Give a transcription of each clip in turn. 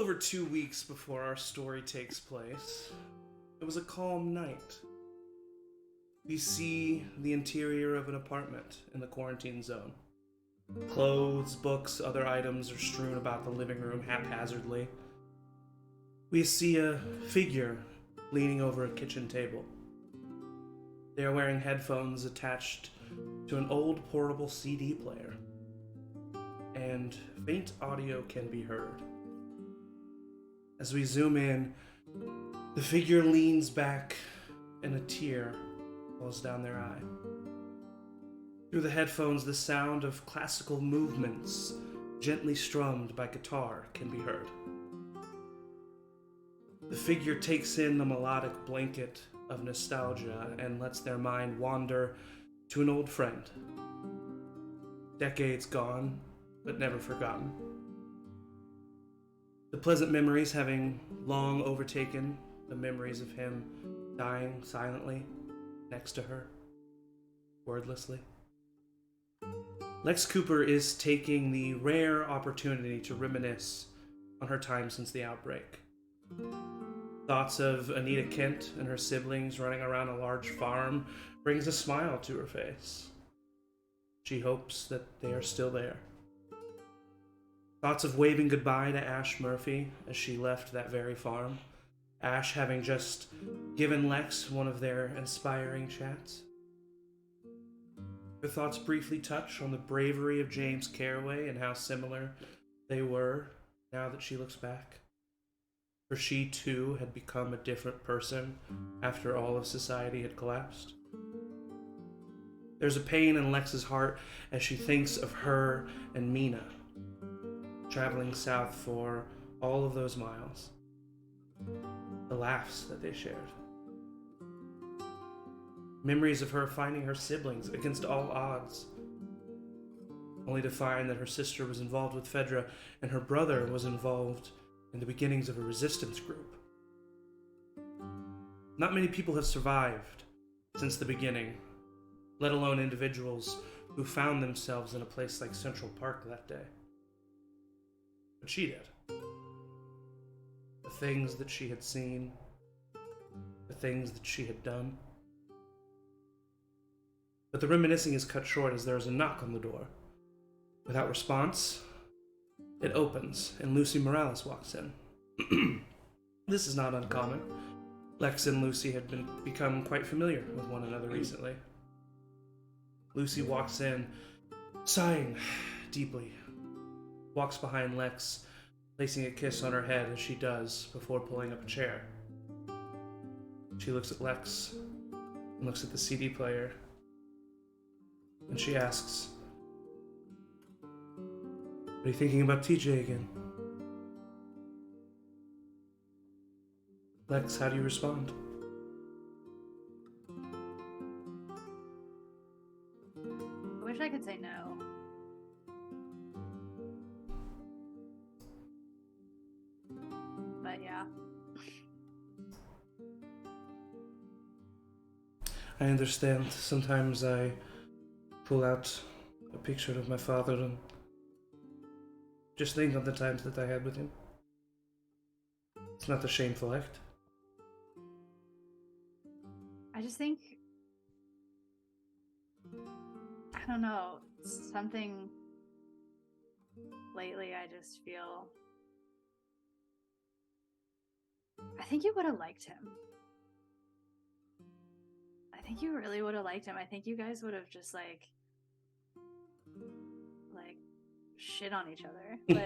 over 2 weeks before our story takes place, it was a calm night. We see the interior of an apartment in the quarantine zone. Clothes, books, other items are strewn about the living room haphazardly. We see a figure leaning over a kitchen table. They are wearing headphones attached to an old portable CD player, and faint audio can be heard. As we zoom in, the figure leans back and a tear falls down their eye. Through the headphones, the sound of classical movements, gently strummed by guitar, can be heard. The figure takes in the melodic blanket of nostalgia and lets their mind wander to an old friend. Decades gone, but never forgotten. The pleasant memories having long overtaken the memories of him dying silently next to her, wordlessly. Lex Cooper is taking the rare opportunity to reminisce on her time since the outbreak. Thoughts of Anita Kent and her siblings running around a large farm brings a smile to her face. She hopes that they are still there. Thoughts of waving goodbye to Ash Murphy as she left that very farm, Ash having just given Lex one of their inspiring chats. Her thoughts briefly touch on the bravery of James Carraway and how similar they were now that she looks back. For she too had become a different person after all of society had collapsed. There's a pain in Lex's heart as she thinks of her and Mina, traveling south for all of those miles. The laughs that they shared. Memories of her finding her siblings against all odds, only to find that her sister was involved with Fedra and her brother was involved in the beginnings of a resistance group. Not many people have survived since the beginning, let alone individuals who found themselves in a place like Central Park that day. But she did. The things that she had seen, the things that she had done. But the reminiscing is cut short as there is a knock on the door. Without response, it opens and Lucy Morales walks in. This is not uncommon. Lex and Lucy had become quite familiar with one another recently. Lucy walks in, sighing deeply, walks behind Lex, placing a kiss on her head as she does before pulling up a chair. She looks at Lex and looks at the CD player, and she asks, "Are you thinking about TJ again?" Lex, how do you respond? I wish I could say no. But yeah. I understand. Sometimes I pull out a picture of my father and just think of the times that I had with him. It's not a shameful act. I just think, I don't know, something lately I just feel, I think you would have liked him. I think you really would have liked him. I think you guys would have just like shit on each other. And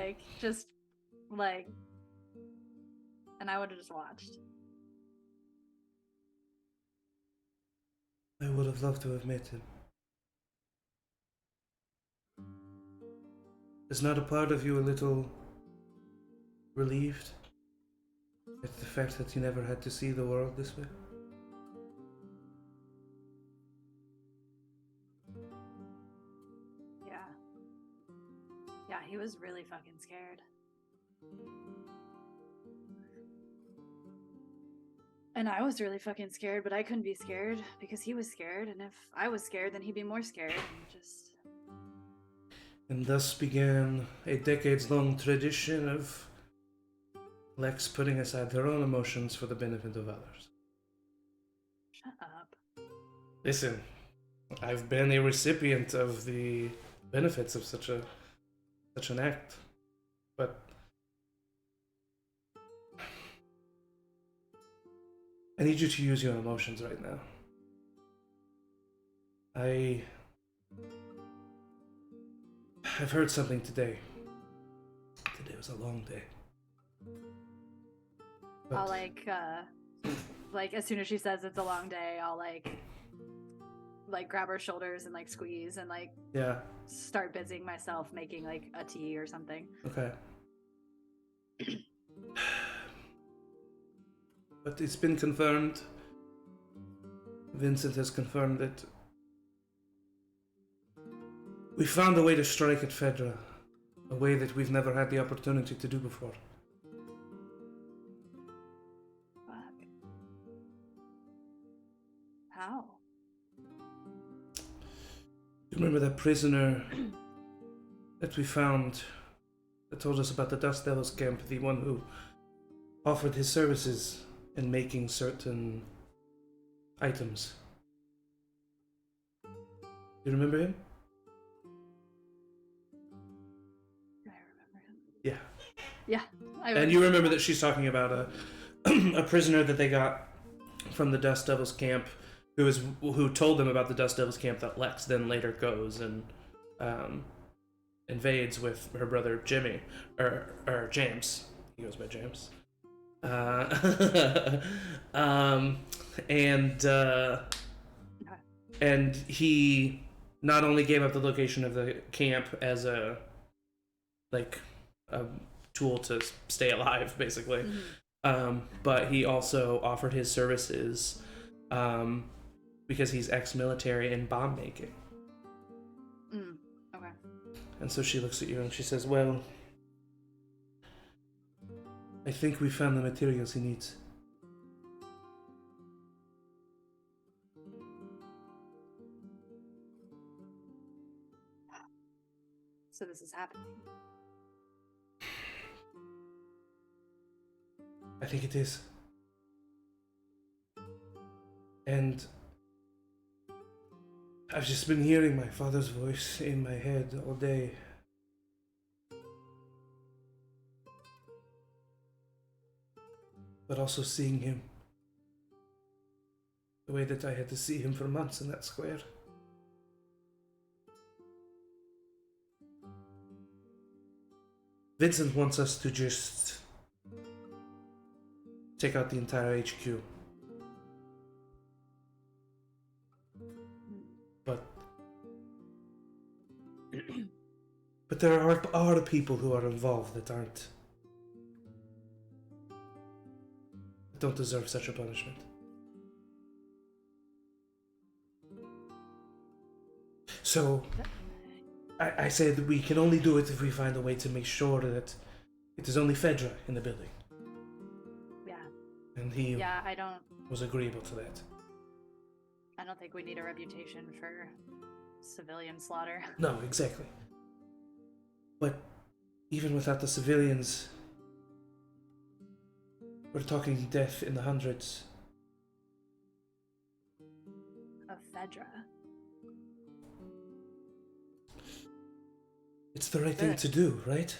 I would have just watched. I would have loved to have met him. Is not a part of you a little relieved at the fact that you never had to see the world this way? Yeah, he was really fucking scared. And I was really fucking scared, but I couldn't be scared because he was scared. And if I was scared, then he'd be more scared. And thus began a decades-long tradition of Lex putting aside their own emotions for the benefit of others. Shut up. Listen, I've been a recipient of the benefits of such an act, but I need you to use your emotions right now. I've heard something today. Today was a long day. But I'll like as soon as she says it's a long day, I'll like grab her shoulders and like squeeze and like yeah, start busying myself making like a tea or something. okay. But it's been confirmed. Vincent has confirmed that we found a way to strike at Fedra, a way that we've never had the opportunity to do before. Fuck. How? You remember that prisoner that we found that told us about the Dust Devils camp, the one who offered his services in making certain items? You remember him? I remember him. Yeah. Yeah. And you remember that she's talking about a prisoner that they got from the Dust Devils camp, who told them about the Dust Devils camp that Lex then later goes and invades with her brother Jimmy or James. He goes by James. And he not only gave up the location of the camp as a tool to stay alive, basically, but he also offered his services because he's ex-military in bomb making. Okay. And so she looks at you and she says, well, I think we found the materials he needs. So this is happening. I think it is. And I've just been hearing my father's voice in my head all day. But also seeing him. The way that I had to see him for months in that square. Vincent wants us to just take out the entire HQ. But there are people who are involved that don't deserve such a punishment. So I say that we can only do it if we find a way to make sure that it is only Fedra in the building. Yeah. And he I don't was agreeable to that. I don't think we need a reputation for civilian slaughter. No, exactly. But even without the civilians, we're talking death in the hundreds. Of Fedra. It's the right thing to do, right?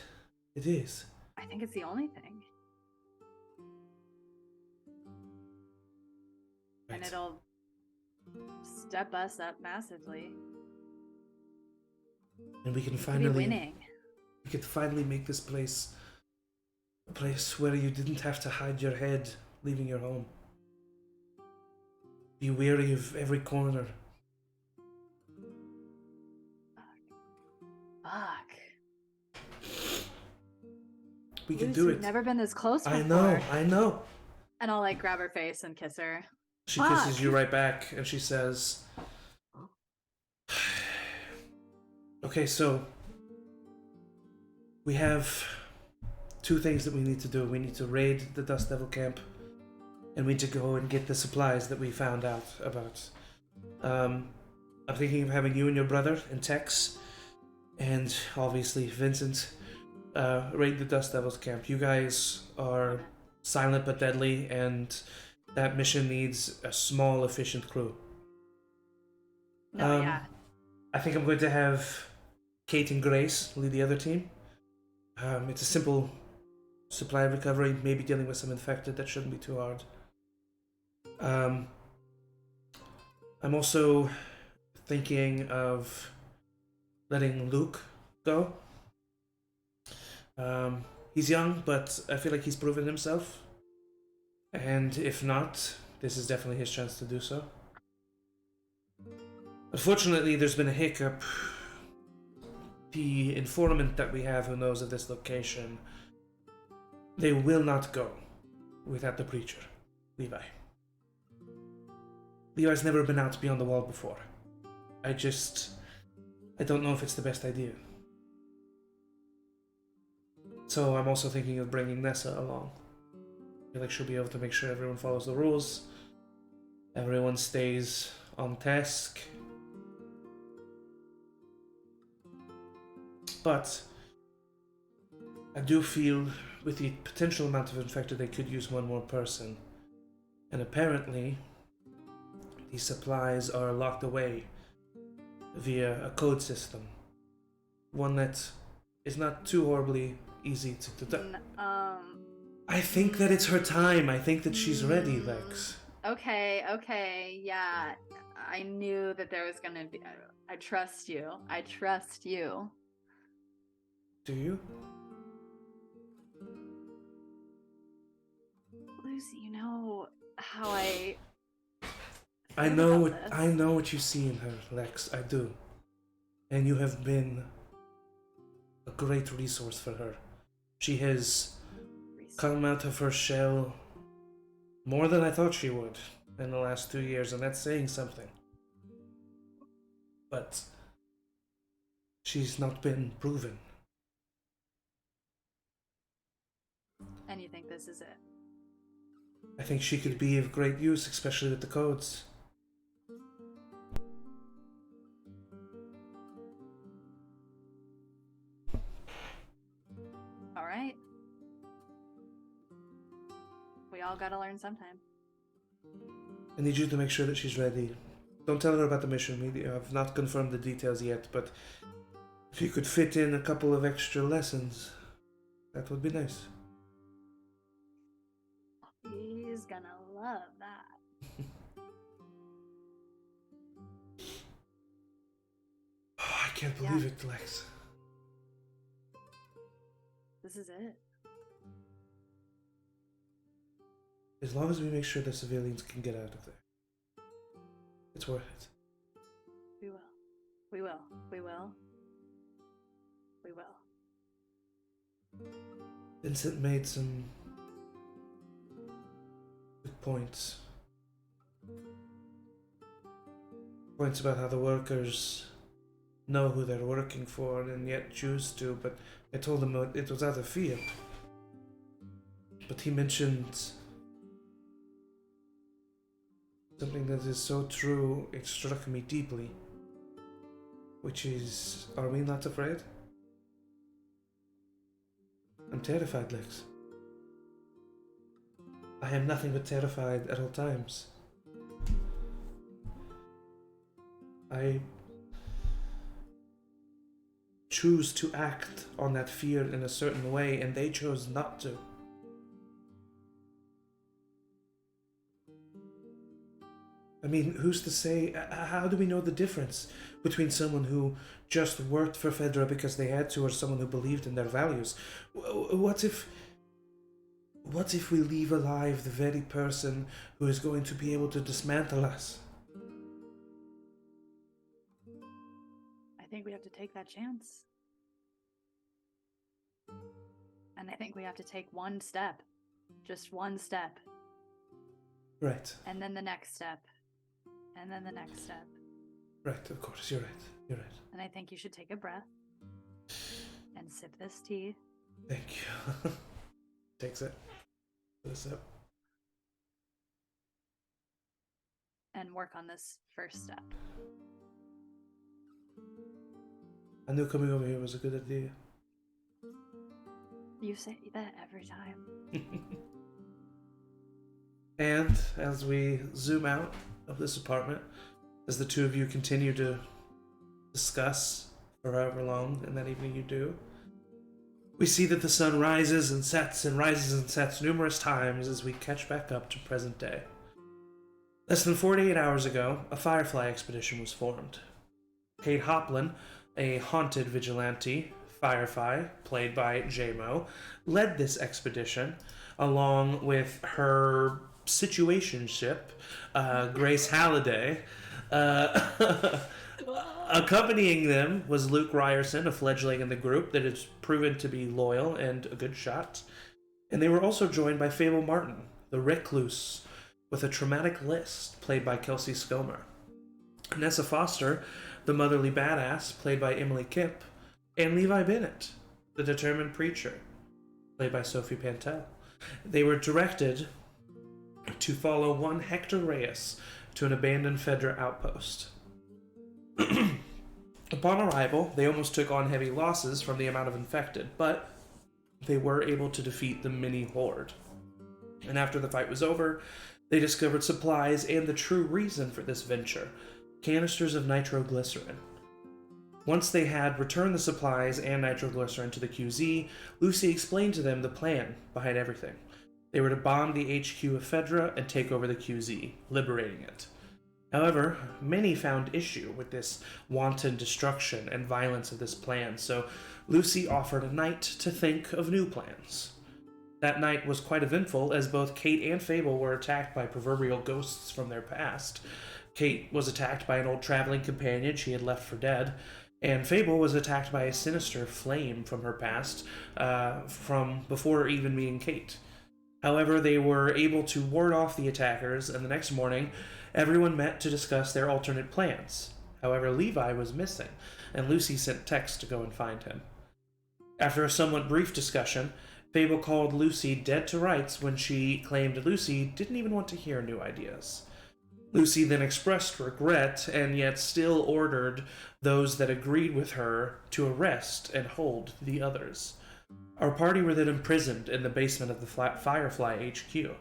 It is. I think it's the only thing. Right. And it'll step us up massively. And we can We'll be finally winning. we could finally make this place a place where you didn't have to hide your head leaving your home. Be wary of every corner. Fuck. We can Luce, do we've it. never been this close before. I know. And I'll like grab her face and kiss her. She kisses you right back and she says, okay, so we have two things that we need to do. We need to raid the Dust Devil camp, and we need to go and get the supplies that we found out about. I'm thinking of having you and your brother and Tex, and obviously Vincent, raid the Dust Devils camp. You guys are silent but deadly, and that mission needs a small, efficient crew. No, yeah. I think I'm going to have Kate and Grace lead the other team. It's a simple supply recovery, maybe dealing with some infected. That shouldn't be too hard. I'm also thinking of letting Luke go. He's young, but I feel like he's proven himself. And if not, this is definitely his chance to do so. Unfortunately, there's been a hiccup. The informant that we have who knows of this location, they will not go without the preacher, Levi. Levi's never been out beyond the wall before. I don't know if it's the best idea. So I'm also thinking of bringing Nessa along. I feel like she'll be able to make sure everyone follows the rules, everyone stays on task. But I do feel with the potential amount of infected, they could use one more person. And apparently, these supplies are locked away via a code system. One that is not too horribly easy to do. I think that it's her time. I think that she's ready, Lex. Okay, yeah. I knew that there was gonna be... I trust you. I trust you. Do you? Lucy, you know how I know what you see in her, Lex. I do. And you have been a great resource for her. She has come out of her shell more than I thought she would in the last 2 years, and that's saying something. But she's not been proven. And you think this is it? I think she could be of great use, especially with the codes. All right. We all gotta learn sometime. I need you to make sure that she's ready. Don't tell her about the mission. We have not confirmed the details yet, but if you could fit in a couple of extra lessons, that would be nice. He's gonna love that. Oh, I can't believe it, Lex. This is it. As long as we make sure the civilians can get out of there, it's worth it. We will. We will. We will. We will. Vincent made some good points. Points about how the workers know who they're working for and yet choose to, but I told him it was out of fear. But he mentioned something that is so true, it struck me deeply. Which is, are we not afraid? I'm terrified, Lex. I am nothing but terrified at all times. I choose to act on that fear in a certain way, and they chose not to. I mean, who's to say, how do we know the difference between someone who just worked for Fedra because they had to, or someone who believed in their values? What if we leave alive the very person who is going to be able to dismantle us? I think we have to take that chance. And I think we have to take one step. Just one step. Right. And then the next step. And then the next step. Right, of course, you're right. You're right. And I think you should take a breath and sip this tea. Thank you. Takes it. Put a sip. And work on this first step. I knew coming over here was a good idea. You say that every time. And as we zoom out of this apartment, as the two of you continue to discuss for however long in that evening you do, we see that the sun rises and sets numerous times as we catch back up to present day. Less than 48 hours ago, a Firefly expedition was formed. Kate Hoplin, a haunted vigilante, Firefly, played by J-Mo, led this expedition along with her situationship, Grace Halliday. Accompanying them was Luke Ryerson, a fledgling in the group that has proven to be loyal and a good shot. And they were also joined by Fable Martin, the recluse with a traumatic list, played by Kelsey Scomer. Nessa Foster, the motherly badass, played by Emily Kemp. And Levi Bennett, the determined preacher, played by Sophie Pantel. They were directed to follow one Hector Reyes to an abandoned Fedra outpost. Upon arrival, they almost took on heavy losses from the amount of infected, but they were able to defeat the mini horde. And after the fight was over, they discovered supplies and the true reason for this venture, canisters of nitroglycerin. Once they had returned the supplies and nitroglycerin to the QZ, Lucy explained to them the plan behind everything. They were to bomb the HQ of Fedra and take over the QZ, liberating it. However, many found issue with this wanton destruction and violence of this plan, so Lucy offered a night to think of new plans. That night was quite eventful, as both Kate and Fable were attacked by proverbial ghosts from their past. Kate was attacked by an old traveling companion she had left for dead, and Fable was attacked by a sinister flame from her past, from before even meeting Kate. However, they were able to ward off the attackers, and the next morning, everyone met to discuss their alternate plans. However, Levi was missing, and Lucy sent Tex to go and find him. After a somewhat brief discussion, Fable called Lucy dead to rights when she claimed Lucy didn't even want to hear new ideas. Lucy then expressed regret, and yet still ordered those that agreed with her to arrest and hold the others. Our party were then imprisoned in the basement of the Firefly HQ.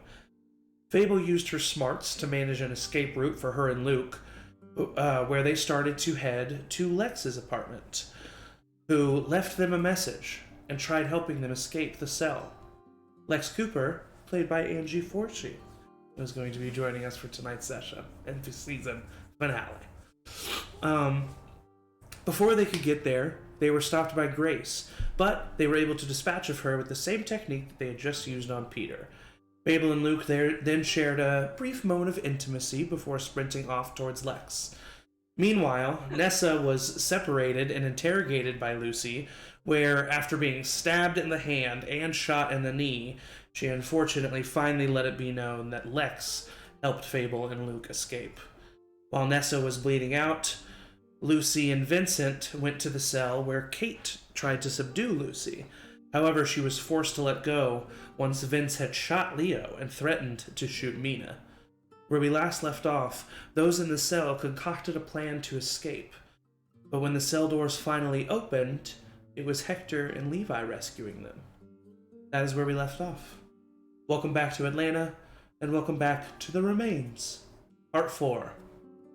Fable used her smarts to manage an escape route for her and Luke, where they started to head to Lex's apartment, who left them a message and tried helping them escape the cell. Lex Cooper, played by Angie Forshee, was going to be joining us for tonight's session and the season finale. Before they could get there, they were stopped by Grace, but they were able to dispatch of her with the same technique that they had just used on Peter. Fable and Luke then shared a brief moment of intimacy before sprinting off towards Lex. Meanwhile, Nessa was separated and interrogated by Lucy, where, after being stabbed in the hand and shot in the knee, she unfortunately finally let it be known that Lex helped Fable and Luke escape. While Nessa was bleeding out, Lucy and Vincent went to the cell where Kate tried to subdue Lucy. However, she was forced to let go once Vince had shot Leo and threatened to shoot Mina. Where we last left off, those in the cell concocted a plan to escape. But when the cell doors finally opened, it was Hector and Levi rescuing them. That is where we left off. Welcome back to Atlanta, and welcome back to The Remains. Part 4,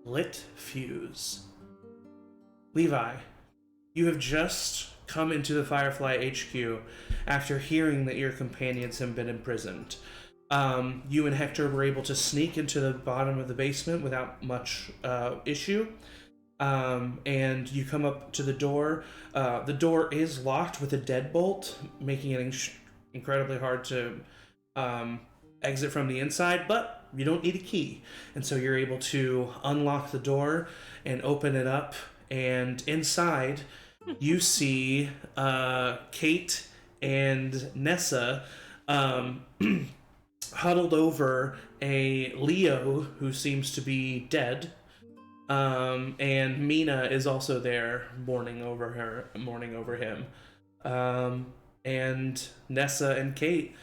Lit Fuse. Levi, you have just come into the Firefly HQ after hearing that your companions have been imprisoned. You and Hector were able to sneak into the bottom of the basement without much issue. And you come up to the door. The door is locked with a deadbolt, making it incredibly hard to exit from the inside, but you don't need a key. And so you're able to unlock the door and open it up. And inside, you see Kate and Nessa huddled over a Leo who seems to be dead. And Mina is also there mourning over him. And Nessa and Kate,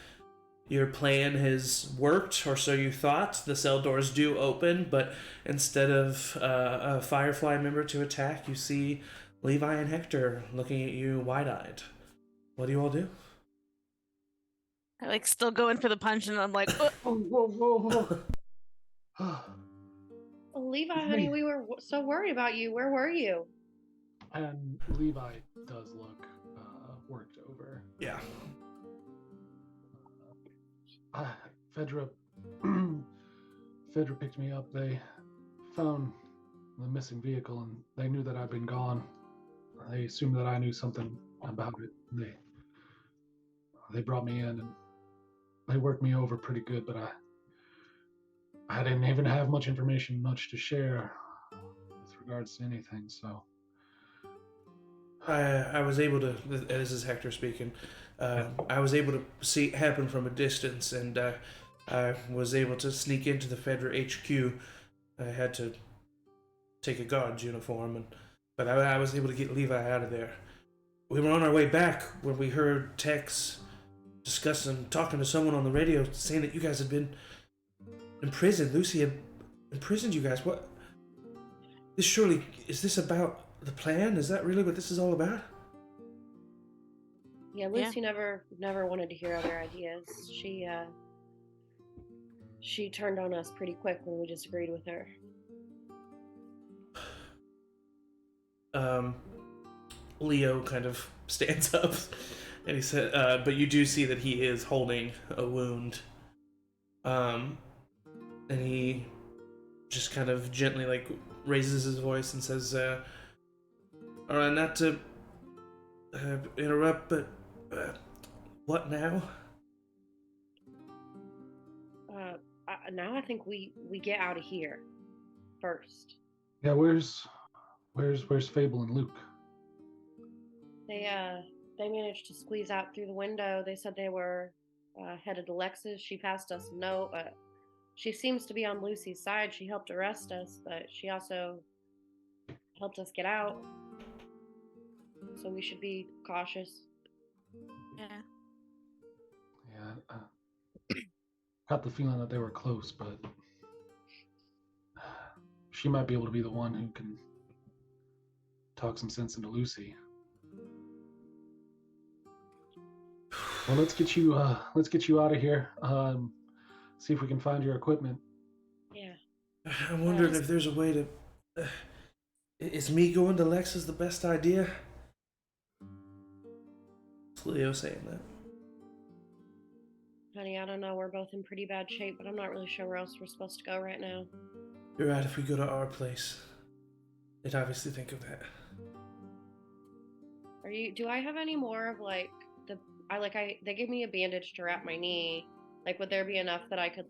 your plan has worked, or so you thought. The cell doors do open, but instead of a Firefly member to attack, you see Levi and Hector looking at you wide-eyed. What do you all do? I like still going for the punch, and I'm like, Whoa. Levi, It's honey, me. we were so worried about you. Where were you? And Levi does look worked over. Yeah. Fedra picked me up. They found the missing vehicle, and they knew that I'd been gone. They assumed that I knew something about it. They brought me in, and they worked me over pretty good, but I didn't even have much information, much to share with regards to anything, so. I was able to. This is Hector speaking. I was able to see it happen from a distance, and I was able to sneak into the Fedra HQ. I had to take a guard's uniform, but I was able to get Levi out of there. We were on our way back when we heard Tex talking to someone on the radio, saying that you guys had been imprisoned. Lucy had imprisoned you guys. What? Is this about the plan? Is that really what this is all about? Yeah, Lucy never wanted to hear other ideas. She turned on us pretty quick when we disagreed with her. Leo kind of stands up and he said, but you do see that he is holding a wound. And he just kind of gently raises his voice and says, all right, not to interrupt, but what now? Now I think we get out of here first. Yeah, where's Fable and Luke? They managed to squeeze out through the window. They said they were headed to Lex's. She passed us a note. She seems to be on Lucy's side. She helped arrest us, but she also helped us get out. So we should be cautious. yeah. Yeah, got the feeling that they were close, but she might be able to be the one who can talk some sense into Lucy. Well, let's get you out of here. See if we can find your equipment. Yeah. I'm wondering if there's a way to. Is me going to Lex's the best idea? It's Leo saying that. Honey, I don't know. We're both in pretty bad shape, but I'm not really sure where else we're supposed to go right now. You're right. If we go to our place, they'd obviously think of that. Do I have any more of they gave me a bandage to wrap my knee. Would there be enough that I could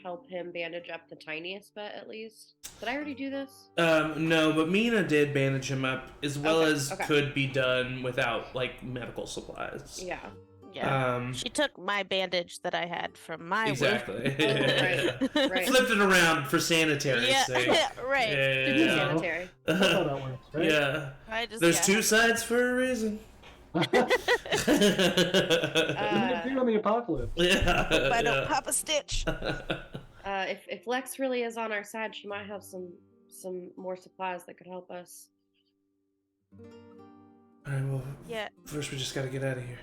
help him bandage up the tiniest bit at least? Did I already do this? No, but Mina did bandage him up as well as Okay. could be done without medical supplies. Yeah. Yeah. She took my bandage that I had from my exactly. Right. Flipped it around for sanitary Yeah, sake. right. Yeah. Sanitary. That's how that works, right? Yeah. There's two sides for a reason. What are you gonna do on the apocalypse? Yeah. Hope I don't pop a stitch. If Lex really is on our side, she might have some more supplies that could help us. All right. Well. Yeah. First, we just got to get out of here.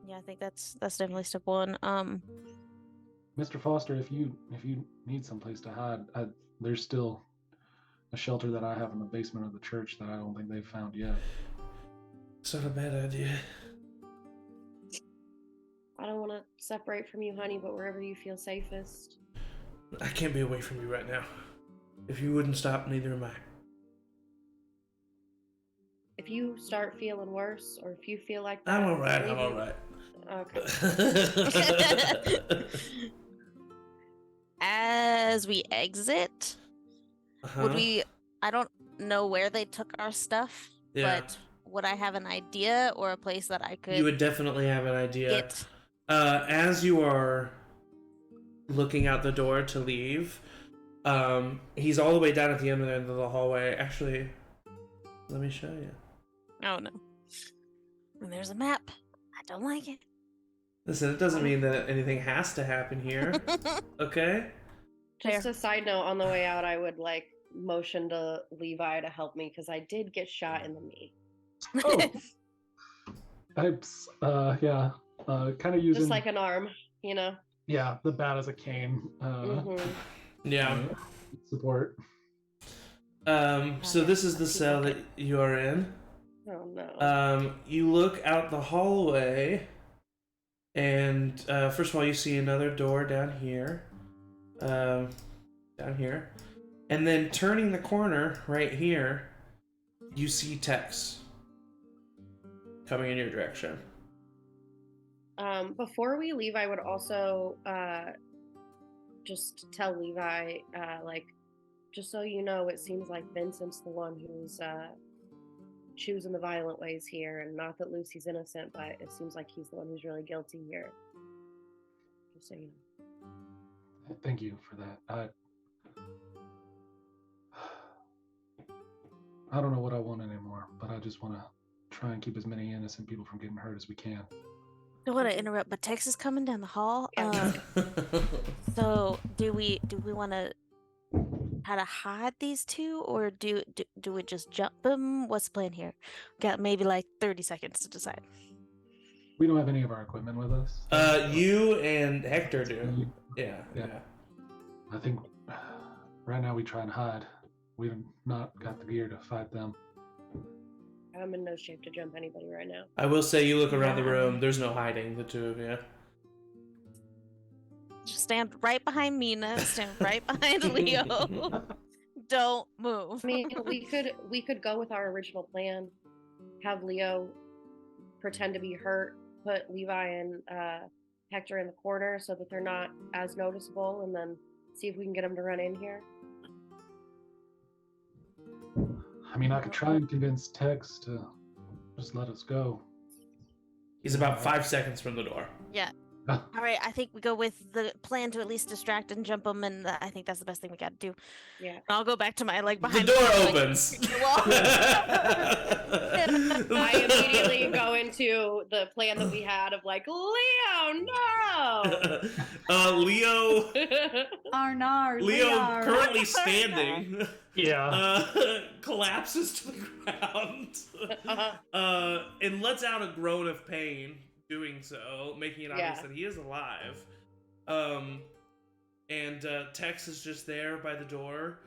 Yeah, I think that's definitely step one. Mr. Foster, if you need someplace to hide, there's still a shelter that I have in the basement of the church that I don't think they've found yet. It's not a bad idea. I don't want to separate from you, honey, but wherever you feel safest. I can't be away from you right now. If you wouldn't stop, neither am I. If you start feeling worse, or if you feel like that, I'm all right. maybe- I'm all right. Okay. As we exit, Uh-huh. would we? I don't know where they took our stuff, Yeah. but would I have an idea or a place that I could? You would definitely have an idea. get. As you are looking out the door to leave, he's all the way down at the end of the hallway. Actually, let me show you. Oh no! And there's a map. I don't like it. Listen, it doesn't mean that anything has to happen here. Okay? Just a side note, on the way out, I would motion to Levi to help me because I did get shot in the knee. Oh. Yeah. Kind of using Just like an arm, you know. the bat as a cane. Yeah. Support. So this is the cell that you are in. Oh no. You look out the hallway, and first of all, you see another door down here. Down here. And then turning the corner right here, you see Tex coming in your direction. Before we leave, I would also just tell Levi, like, just so you know, it seems like Vincent's the one who's choosing the violent ways here, and not that Lucy's innocent, but it seems like he's the one who's really guilty here. Just so you know. Thank you for that. I don't know what I want anymore, but I just want to try and keep as many innocent people from getting hurt as we can. I don't want to interrupt, but Tex is coming down the hall. Yeah. So do we want to try to hide these two, or do we just jump them? What's the plan here? Got maybe like 30 seconds to decide. We don't have any of our equipment with us. You and Hector do. Yeah. I think right now we try and hide. We've not got the gear to fight them. I'm in no shape to jump anybody right now. I will say, you look around the room. There's no hiding the two of you. Just stand right behind Mina. Stand right behind Leo. Don't move. I mean, we could go with our original plan. Have Leo pretend to be hurt, put Levi and Hector in the corner so that they're not as noticeable, and then see if we can get them to run in here. I mean, I could try and convince Tex to just let us go. He's about 5 seconds from the door. Yeah. All right, I think we go with the plan to at least distract and jump them, and I think that's the best thing we got to do. Yeah. I'll go back to my behind The door opens. I immediately go into the plan that we had of like, Leo, no! Leo Arnar, Leo, Lear. currently standing, collapses to the ground and lets out a groan of pain doing so, making it obvious that he is alive. And Tex is just there by the door,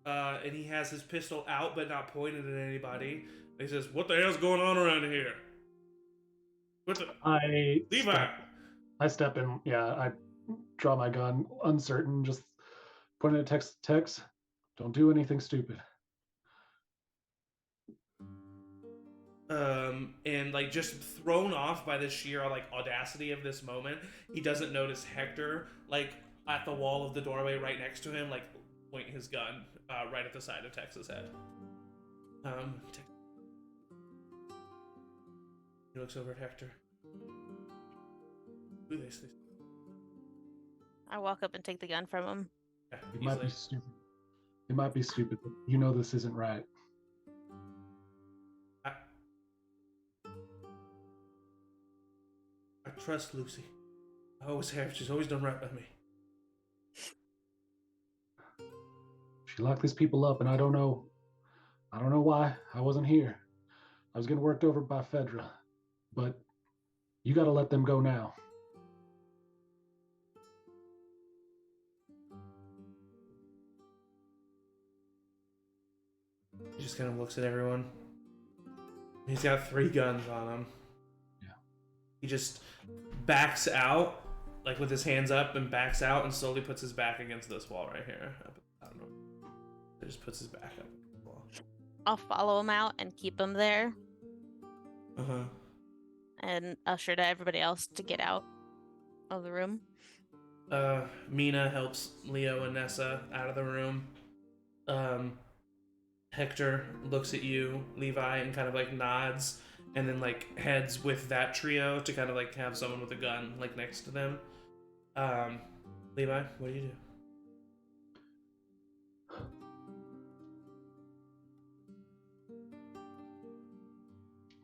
and he has his pistol out but not pointed at anybody. And he says, "What the hell's going on around here?" Levi! I step in, I draw my gun, uncertain, just pointing at Tex. Tex, don't do anything stupid. And like just thrown off by the sheer like audacity of this moment, he doesn't notice Hector like at the wall of the doorway right next to him, like point his gun right at the side of Tex's head. He looks over at Hector. Who they say? I walk up and take the gun from him. Yeah, It might be stupid. It might be stupid, but you know this isn't right. I trust Lucy. I always have. She's always done right by me. She locked these people up, and I don't know why. I wasn't here. I was getting worked over by Fedra, but you got to let them go now. He just kind of looks at everyone. He's got 3 guns on him. Yeah. He just backs out, like with his hands up, and backs out and slowly puts his back against this wall right here. I don't know. He just puts his back up against the wall. I'll follow him out and keep him there. Uh-huh. And usher to everybody else to get out of the room. Mina helps Leo and Nessa out of the room. Hector looks at you, Levi, and kind of like nods, and then like heads with that trio to kind of like have someone with a gun like next to them. Levi, what do you do?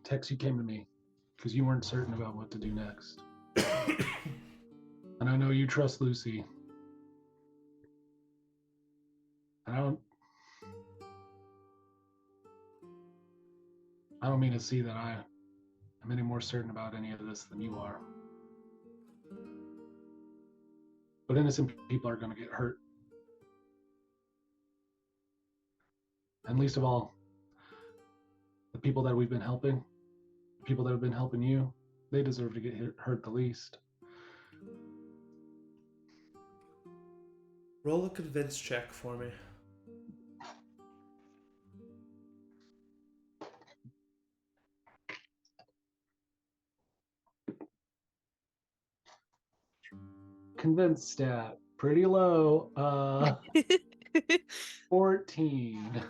Tex, you came to me because you weren't certain about what to do next. And I know you trust Lucy. And I don't mean to see that I am any more certain about any of this than you are. But innocent people are going to get hurt. And least of all, the people that we've been helping, the people that have been helping you, they deserve to get hurt the least. Roll a convince check for me. Convinced stat, pretty low. 14.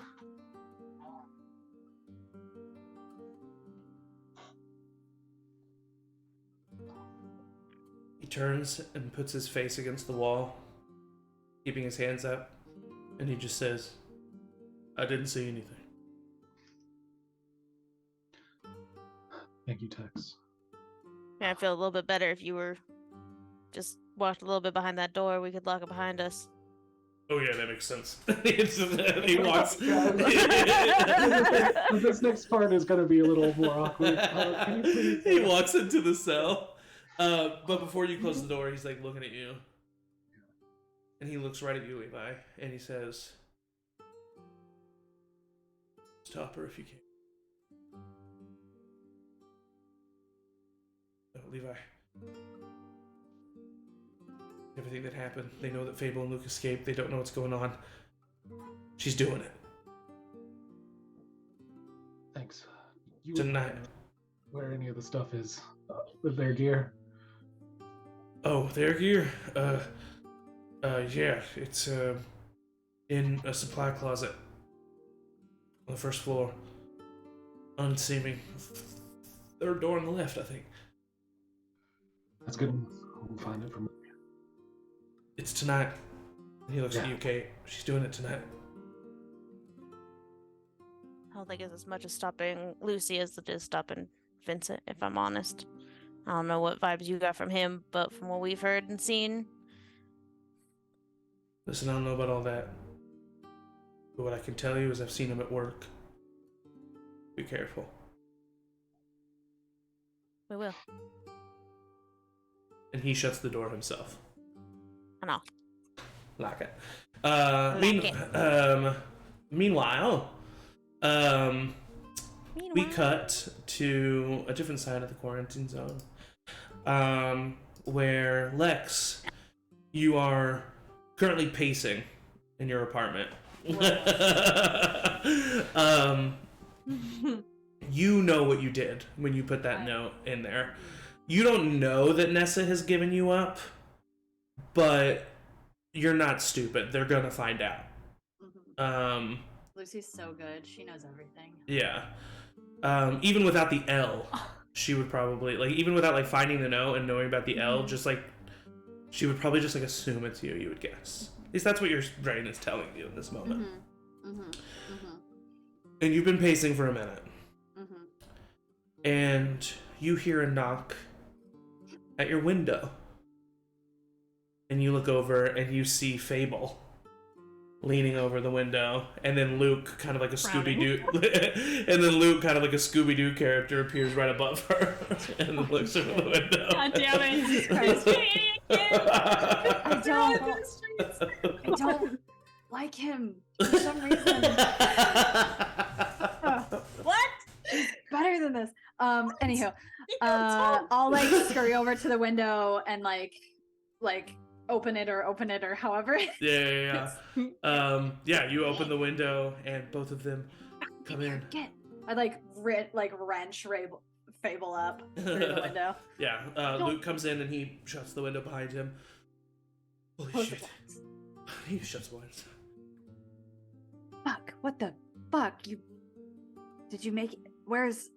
He turns and puts his face against the wall, keeping his hands up, and he just says, I didn't see anything. Thank you, Tex. Yeah, I'd feel a little bit better if you were just walked a little bit behind that door. We could lock it behind us. Oh yeah, that makes sense. He walks. This next part is going to be a little more awkward. Can you please? He walks into the cell. But before you close the door, he's like looking at you. And he looks right at you, Levi, and he says, stop her if you can. Levi. Everything that happened, they know that Fable and Luke escaped. They don't know what's going on. She's doing it. Thanks. You Tonight. Where any of the stuff is with their gear? Oh, their gear? Yeah, it's in a supply closet on the first floor. Unseeming. Third door on the left, I think. That's good enough. We'll find it from. It's tonight. And he looks at you, Kate. She's doing it tonight. I don't think it's as much as stopping Lucy as it is stopping Vincent, if I'm honest. I don't know what vibes you got from him, but from what we've heard and seen. Listen, I don't know about all that. But what I can tell you is I've seen him at work. Be careful. We will. And he shuts the door himself. I know. Like it. Like Meanwhile, we cut to a different side of the quarantine zone, where Lex, you are currently pacing in your apartment. You know what you did when you put that note in there. You don't know that Nessa has given you up, but you're not stupid. They're gonna find out. Lucy's so good. She knows everything. Yeah. Even without the L, she would probably, like, even without, like, finding the note and knowing about the L, just, like, she would probably just, like, assume it's you would guess. At least that's what your brain is telling you in this moment. And you've been pacing for a minute. And you hear a knock at your window. And you look over and you see Fable leaning over the window, and then Luke, kind of like a Scooby-Doo, and then Luke, kind of like a Scooby-Doo character, appears right above her and looks over the window. God damn it! I don't like him for some reason. What? Better than this. Anywho, I'll like scurry over to the window and like open it or however. Yeah. You open the window and both of them come in. I like wrench Fable up through the window. Yeah, Luke comes in and he shuts the window behind him. Holy shit. He shuts blinds. Fuck, what the fuck? Did you make it? Where's...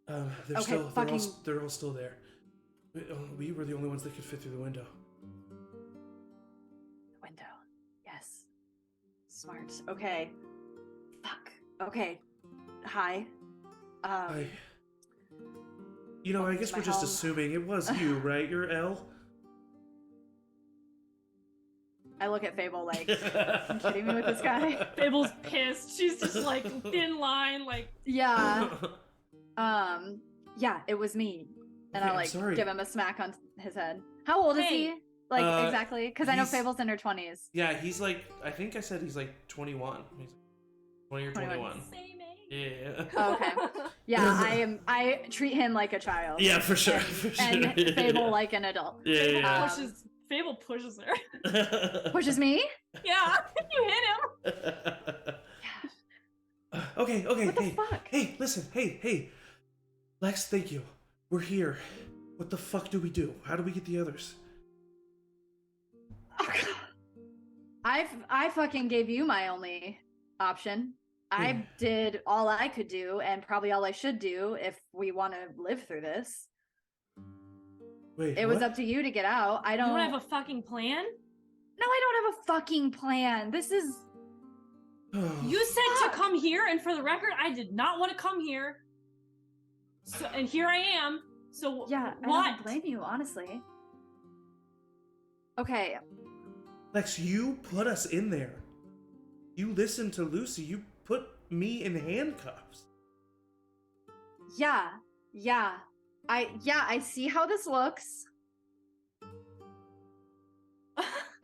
They're all still there. We were the only ones that could fit through the window. Window. Yes. Smart. Okay. Fuck. Okay. Hi. I guess we're just assuming it was you, right? You're L? I look at Fable like, are you kidding me with this guy? Fable's pissed. She's just like thin line, like. Yeah. Yeah, it was me. And I sorry. give him a smack on his head. How old is he? Like exactly, because I know he's- Fable's in her 20s. Yeah, he's like, I think I said he's like 21. He's 20 or 21. Same age. Yeah. Oh, okay. Yeah, I treat him like a child. Yeah, for sure. And, for sure. and yeah, Fable yeah. like an adult. Yeah, yeah, Fable pushes her. yeah. Pushes me? Yeah, you hit him. Okay, What the hey. fuck? Hey, listen, hey. Lex, thank you. We're here. What the fuck do we do? How do we get the others? I fucking gave you my only option. I did all I could do, and probably all I should do if we want to live through this. Wait, It was up to you to get out. I You don't don't have a fucking plan? No, I don't have a fucking plan. This is You said to come here, and for the record, I did not want to come here. So, and here I am. So yeah, I what? don't blame you, honestly. Okay, Lex, you put us in there. You listened to Lucy. You put me in handcuffs. yeah. I see how this looks.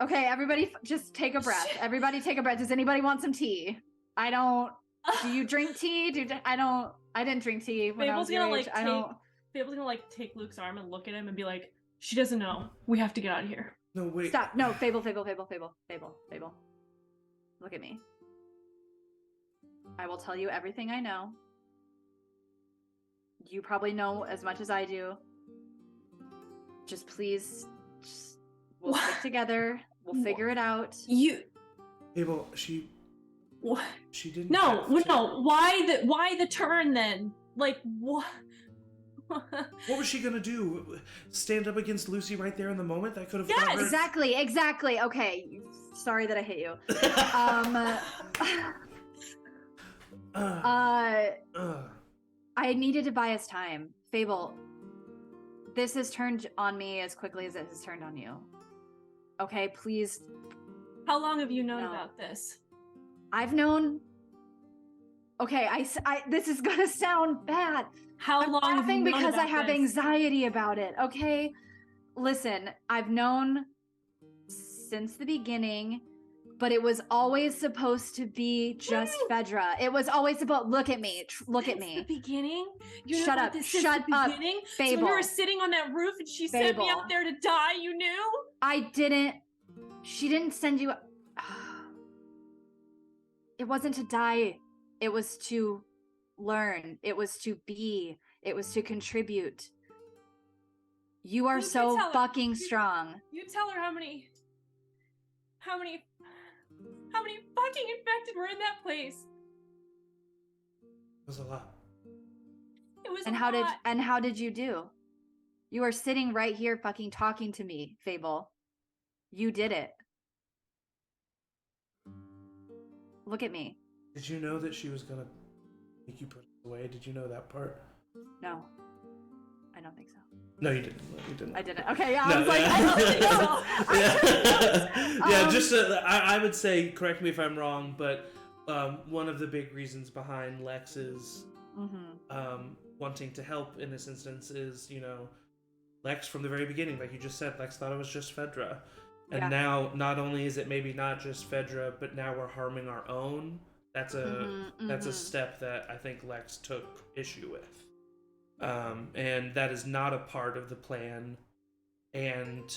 Okay, everybody just take a breath. Everybody take a breath. Does anybody want some tea? I don't. Do you drink tea? I didn't drink tea when I was your age. Fable's gonna like take Luke's arm and look at him and be like, she doesn't know. We have to get out of here. No, wait. Stop. No, Fable. Look at me. I will tell you everything I know. You probably know as much as I do. Just please, we'll stick together. We'll figure it out. Abel, she What? didn't. No. have to- Why the turn then? Like what? What was she gonna do? Stand up against Lucy right there in the moment? That could have. Yes, got her- Exactly. Okay. Sorry that I hit you. I needed to buy us time. Fable, this has turned on me as quickly as it has turned on you. Okay, please. How long have you known No. about this? I've known. Okay, this is gonna sound bad. How I'm long have you laughing known because I about have this? anxiety about it. Okay, listen, I've known since the beginning, but it was always supposed to be just Fedra. It was always supposed. Look at me. Look at Since me. the beginning? You Shut knew up, about this since shut the up, beginning? So Fable. when we were sitting on that roof and she sent me Fable. out there to die, you knew? I didn't. She didn't send you. It wasn't to die. It was to learn. It was to be. It was to contribute. You are You so tell her. fucking strong. You tell her how many fucking infected were in that place. It was a lot. It was And a how lot. did you do? You are sitting right here fucking talking to me, Fable. You did it. Look at me. Did you know that she was gonna make you put us away? Did you know that part? No. I don't think so. No, you didn't. No, you didn't. I didn't. Okay, yeah, No, I was like, I don't think so. Yeah, just I would say, correct me if I'm wrong, but one of the big reasons behind Lex's wanting to help in this instance is, Lex from the very beginning, like you just said, Lex thought it was just Fedra. And now, not only is it maybe not just Fedra, but now we're harming our own. That's a step that I think Lex took issue with. And that is not a part of the plan. And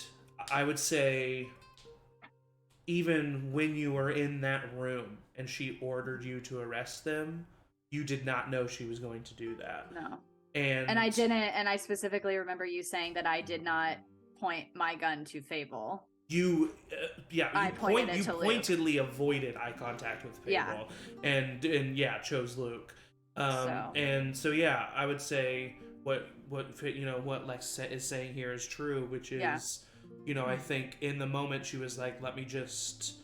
I would say, even when you were in that room and she ordered you to arrest them, you did not know she was going to do that. No. And I didn't, and I specifically remember you saying that I did not point my gun to Fable. You, I pointed it to Luke. pointedly avoided eye contact with Fable, Yeah. and chose Luke. So. And so yeah, I would say what Lex is saying here is true, which is, I think in the moment she was like, let me just.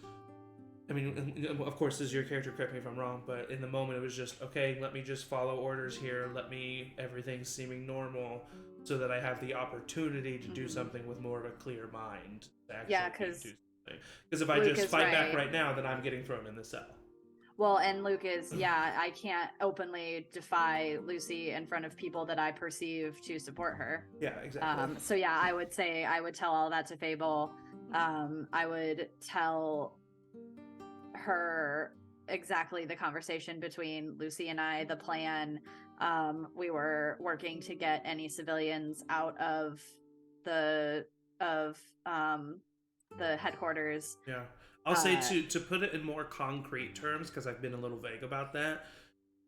I mean, of course, this is your character, correct me if I'm wrong, but in the moment it was just, okay, let me just follow orders here, everything's seeming normal, so that I have the opportunity to do something with more of a clear mind. Because if I Luke just is fight back right. right now, then I'm getting thrown in the cell. Well, and Luke is, I can't openly defy Lucy in front of people that I perceive to support her. Yeah, exactly. So yeah, I would tell all that to Fable. I would tell her exactly the conversation between Lucy and I, the plan. We were working to get any civilians out of the headquarters. Yeah. I'll say to put it in more concrete terms, because I've been a little vague about that.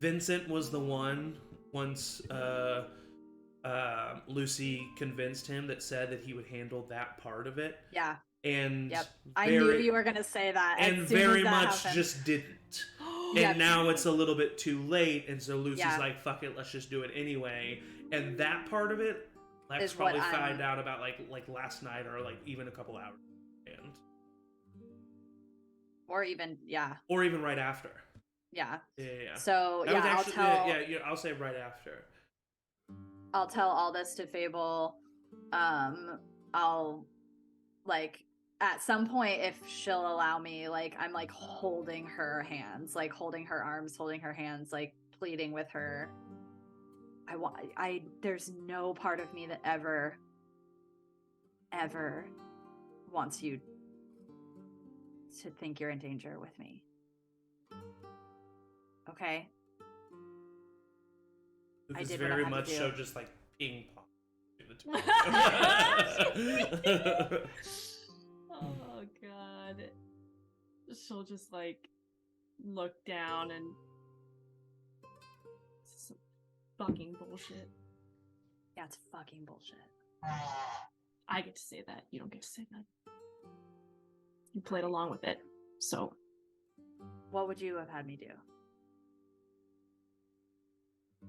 Vincent was the one once Lucy convinced him that said that he would handle that part of it. Yeah. And I knew you were gonna say that. And as soon very as that much happened. just didn't. And Yep. now it's a little bit too late, and so Lucy's Yeah. like, "Fuck it, let's just do it anyway." And that part of it, Lex Is what probably I'm- found out about like last night or like even a couple hours, and Or even or even right after. yeah. Yeah. So That was I'll actually- tell yeah, I'll say right after. I'll tell all this to Fable. I'll like at some point, if she'll allow me, like I'm like holding her hands, like holding her arms, holding her hands, like pleading with her. There's no part of me that ever wants you to think you're in danger with me. Okay? I It's did what I very had to much do. so just like ping pong. Oh god. She'll just like look down and some fucking bullshit. Yeah, it's fucking bullshit. I get to say that. You don't get to say that. You played along with it. So What would you have had me do?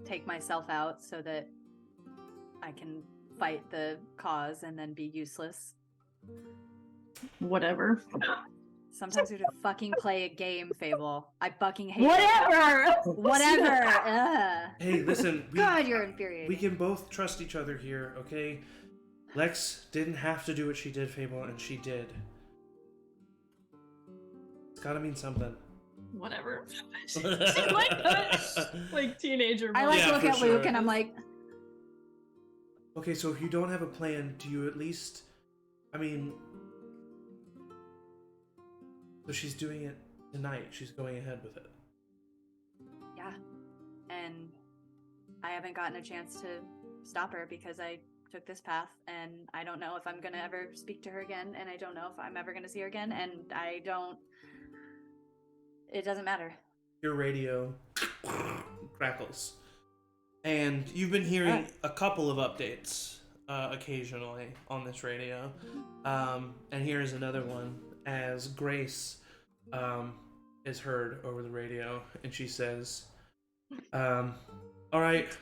Take myself out so that I can fight the cause and then be useless? whatever. Sometimes we have to fucking play a game, Fable. I fucking hate Whatever. Whatever. Ugh. Hey, listen, God, you're infuriating. we can both trust each other here, okay? Lex didn't have to do what she did, Fable, and she did. It's gotta mean something. Whatever. like teenager. I like Yeah, look for at Luke sure. and I'm like, Okay, so if you don't have a plan, do you at least... I mean... So she's doing it tonight. She's going ahead with it. yeah. And I haven't gotten a chance to stop her because I took this path and I don't know if I'm gonna ever speak to her again, and I don't know if I'm ever gonna see her again, and I don't... It doesn't matter. Your radio crackles. And you've been hearing a couple of updates occasionally on this radio. And here's another one as Grace is heard over the radio, and she says, all right,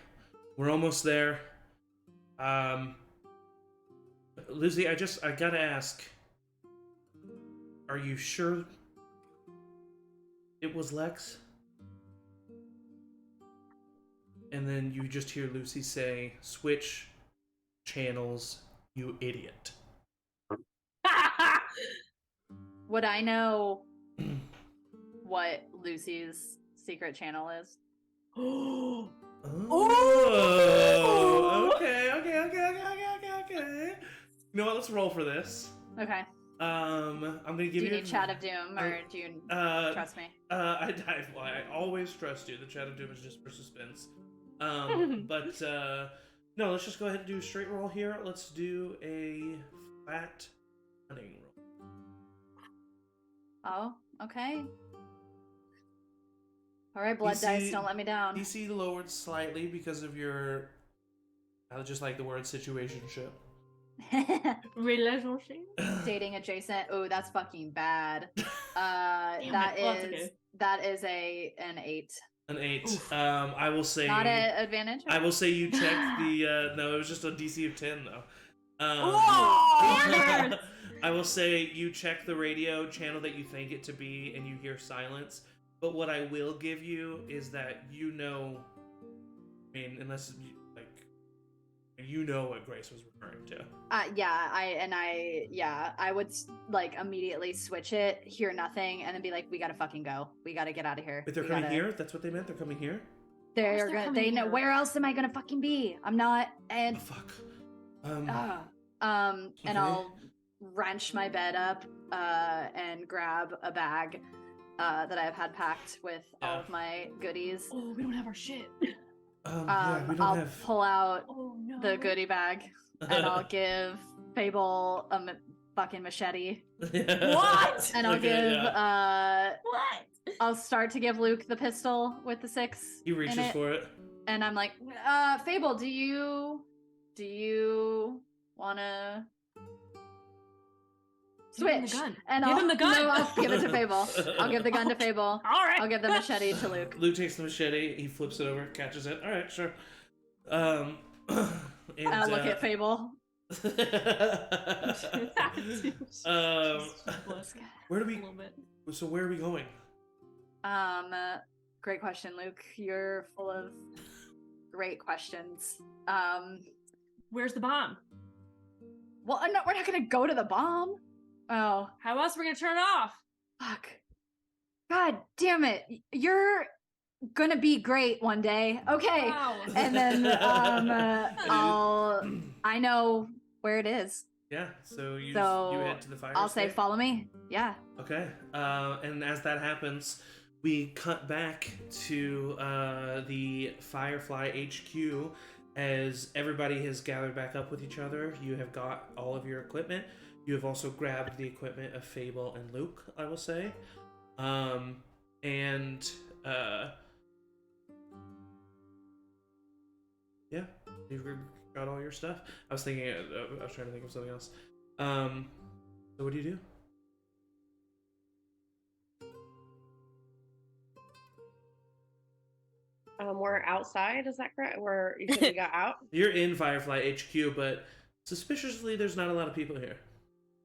we're almost there. Lucy, I gotta ask, are you sure it was Lex? And then you just hear Lucy say, switch channels, you idiot. Would I know what Lucy's secret channel is? Oh, okay. You know what? Let's roll for this. Okay. I'm gonna give Do you. you need Chat of Doom, or do you trust me? I always trust you. The Chat of Doom is just for suspense. But no, let's just go ahead and do a straight roll here. Let's do a flat cunning roll. Oh, okay. All right, blood dice, don't let me down. DC lowered slightly because of your, I just like the word situationship. Relationship. Dating adjacent. Oh, that's fucking bad. Damn That it. Well, is it's okay. that is an 8. An 8. Oof. I will say. Not an advantage. I will say you checked the. No, it was just a DC of 10 though. Damn it! I will say you check the radio channel that you think it to be, and you hear silence. But what I will give you is that you know. I mean, unless you know what Grace was referring to. I would like immediately switch it, hear nothing, and then be like, "We gotta fucking go. We gotta get out of here." But they're coming here. That's what they meant. They're coming here. They're gonna. They know. Where else am I gonna fucking be? I'm not. And Oh fuck. and Okay. I'll wrench my bed up and grab a bag that I've had packed with all of my goodies. Oh, we don't have our shit. Yeah, we don't I'll have. pull out Oh no. the goodie bag and I'll give Fable a fucking machete. What? And I'll Okay, give What? I'll start to give Luke the pistol with the 6. He reaches in it, for it. and I'm like, Fable, do you wanna Give him the switch? gun. And Give I'll him the gun. No, I'll give it to Fable. I'll give the gun to Fable. All right. I'll give the machete to Luke. Luke takes the machete. He flips it over, catches it. All right, sure. And And I look at Fable. Where do A we? little bit. So where are we going? Great question, Luke. You're full of great questions. Where's the bomb? Well, no, we're not gonna go to the bomb. Oh, How else are we gonna turn it off? fuck. God damn it. You're gonna be great one day. Okay. Wow. And then I know where it is. Yeah. So you So head to the fire. I'll say escape? follow me. Yeah. Okay. And as that happens, we cut back to the Firefly HQ as everybody has gathered back up with each other. You have got all of your equipment. You have also grabbed the equipment of Fable and Luke, I will say. Yeah, you've got all your stuff. I was thinking, I was trying to think of something else. So what do you do? We're outside, is that correct? You said we got out? You're in Firefly HQ, but suspiciously, there's not a lot of people here.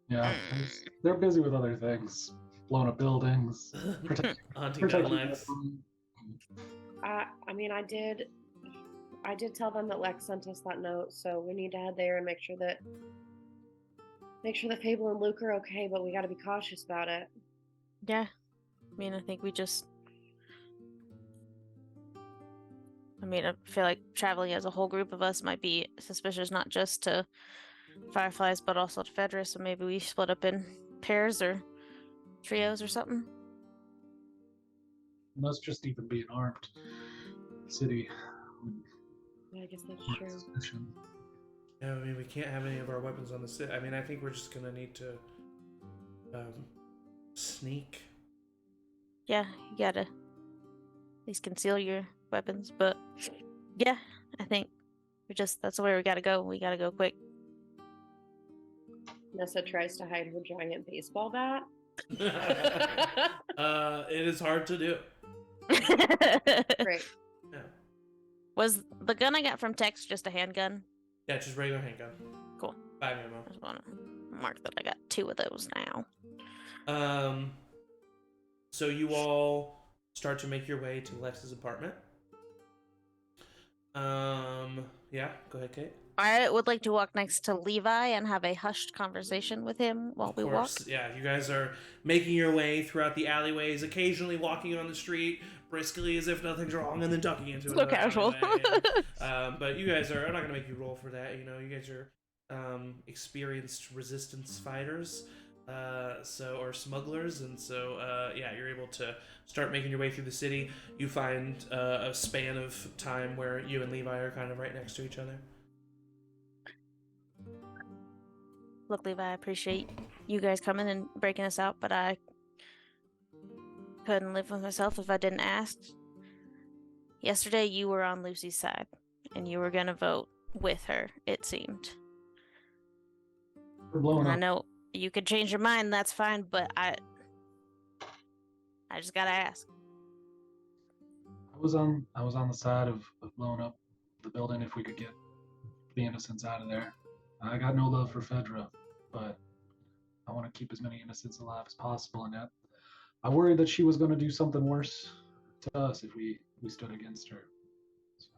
Yeah, they're busy with other things, blowing up buildings, Haunting gun Lex. I mean, I did tell them that Lex sent us that note, so we need to head there and make sure that Fable and Luke are okay, but we got to be cautious about it. Yeah. I mean, I think we just. I mean, I feel like traveling as a whole group of us might be suspicious, not just to Fireflies, but also to Fedra, so maybe we split up in pairs or trios or something. And us just even being armed. City. Yeah, I guess that's would true. suspicion. Yeah, I mean, we can't have any of our weapons on the sit. I mean, I think we're just gonna need to sneak. Yeah, you gotta at least conceal your weapons, but yeah, I think that's the way we gotta go. We gotta go quick. Nessa tries to hide her giant baseball bat. It is hard to do. Great. Yeah, Was the gun I got from Tex just a handgun? yeah, just regular handgun. Cool. 5 ammo. I just want to mark that I got 2 of those now. So you all start to make your way to Lex's apartment. Yeah, go ahead, Kate. I would like to walk next to Levi and have a hushed conversation with him while we walk. Yeah, you guys are making your way throughout the alleyways, occasionally walking on the street briskly as if nothing's wrong, and then ducking into So another casual. alleyway. But you guys are. I'm not gonna make you roll for that. You know, you guys are experienced resistance fighters, or smugglers, and so yeah, you're able to start making your way through the city. You find a span of time where you and Levi are kind of right next to each other. Look, Levi, I appreciate you guys coming and breaking us out, but I couldn't live with myself if I didn't ask. Yesterday, you were on Lucy's side, and you were gonna vote with her, it seemed. We're blowing And I up. know you could change your mind, that's fine, but I just gotta ask. I was on the side of blowing up the building if we could get the innocents out of there. I got no love for Fedra, but I want to keep as many innocents alive as possible, and I worried that she was going to do something worse to us if we stood against her. So,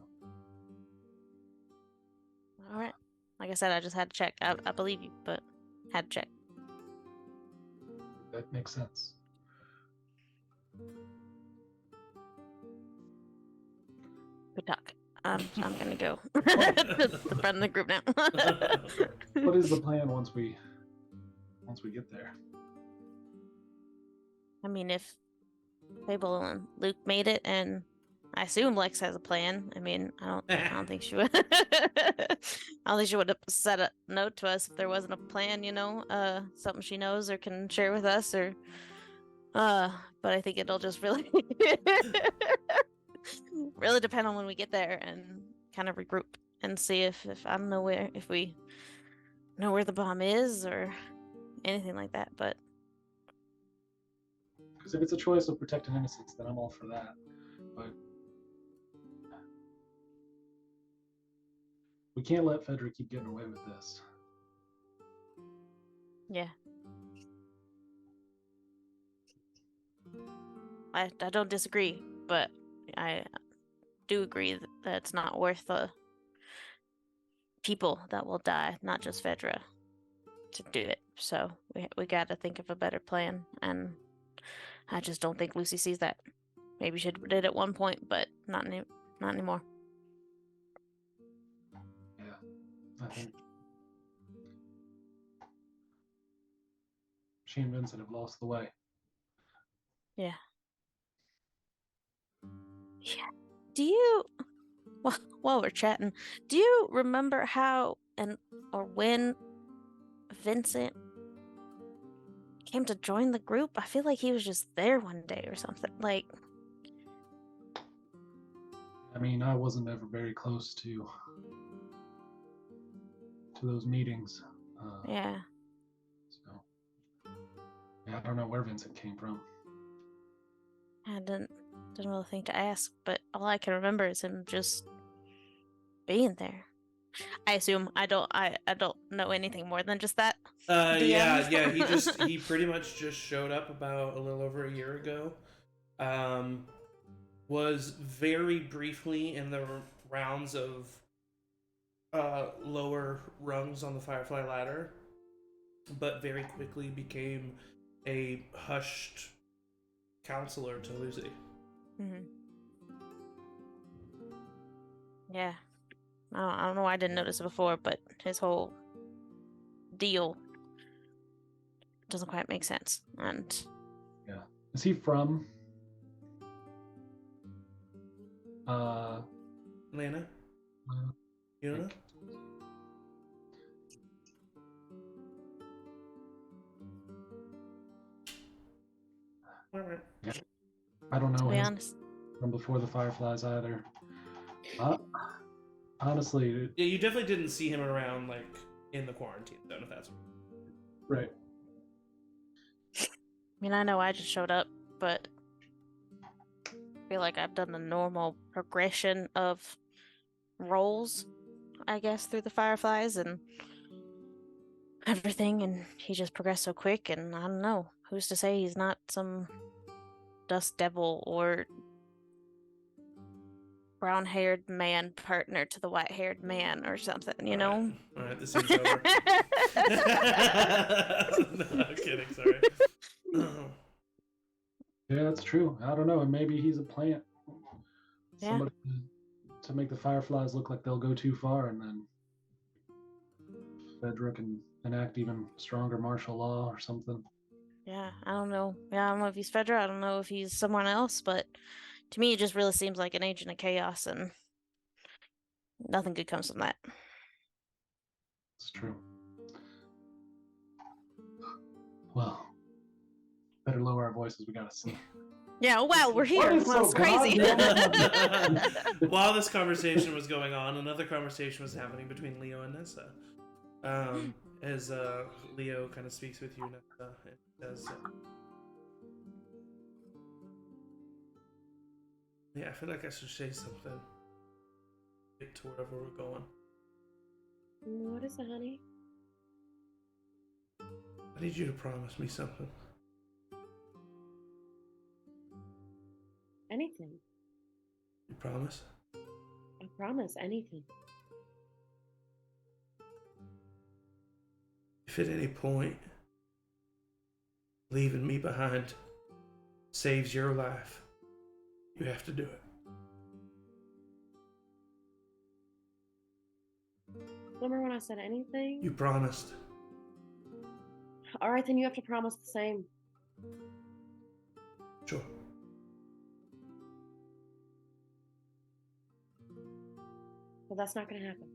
All right. Like I said, I just had to check. I believe you, but had to check. that makes sense. Good talk. I'm gonna go to the front of the group now. What is the plan once we once we get there. I mean, if Fable and Luke made it, and I assume Lex has a plan. I mean, I don't think she would. I don't think she would have sent a note to us if there wasn't a plan. Something she knows or can share with us, or. But I think it'll just really, really depend on when we get there and kind of regroup and see if I don't know if we know where the bomb is or anything like that. But Because if it's a choice of protecting innocents, then I'm all for that. But we can't let Fedra keep getting away with this. yeah. I don't disagree, but I do agree that it's not worth the people that will die, not just Fedra, to do it. So we got to think of a better plan, and I just don't think Lucy sees that. Maybe she did at one point, but not anymore. Yeah, I think she and Vincent have lost the way. Yeah. Yeah. Do you, while we're chatting, do you remember how or when Vincent came to join the group? I feel like he was just there one day or something. Like, I mean, I wasn't ever very close to those meetings. yeah. So, yeah, I don't know where Vincent came from. I didn't really think to ask, but all I can remember is him just being there. I assume I don't know anything more than just that. DM. He pretty much just showed up about a little over a year ago. Was very briefly in the rounds of lower rungs on the Firefly ladder, but very quickly became a hushed counselor to Lucy. Mm-hmm. Yeah. I don't know why I didn't notice it before, but his whole deal doesn't quite make sense. And Yeah, is he from? Lana? You don't know? Alright. Yeah. I don't know to be him honest, from before the Fireflies either. Honestly, Yeah, you definitely didn't see him around, like, in the quarantine zone, if that's right. I mean, I know I just showed up, but I feel like I've done the normal progression of roles, I guess, through the Fireflies and everything, and he just progressed so quick, and I don't know. Who's to say he's not some dust devil or brown-haired man partner to the white-haired man or something, you know? Alright, this seems over. No, I'm kidding, sorry. Yeah, that's true. I don't know, and maybe he's a plant. Yeah. Somebody to make the Fireflies look like they'll go too far, and then Fedra can enact even stronger martial law or something. Yeah, I don't know. Yeah, I don't know if he's Fedra. I don't know if he's someone else, but to me, it just really seems like an agent of chaos, and nothing good comes from that. It's true. Well, better lower our voices. We gotta see. Yeah, well, we're here. is Well, so it's crazy. While this conversation was going on, another conversation was happening between Leo and Nessa. As Leo kind of speaks with you, Nessa, and says, yeah, I feel like I should say something. Get to wherever we're going. What is it, honey? I need you to promise me something. Anything. You promise? I promise anything. If at any point leaving me behind saves your life, you have to do it. Remember when I said anything? You promised. All right, then you have to promise the same. Sure. Well, that's not gonna happen.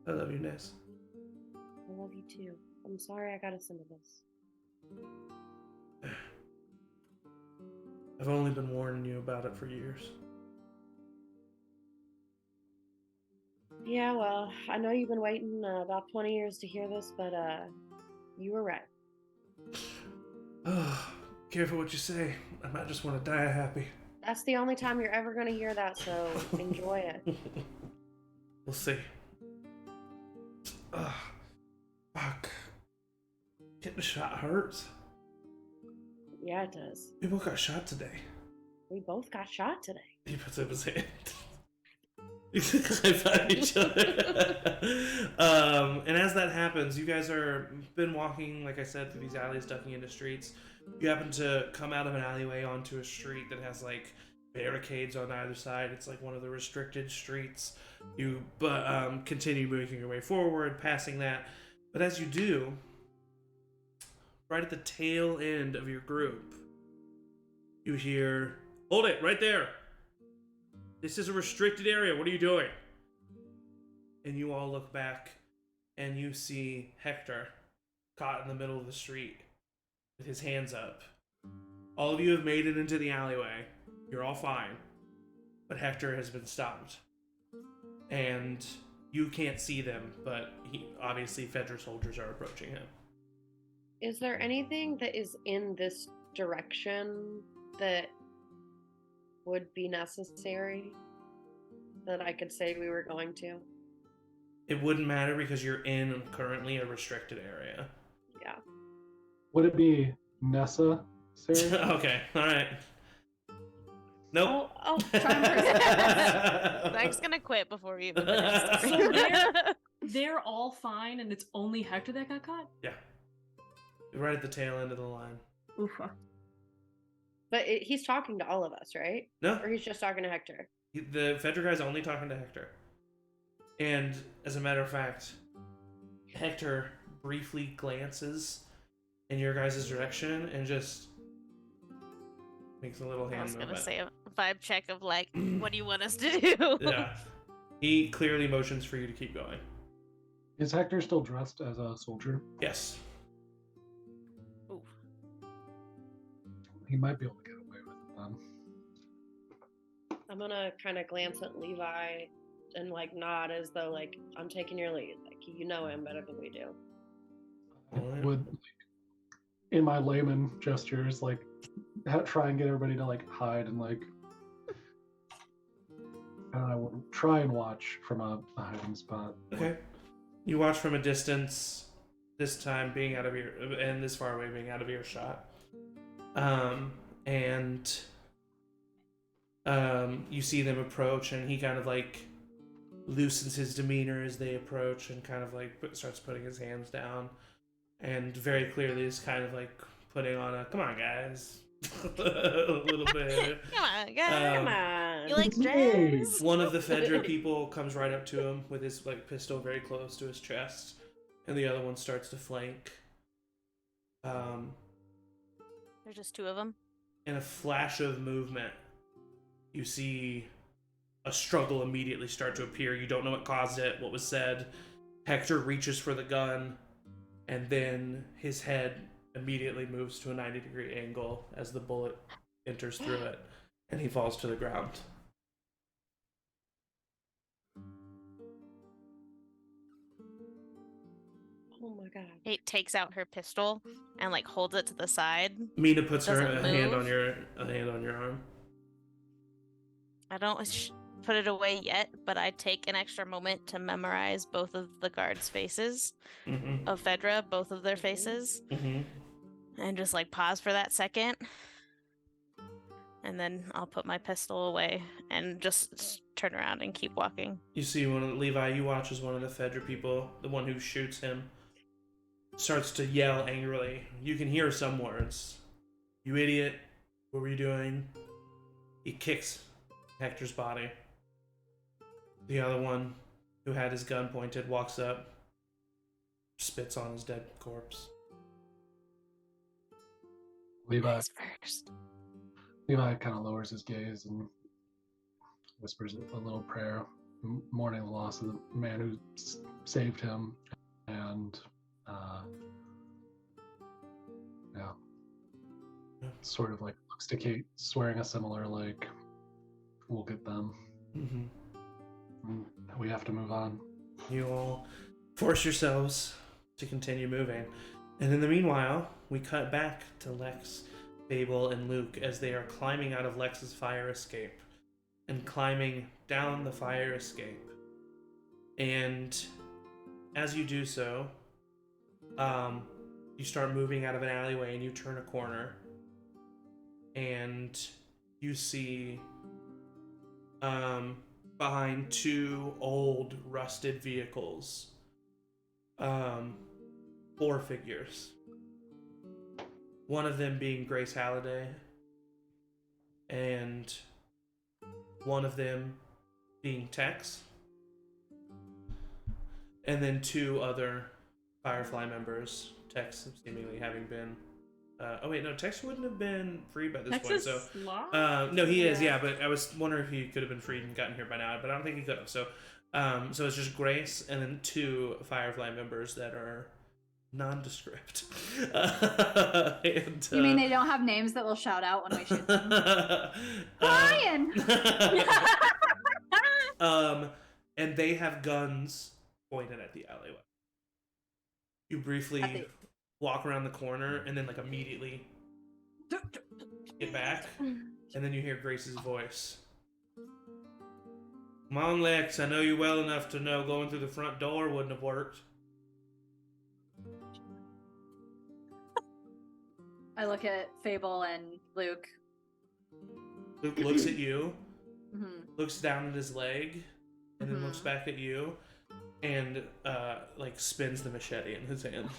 I love you, Ness. I love you too. I'm sorry I got us into this. I've only been warning you about it for years. Yeah, well, I know you've been waiting about 20 years to hear this, but you were right. Careful what you say. I might just want to die happy. That's the only time you're ever gonna hear that, so enjoy it. We'll see. Fuck. Getting shot hurts. Yeah, it does. We both got shot today. We both got shot today. He puts up his hand. High five each other. And as that happens, you guys are been walking, like I said, through these alleys, ducking into streets. You happen to come out of an alleyway onto a street that has like barricades on either side. It's like one of the restricted streets. You continue moving your way forward, passing that. But as you do, right at the tail end of your group, you hear, "Hold it, right there! This is a restricted area, what are you doing?" And you all look back, and you see Hector caught in the middle of the street with his hands up. All of you have made it into the alleyway. You're all fine. But Hector has been stopped. And you can't see them, but obviously Fedra soldiers are approaching him. Is there anything that is in this direction that would be necessary that I could say we were going to? It wouldn't matter because you're in currently a restricted area. Yeah. Would it be Nessa? Sarah? Okay, alright. Nope. I'll try and Zach's gonna quit before we even So finish. they're all fine, and it's only Hector that got caught? Yeah. Right at the tail end of the line. Oofa. But he's talking to all of us, right? No, Or he's just talking to Hector? the Fedra guy's only talking to Hector. And as a matter of fact, Hector briefly glances in your guys' direction and just makes a little I hand was gonna movement. say a vibe check of like, what do you want us to do? Yeah. He clearly motions for you to keep going. Is Hector still dressed as a soldier? Yes. Ooh. He might be able to get away with it then. I'm gonna kind of glance at Levi and like nod as though like I'm taking your lead. Like you know him better than we do. Alright. Would, in my layman gestures, like try and get everybody to like hide and like. And I would try and watch from a hiding spot. Okay. You watch from a distance, this time being out of ear, and this far away being out of earshot. You see them approach, and he kind of like loosens his demeanor as they approach, and kind of like starts putting his hands down, and very clearly is kind of like putting on a "come on, guys," a little bit. Come on, guys. Come on. You like dress? One of the Fedra people comes right up to him with his like pistol very close to his chest, and the other one starts to flank. There's just two of them. In a flash of movement, you see a struggle immediately start to appear. You don't know what caused it, what was said. Hector reaches for the gun, and then his head immediately moves to a 90-degree angle as the bullet enters through it, and he falls to the ground. Oh my god. Kate takes out her pistol and like holds it to the side. Mina puts her Doesn't hand move. on your arm. I don't put it away yet, but I take an extra moment to memorize both of the guards' faces Mm-hmm. of Fedra, both of their faces, Mm-hmm. and just like pause for that second. And then I'll put my pistol away and just turn around and keep walking. You see Levi, you watch as one of the Fedra people, the one who shoots him, starts to yell angrily. You can hear some words. "You idiot. What were you doing?" He kicks Hector's body. The other one, who had his gun pointed, walks up, spits on his dead corpse. Levi First. kind of lowers his gaze and whispers a little prayer, mourning the loss of the man who saved him, and yeah, sort of like looks to Kate, swearing a similar like, "We'll get them. We have to move on." You all force yourselves to continue moving. And in the meanwhile, we cut back to Lex, Fable, and Luke as they are climbing out of Lex's fire escape and climbing down the fire escape. And as you do so, you start moving out of an alleyway and you turn a corner and you see behind two old rusted vehicles, 4 figures. One of them being Grace Halliday, and one of them being Tex, and then 2 other Firefly members, Tex seemingly having been Tex wouldn't have been freed by this point, Texas so law? no, he is, yeah, but I was wondering if he could have been freed and gotten here by now, but I don't think he could have. So it's just Grace and then 2 Firefly members that are nondescript. You mean they don't have names that we'll shout out when we shoot them? Brian! And they have guns pointed at the alleyway. You briefly walk around the corner and then like immediately get back, and then you hear Grace's voice. "Come on, Lex, I know you well enough to know going through the front door wouldn't have worked." I look at Fable and Luke. Luke looks at you, Mm-hmm. looks down at his leg, and then looks back at you, and like spins the machete in his hand.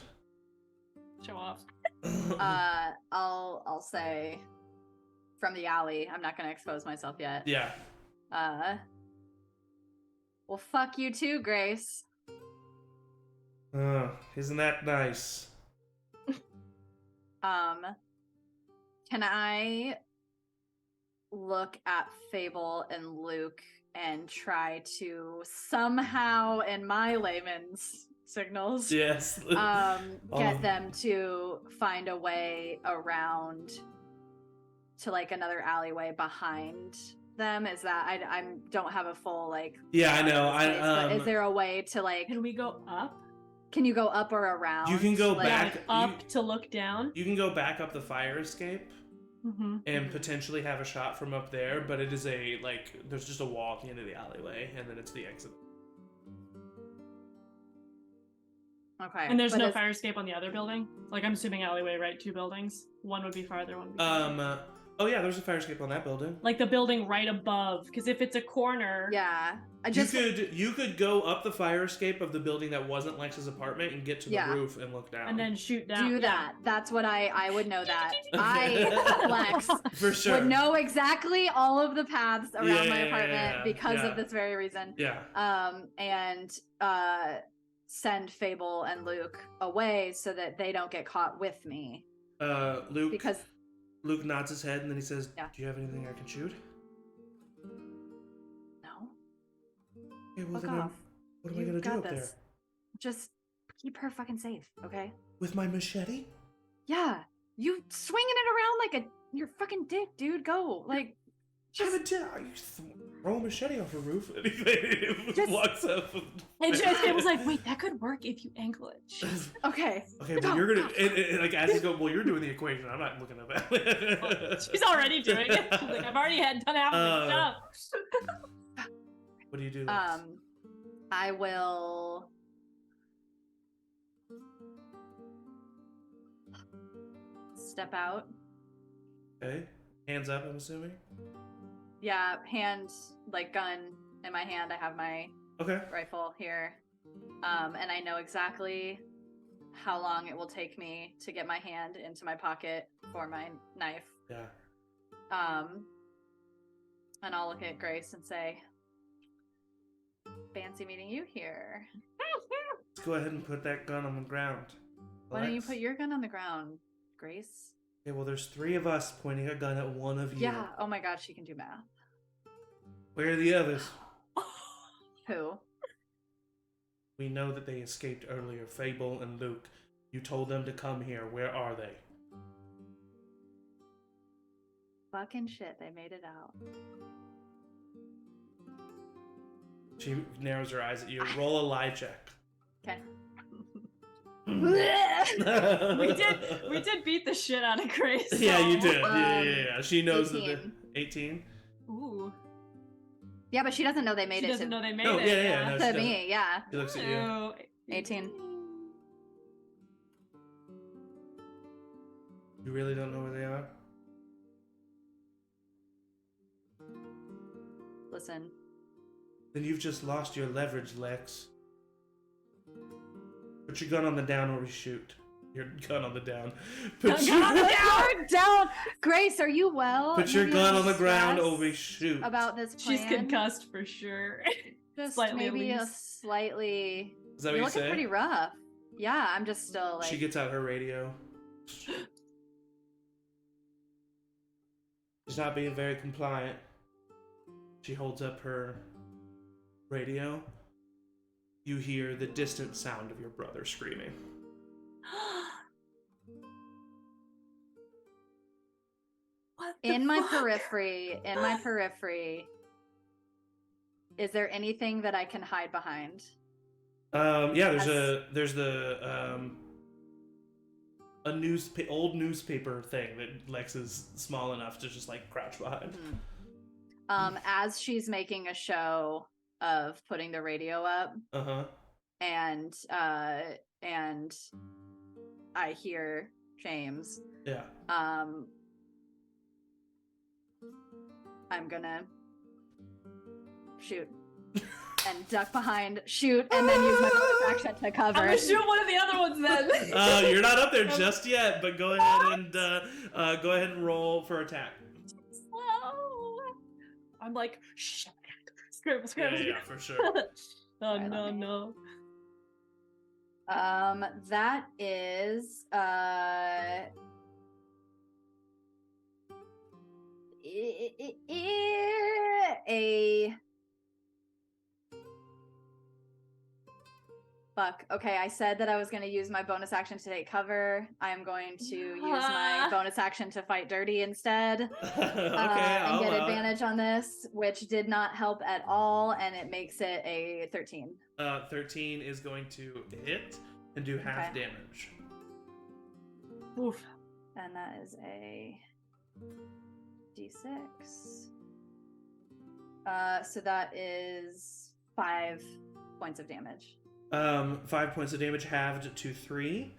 Show off. I'll say from the alley. I'm not gonna expose myself yet. Yeah. Well, fuck you too, Grace. Isn't that nice? Can I look at Fable and Luke and try to somehow, in my layman's signals, Yes. get them to find a way around to like another alleyway behind them? Is that I don't have a full like Yeah, I know. but is there a way to like, Can we go up? can you go up or around? You can go Like, back. Like up to look down? You can go back up the fire escape Mm-hmm. and potentially have a shot from up there, but it is there's just a wall at the end of the alleyway, and then it's the exit. Okay. And there's but no is- fire escape on the other building? Like, I'm assuming alleyway, right? 2 buildings. One would be farther, one would be farther. Oh yeah, there's a fire escape on that building. Like the building right above. Because if it's a corner... Yeah. I just You could go up the fire escape of the building that wasn't Lex's apartment and get to the Yeah. roof and look down. And then shoot down. do Yeah. that. That's what I would know that. Okay. Lex, For sure. would know exactly all of the paths around Yeah, my yeah, apartment yeah, because yeah. of this very reason. Yeah. And send Fable and Luke away so that they don't get caught with me. Luke. Because Luke nods his head and then he says, Yeah. "Do you have anything I can shoot?" no, Okay, well fuck then off. what am I You gonna do got up there? this. Just keep her fucking safe, okay? With my machete? Yeah, you swinging it around like your fucking dick, dude. Go, like, I haven't done. You throw a machete off a roof and he Just- walks up. And it was like, wait, that could work if you angle it. okay. Okay, well you're gonna like as he's going. Well, you're doing the equation. I'm not looking at that. She's already doing it. She's like, I've already done half of the stuff. What do you do? Lex? I will step out. Okay, hands up. I'm assuming. Yeah, hand, like, gun in my hand. I have my Okay. rifle here. And I know exactly how long it will take me to get my hand into my pocket for my knife. Yeah. And I'll look at Grace and say, fancy meeting you here. Let's go ahead and put that gun on the ground. Why don't you Lex? put your gun on the ground, Grace? Okay, well, there's 3 of us pointing a gun at one of you. Yeah. Oh my god, she can do math. Where are the others? Who? We know that they escaped earlier. Fable and Luke. You told them to come here. Where are they? Fucking shit, they made it out. She narrows her eyes at you. Roll a lie check. Okay. We did beat the shit out of Grace. Yeah, you so- did. Yeah. She knows 18. that. 18. Ooh. Yeah, but she doesn't know they made She it doesn't to, know they made No, it. yeah, no, she to doesn't. me. Yeah. She looks at you. Oh, 18. You really don't know where they are? Listen. Then you've just lost your leverage, Lex. Put your gun on the down or we shoot. Your gun on the down. Put Down. Grace, are you well? Put your Maybe gun a on the ground or stress we shoot. About this plan. she's concussed for sure. Just slightly at maybe a least. slightly. Is that what You're you looking say? pretty rough. Yeah, I'm just still like. She gets out her radio. She's not being very compliant. She holds up her radio. You hear the distant sound of your brother screaming. What the in my fuck? periphery, is there anything that I can hide behind? Yeah, As- there's the old newspaper thing that Lex is small enough to just like crouch behind. As she's making a show of putting the radio up, Uh-huh. and I hear James, Yeah. I'm gonna shoot and duck behind, shoot, and then use my bonus action to cover. I'm gonna shoot one of the other ones then. You're not up there just yet, but go ahead and roll for attack. I'm like, shit. Scramble, Yeah, scramble. yeah, for sure. Oh Alright, no, let me- no. That is a fuck. Okay, I said that I was going to use my bonus action to take cover. I am going to use my bonus action to fight dirty instead. Okay, And get I'll- advantage on this, which did not help at all, and it makes it a 13. 13 is going to hit and do half Okay. damage. Oof. And that is a d6. So that is 5 points of damage. 5 points of damage halved to 3.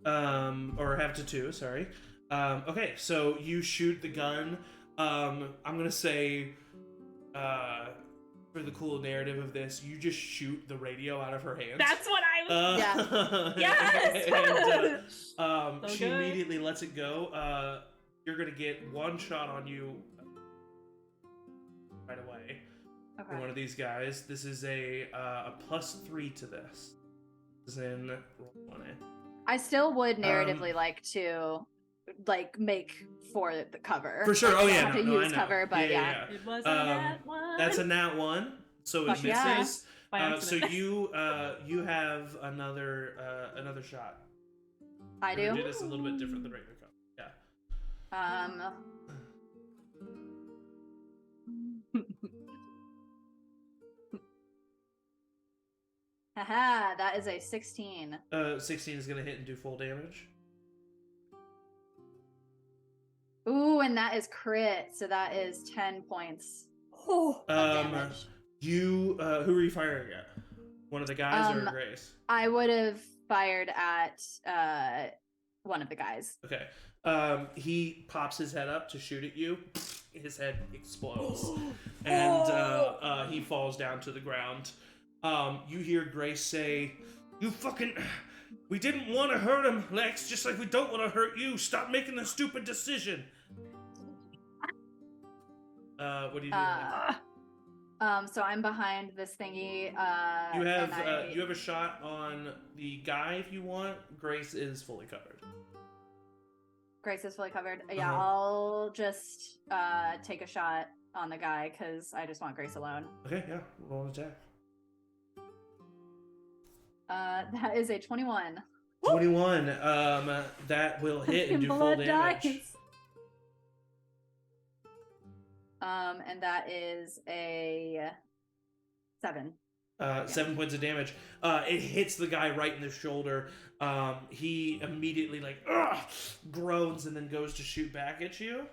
Or halved to 2, sorry. Okay, so you shoot the gun. I'm gonna say, for the cool narrative of this, you just shoot the radio out of her hands. That's what I was. Yeah. Yes! And, So she good. immediately lets it go. You're gonna get one shot on you right away. For one Okay. of these guys. This is a +3 to this. This is in roll 20. I still would narratively like to make for the cover. For sure. Oh I yeah, have no, to no, I use know. cover, but yeah. It was a nat one. That's a nat 1, so it Fuck yeah. misses. By So accident. you have another shot. I We're gonna do. do this a little bit different than regular cover. Yeah. Haha, that is a 16. 16 is gonna hit and do full damage. Ooh, and that is crit, so that is 10 points Oh. of damage. You who are you firing at? One of the guys or Um, Grace? I would have fired at one of the guys. Okay. He pops his head up to shoot at you. His head explodes, and he falls down to the ground. You hear Grace say, "You fucking, we didn't want to hurt him, Lex. Just like we don't want to hurt you. Stop making the stupid decision." What do you do? So I'm behind this thingy. You have and I... you have a shot on the guy if you want. Grace is fully covered. Grace is fully covered. Yeah, Uh-huh. I'll just take a shot on the guy because I just want Grace alone. Okay, yeah, roll an attack. That is a 21. 21. That will hit and do full Blood damage. dice. And that is a 7. 7 points of damage. It hits the guy right in the shoulder. He immediately groans and then goes to shoot back at you.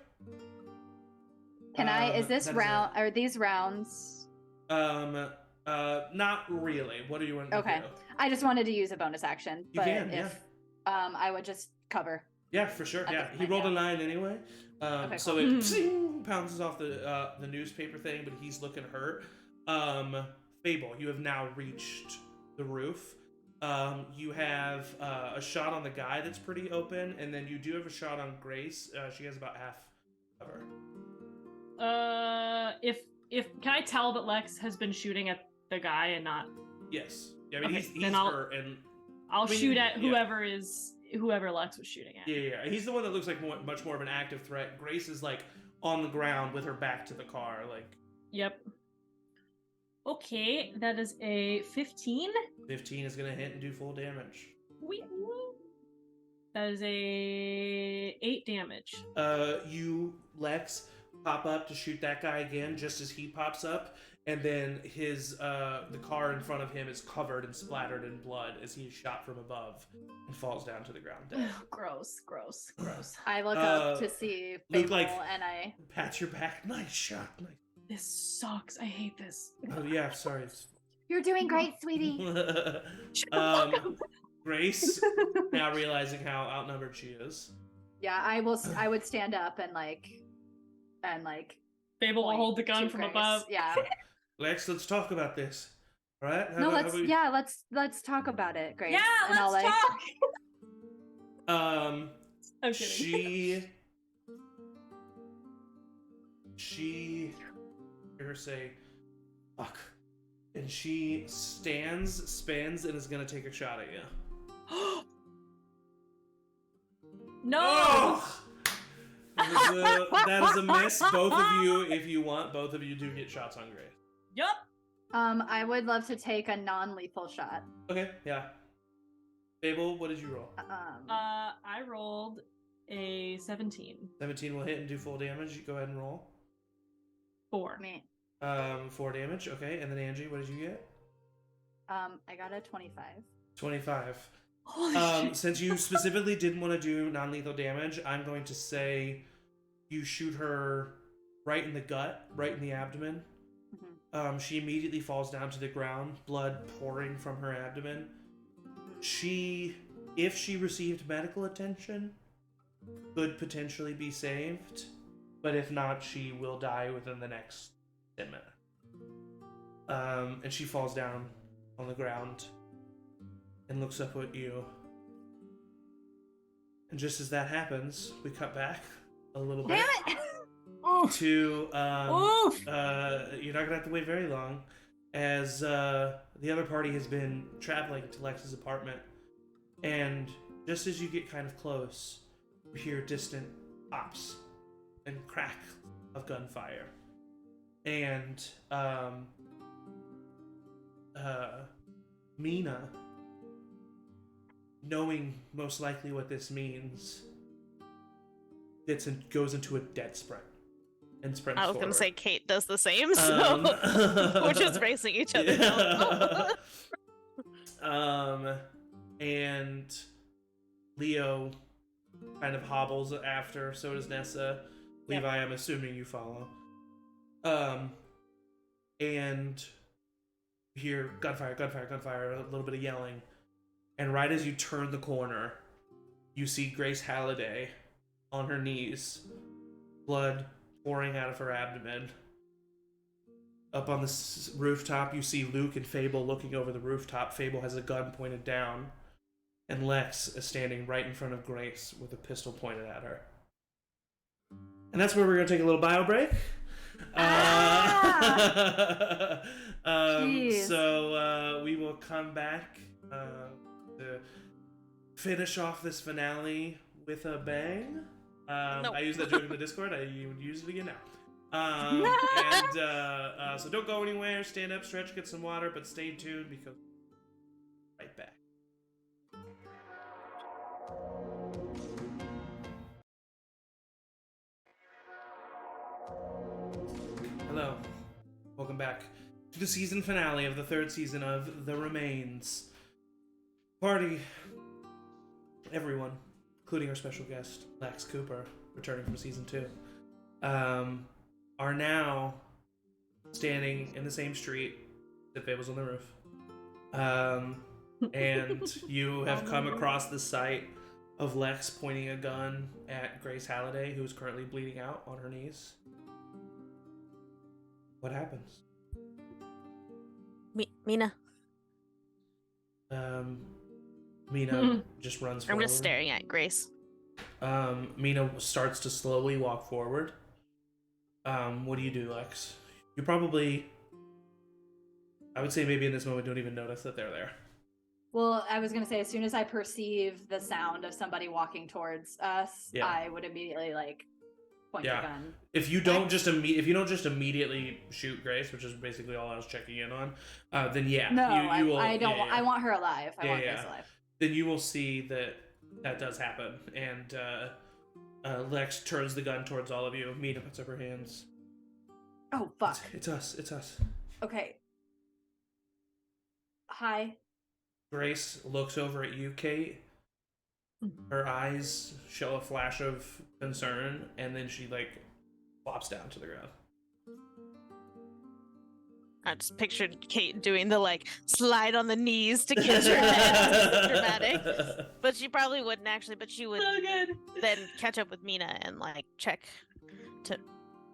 Can I? Is this that is round? Are these rounds? Not really. What do you want to Okay. do? I just wanted to use a bonus action, You but can, if I would just cover. Yeah, for sure. Okay, Yeah, he fine, rolled a yeah. 9 anyway. Okay, So cool. it psing, pounces off the newspaper thing, but he's looking hurt. Fable, you have now reached the roof. You have a shot on the guy that's pretty open, and then you do have a shot on Grace. She has about half cover. If can I tell that Lex has been shooting at the guy and not? Yes. Yeah, I mean, Okay, he's then I'll- hurt, and I'll I mean, shoot at yeah. whoever Lex was shooting at. yeah. He's the one that looks like much more of an active threat. Grace is like on the ground with her back to the car, like. Yep. Okay, that is a 15. 15 is gonna hit and do full damage. That is a 8 damage. You, Lex, pop up to shoot that guy again just as he pops up, and then the car in front of him is covered and splattered in blood as he is shot from above and falls down to the ground dead. Gross. I look up to see Luke, Fable, like, and I. Pat your back. Nice shot. Nice. This sucks. I hate this. Oh yeah, sorry. You're doing great, sweetie. Grace, now realizing how outnumbered she is. Yeah, I would stand up and Fable will point hold the gun to from Grace. above. Yeah. Lex, let's talk about this. All right? Let's talk about it, Grace. Yeah, and I'll, let's talk. Um, I'm kidding. She hear her say, "Fuck," and she spins, and is gonna take a shot at you. No. Oh! That is a miss. Both of you, if you want, both of you do get shots on Grace. Yup. I would love to take a non-lethal shot. Okay, yeah. Fable, what did you roll? I rolled a 17. 17 will hit and do full damage. You go ahead and roll. 4. Me. 4 damage. Okay, and then Angie, what did you get? I got a 25. 25. Holy shit. Since you specifically didn't want to do non-lethal damage, I'm going to say you shoot her right in the gut, right in the abdomen. Mm-hmm. She immediately falls down to the ground, blood pouring from her abdomen. If she received medical attention, could potentially be saved, but if not, she will die within the next 10 minutes. And she falls down on the ground and looks up at you. And just as that happens, we cut back a little bit Damn it! to Oof. you're not gonna have to wait very long, as the other party has been traveling to Lex's apartment, and just as you get kind of close, you hear distant pops and crack of gunfire, and Mina, knowing most likely what this means, goes into a dead sprint and sprints I was forward. gonna say Kate does the same, so we're just racing each other down. And Leo kind of hobbles after, so does Nessa. Levi, I'm assuming you follow. And you hear gunfire, a little bit of yelling. And right as you turn the corner, you see Grace Halliday on her knees, blood pouring out of her abdomen. Up on the rooftop, you see Luke and Fable looking over the rooftop. Fable has a gun pointed down, and Lex is standing right in front of Grace with a pistol pointed at her. And that's where we're going to take a little bio break. Jeez. So we will come back to finish off this finale with a bang. No. I used that joke in the Discord. I would use it again now. So don't go anywhere. Stand up, stretch, get some water, but stay tuned because right back. Hello. Welcome back to the season finale of the third season of The Remains. Party, everyone, including our special guest, Lex Cooper, returning from season 2, are now standing in the same street that Faye was on the roof. And you have come across the sight of Lex pointing a gun at Grace Halliday, who is currently bleeding out on her knees. What happens? Mina. Mina just runs forward. I'm just staring at Grace. Mina starts to slowly walk forward. What do you do, Lex? You probably, I would say maybe in this moment, don't even notice that they're there. Well, I was gonna say, as soon as I perceive the sound of somebody walking towards us, Yeah. I would immediately point the gun. If you don't just immediately shoot Grace, which is basically all I was checking in on, then yeah. No, you will, I don't. yeah, yeah. I want her alive. I want Yeah, Grace yeah. alive. Then you will see that does happen, and Lex turns the gun towards all of you. Mina puts up her hands. Oh fuck. It's us. It's us. Okay. Hi. Grace looks over at you, Kate. Her eyes show a flash of concern, and then she flops down to the ground. I just pictured Kate doing the slide on the knees to catch her head. It's dramatic. But she probably wouldn't actually, but she would So good. then catch up with Mina and check to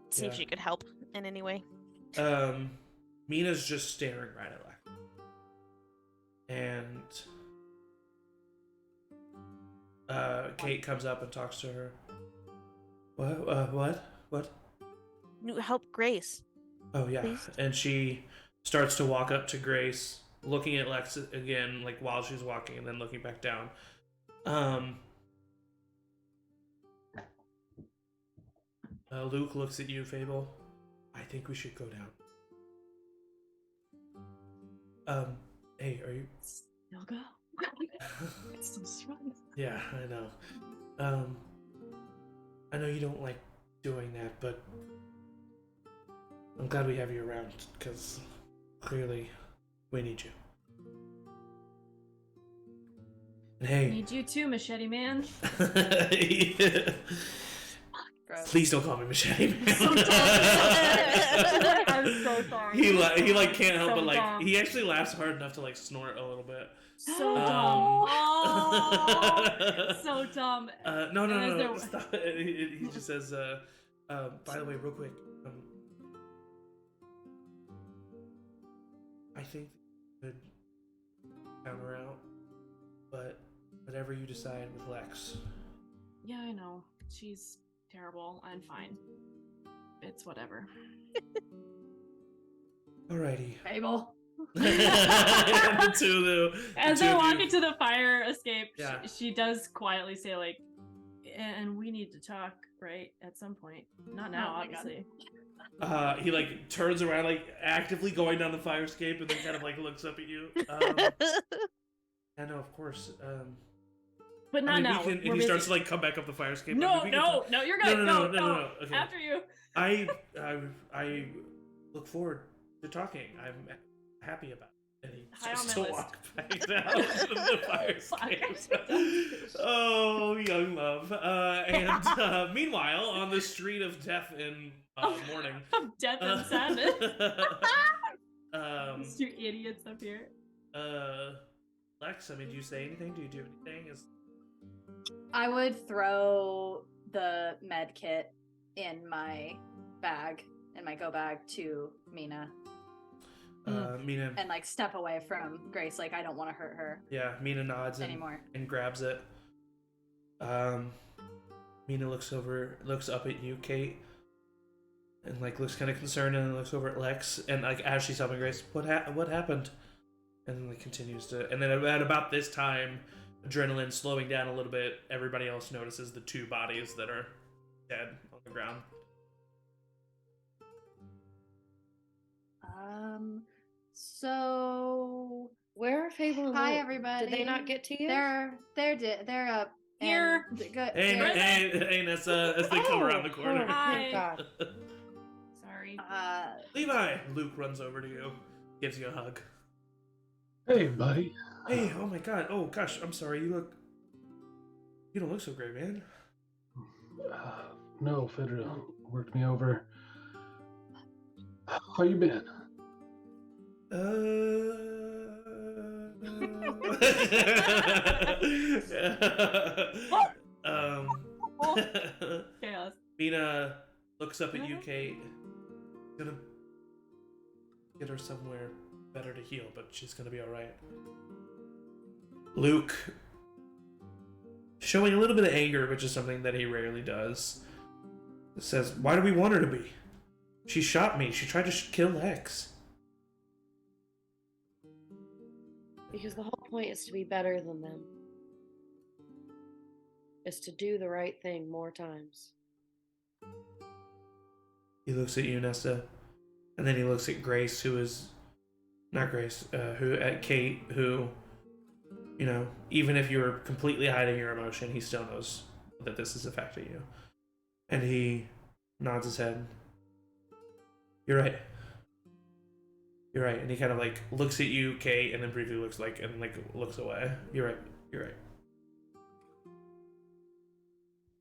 see if Yeah. she could help in any way. Mina's just staring right at Lex. And Kate comes up and talks to her. What? You help Grace. Oh yeah. Please? And she starts to walk up to Grace, looking at Lex again, while she's walking, and then looking back down. Luke looks at you, Fable. I think we should go down. Hey, are you? You'll go. It's so strong. Yeah, I know. I know you don't like doing that, but I'm glad we have you around, because clearly we need you. And I hey, need you too, Machete Man. Gross. please don't call me Machete Man. So dumb. I'm so sorry. he can't help So but dumb. he actually laughs hard enough to snort a little bit. So dumb. Oh, so dumb. No, And is there- stop. He just says, by the way, real quick, I think we could count her out, but whatever you decide with Lex. Yeah, I know. She's terrible. I'm fine. It's whatever. Alrighty. Fable. The two of you- As the two they're of you- walking to the fire escape, Yeah. she does quietly say, and we need to talk, right? At some point. Not now, Oh my God. obviously. He turns around, actively going down the fire escape, and then kind of looks up at you. I know, of course. But not now. And he starts to come back up the fire escape. No, we can no, talk- no, you're good. No. No. Okay. After you. I look forward to talking. I'm happy about it. And he High on starts my to list. walk back down to the fire escape. Oh, young love. And meanwhile, on the street of death and mourning. Death and sadness. um, These two idiots up here. Lex, do you say anything? Do you do anything? I would throw the med kit in my bag, in my go bag, to Mina, Mina. and step away from Grace. I don't want to hurt her Yeah, Mina nods anymore. and grabs it. Mina looks up at you, Kate, and like looks kind of concerned, and then looks over at Lex, and like as she's helping Grace, what happened? And then like continues to, and then at about this time, adrenaline slowing down a little bit. Everybody else notices the 2 bodies that are dead on the ground. So Where are Fable and hi Luke? everybody. Did they not get to you? They're up Here. Hey, Nessa, as they come around the corner. Thank Hi. God. Sorry. Levi! Luke runs over to you, gives you a hug. Hey, buddy. Hey, oh my god, oh gosh, I'm sorry, you don't look so great, man. No, Fedra worked me over. How you been? Chaos. Mina looks up at you, Kate. Gonna get her somewhere better to heal, but she's gonna be alright. Luke, showing a little bit of anger, which is something that he rarely does, says, "Why do we want her to be? She shot me. She tried to kill Lex." Because the whole point is to be better than them. Is to do the right thing more times. He looks at you, Nesta, and then he looks at Grace, who is not Grace, at Kate, who, you know, even if you're completely hiding your emotion, he still knows that this is affecting you, and he nods his head. You're right. You're right, and he kind of like looks at you, Kate, and then briefly looks looks away. You're right. You're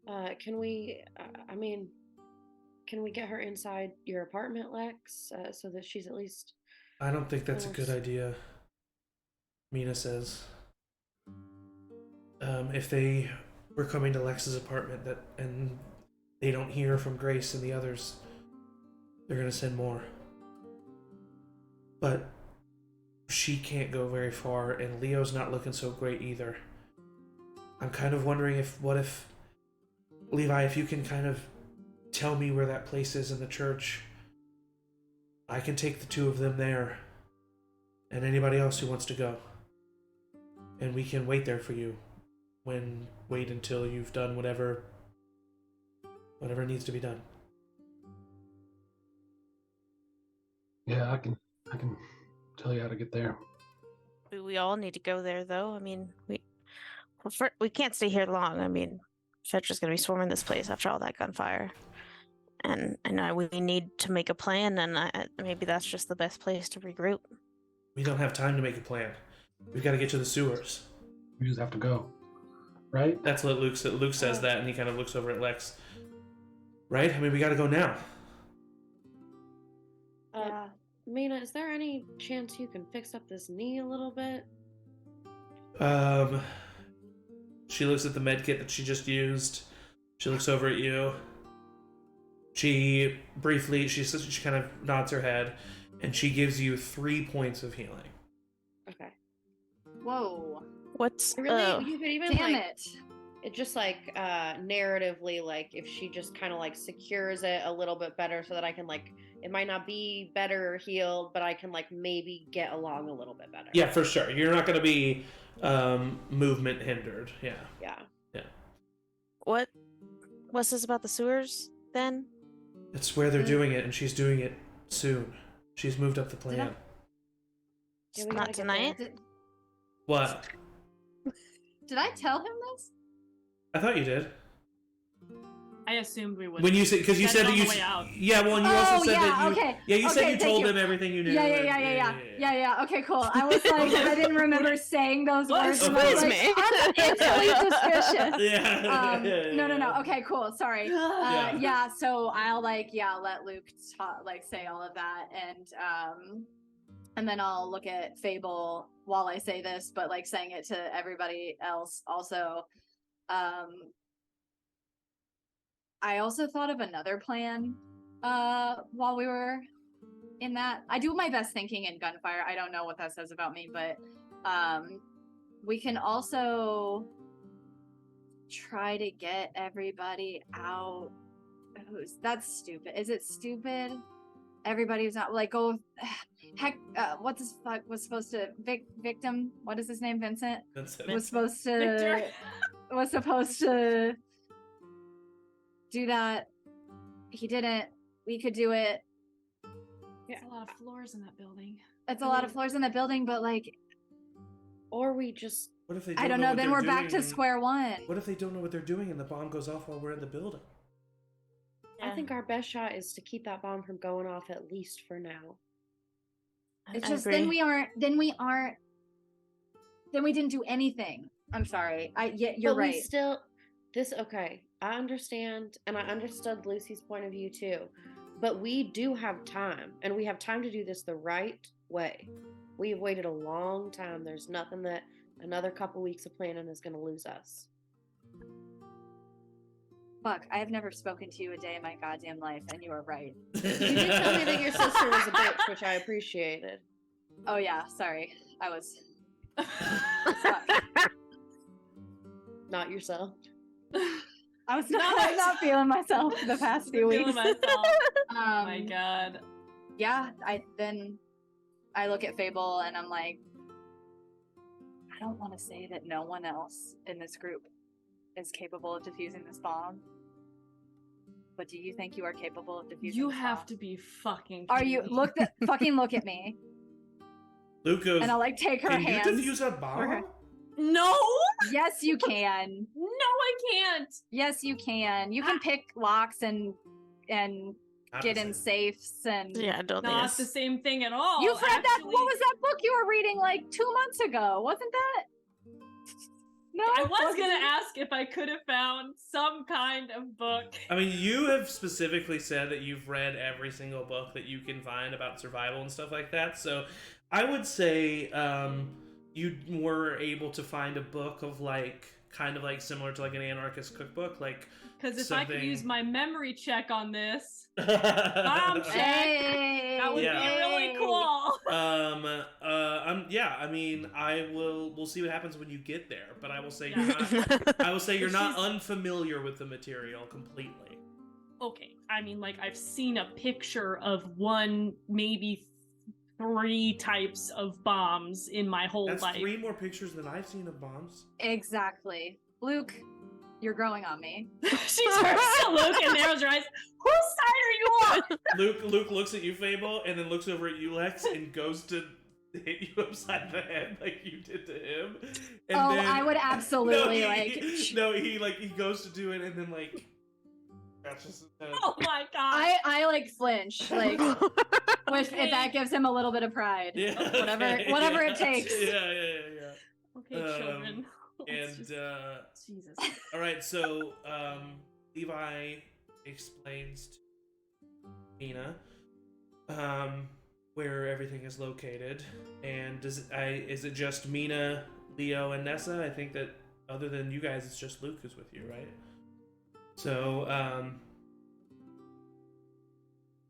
right. Can we? Can we get her inside your apartment, Lex, so that she's at least? I don't think that's a good idea. Mina says. If they were coming to Lex's apartment and they don't hear from Grace and the others, they're gonna send more. But she can't go very far, and Leo's not looking so great either. I'm kind of wondering if Levi, if you can kind of tell me where that place is in the church, I can take the 2 of them there, and anybody else who wants to go. And we can wait there for you. Wait until you've done whatever needs to be done. Yeah, I can tell you how to get there. We all need to go there, though. I mean, we can't stay here long. I mean, Fedra's gonna be swarming this place after all that gunfire, and we need to make a plan. And maybe that's just the best place to regroup. We don't have time to make a plan. We've got to get to the sewers. We just have to go, right? That's what Luke said. Luke says that, and he kind of looks over at Lex. Right? I mean, we got to go now. Yeah. Mina, is there any chance you can fix up this knee a little bit? She looks at the med kit that she just used. She looks over at you. She kind of nods her head, and she gives you 3 points of healing. Okay. Whoa. What's Really? You could even Damn like it. just like narratively, like if she just kind of like secures it a little bit better, so that I can like, it might not be better healed, but I can like maybe get along a little bit better. Yeah, for sure. You're not going to be movement hindered. Yeah. Yeah. what's this about the sewers then? It's where they're doing it, and she's doing it soon. She's moved up the plan. Yeah, we gotta Not get tonight. there. What? Did I tell him this? I thought you did. I assumed we would. When you said, because you said that you, yeah, well, and you also said that you, okay. yeah, you said Okay, you thank told you. them everything you knew. Yeah. Okay, cool. I was like, I didn't remember saying those words. And I was Excuse like, me. I'm instantly suspicious. Yeah. No. Okay, cool. Sorry. Yeah. So I'll let Luke say all of that, and then I'll look at Fable while I say this, but like saying it to everybody else also. I also thought of another plan while we were in that. I do my best thinking in gunfire. I don't know what that says about me, but we can also try to get everybody out That's stupid. Is it stupid? Everybody was not like go. Heck, what's his fuck was supposed to victim? What is his name? Vincent Vincent. was supposed to Victor. was supposed to do that. He didn't. We could do it. There's a lot of floors in that building. It's a lot of floors in the building, but like Or we just What if they? I don't know. what Then they're we're back doing to and- square one. What if they don't know what they're doing and the bomb goes off while we're in the building? I think our best shot is to keep that bomb from going off at least for now. It's I just agree. then we didn't do anything. I'm sorry. You're But right. we still okay. I understand, and I understood Lucy's point of view too. But we do have time, and we have time to do this the right way. We have waited a long time. There's nothing that another couple weeks of planning is going to lose us. Fuck, I have never spoken to you a day in my goddamn life, and you are right. You did tell me that your sister was a bitch, which I appreciated. Oh yeah, sorry. I was Not yourself. I was not feeling myself the past few weeks. Feeling myself. Oh my Um, god. yeah, I look at Fable and I'm like, I don't want to say that no one else in this group is capable of defusing this bomb. But do you think you are capable of defusing You this have bomb? to be fucking Are you kidding me. fucking look at me? Luke goes. And I'll like take her Can hands. you defuse a bomb? No! Yes, you can. No, I can't. Yes, you can. You can pick locks and Not get the in same. safes and Yeah, I don't think Not it's... the same thing at all. You've read that. actually. What was that book you were reading like 2 months ago? Wasn't that? No, I was wasn't gonna it? ask if I could have found some kind of book. I mean, you have specifically said that you've read every single book that you can find about survival and stuff like that. So, I would say you were able to find a book of like kind of like similar to like an anarchist cookbook, like Because if I could use something- my memory check on this, check. Hey, that would Yeah. be really hey. cool. Yeah. I mean, we'll see what happens when you get there, but I will say Yeah. I will say you're not She's- unfamiliar with the material completely. Okay, I mean, like, I've seen a picture of one, maybe 3 types of bombs in my whole That's life. 3 more pictures than I've seen of bombs. Exactly, Luke. You're growing on me. She turns to Luke and narrows her eyes. Whose side are you on? Luke looks at you, Fable, and then looks over at you, Lex, and goes to hit you upside the head like you did to him. And Oh, then, I would absolutely he goes to do it, and then like scratches his head. Oh my god. I like flinch, like if that gives him a little bit of pride. Yeah, Whatever it takes. Yeah. Okay, children. Let's And just- Jesus. all right, so Levi explains to Nina where everything is located, and is it just Mina, Leo, and Nessa? I think that other than you guys, it's just Luke who's with you, right? So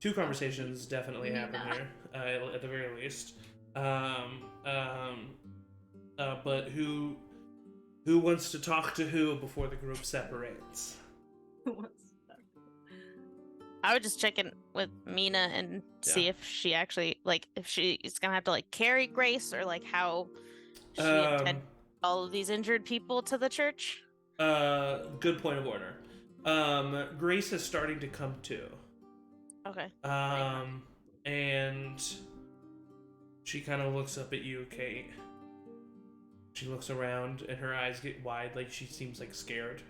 2 conversations definitely happen here, at the very least. But who wants to talk to who before the group separates? I would just check in with Mina and see if she actually, like, if she's gonna have to, like, carry Grace, or, like, how she intend all of these injured people to the church. Good point of order. Grace is starting to come to. Okay. And she kind of looks up at you, Kate. She looks around and her eyes get wide, like she seems like scared.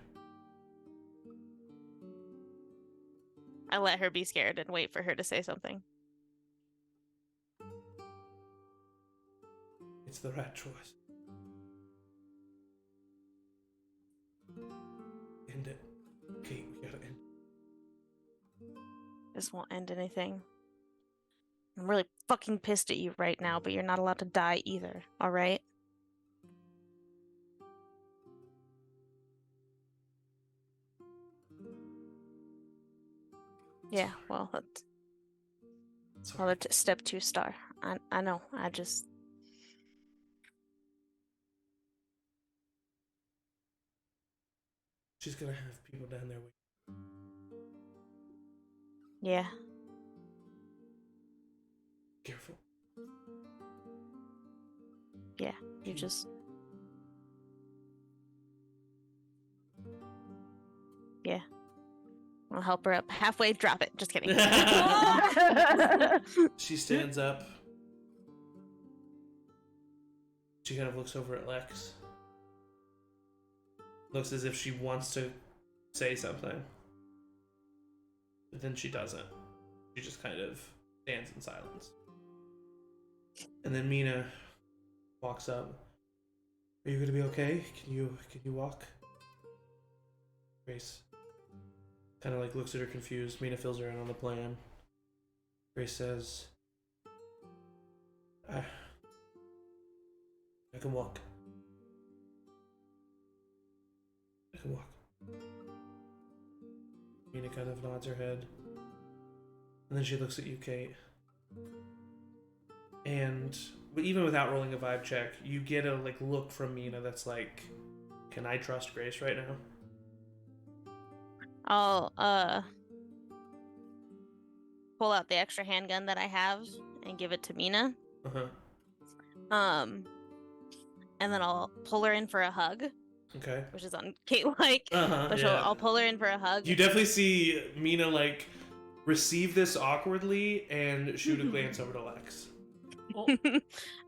I let her be scared and wait for her to say something. It's the right choice. End it. Kate, we gotta end. This won't end anything. I'm really fucking pissed at you right now, but you're not allowed to die either, alright? Yeah, well, that's Sorry. another step 2 star. I know, I just... She's gonna have people down there waiting. Yeah. Careful. Yeah. You just. Yeah. I'll help her up. Halfway, drop it. Just kidding. She stands up. She kind of looks over at Lex. Looks as if she wants to say something. But then she doesn't. She just kind of stands in silence. And then Mina walks up. Are you gonna be okay? Can you walk? Grace kind of like looks at her confused. Mina fills her in on the plan. Grace says, I can walk. I can walk. Mina kind of nods her head. And then she looks at you, Kate. And even without rolling a vibe check, you get a like look from Mina that's like, can I trust Grace right now? I'll pull out the extra handgun that I have and give it to Mina. Uh-huh. And then I'll pull her in for a hug. Okay. Which is on Kate-like. But Yeah. I'll pull her in for a hug. You definitely see Mina like receive this awkwardly and shoot a glance over to Lex.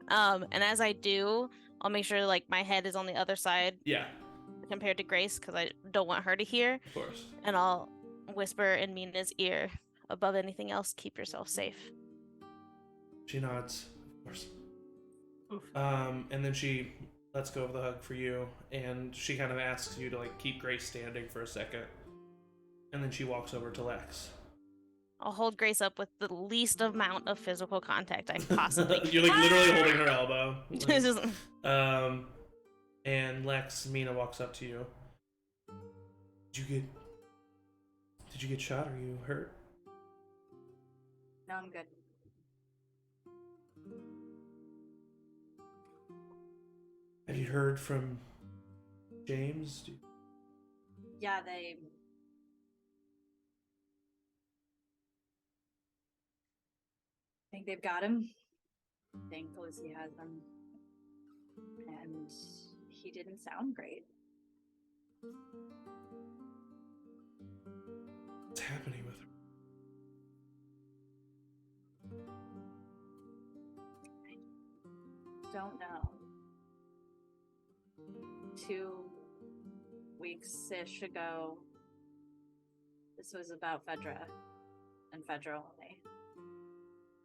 And as I do, I'll make sure like my head is on the other side. Yeah. Compared to Grace, because I don't want her to hear. Of course. And I'll whisper in Mina's ear, above anything else, keep yourself safe. She nods, of course. Oof. And then she lets go of the hug for you, and she kind of asks you to like keep Grace standing for a second. And then she walks over to Lex. I'll hold Grace up with the least amount of physical contact I possibly can. You're like literally holding her elbow. This is- And Lex, Mina walks up to you. Did you get shot? Are you hurt? No, I'm good. Have you heard from James? Yeah, they. I think they've got him. I think Lucy has him. And he didn't sound great. What's happening with her? Don't know. 2 weeks-ish ago, this was about Fedra and Fedra only.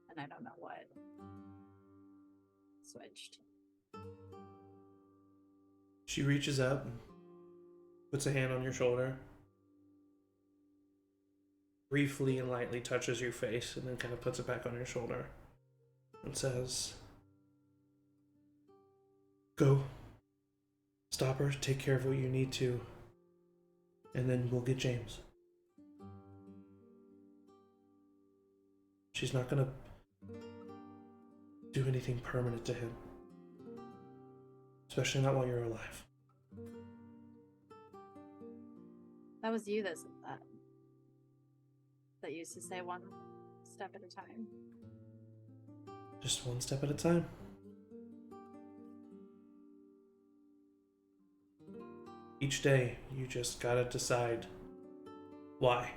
And I don't know what switched. She reaches up, puts a hand on your shoulder, briefly and lightly touches your face, and then kind of puts it back on your shoulder and says, go. Stop her, take care of what you need to, and then we'll get James. She's not gonna do anything permanent to him. Especially not while you're alive. That was you that said that. That used to say one step at a time. Just one step at a time. Each day, you just gotta decide why.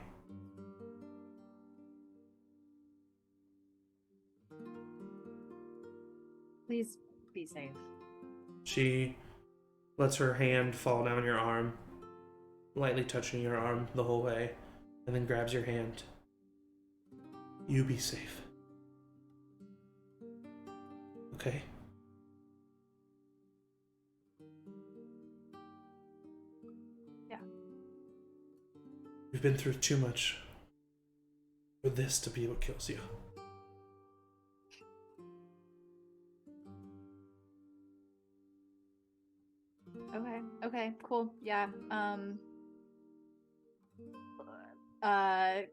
Please be safe. She lets her hand fall down your arm, lightly touching your arm the whole way, and then grabs your hand. You be safe. Okay? Yeah. You've been through too much for this to be what kills you. Okay, cool. Yeah. Bye.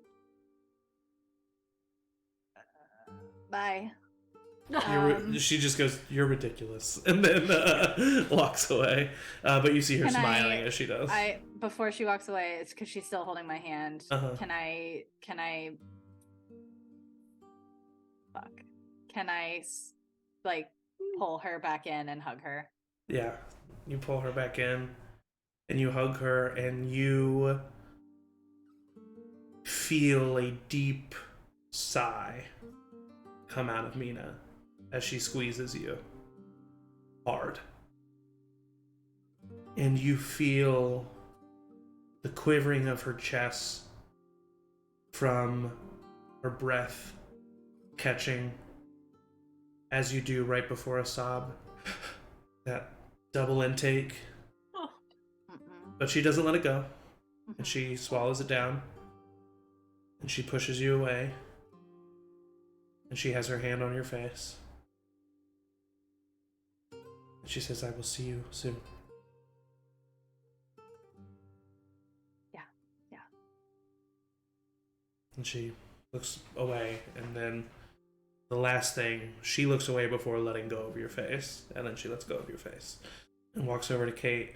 She just goes, "You're ridiculous," and then walks away. But you see her smiling as she does. Before she walks away, it's because she's still holding my hand. Uh-huh. Can I Fuck. Can I, like, pull her back in and hug her? Yeah. You pull her back in and you hug her and you feel a deep sigh come out of Mina as she squeezes you hard. And you feel the quivering of her chest from her breath catching as you do right before a sob. That double intake. Oh. But she doesn't let it go. And she swallows it down. And she pushes you away. And she has her hand on your face. And she says, I will see you soon. Yeah. And she looks away, and then the last thing, she looks away before letting go of your face, and then she lets go of your face and walks over to Kate.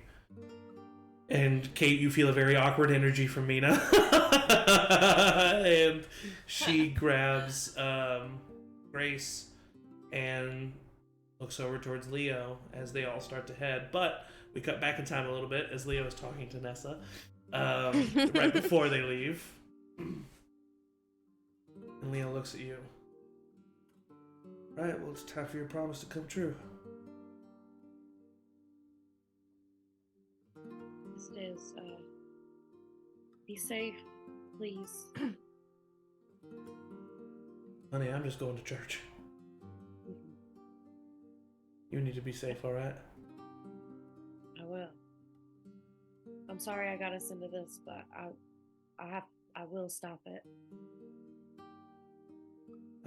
And Kate, you feel a very awkward energy from Mina. And she grabs Grace and looks over towards Leo as they all start to head. But we cut back in time a little bit as Leo is talking to Nessa right before they leave. And Leo looks at you. Right, well, it's time for your promise to come true. This is, be safe, please. Honey, I'm just going to church. You need to be safe, alright? I will. I'm sorry I got us into this, but I will stop it.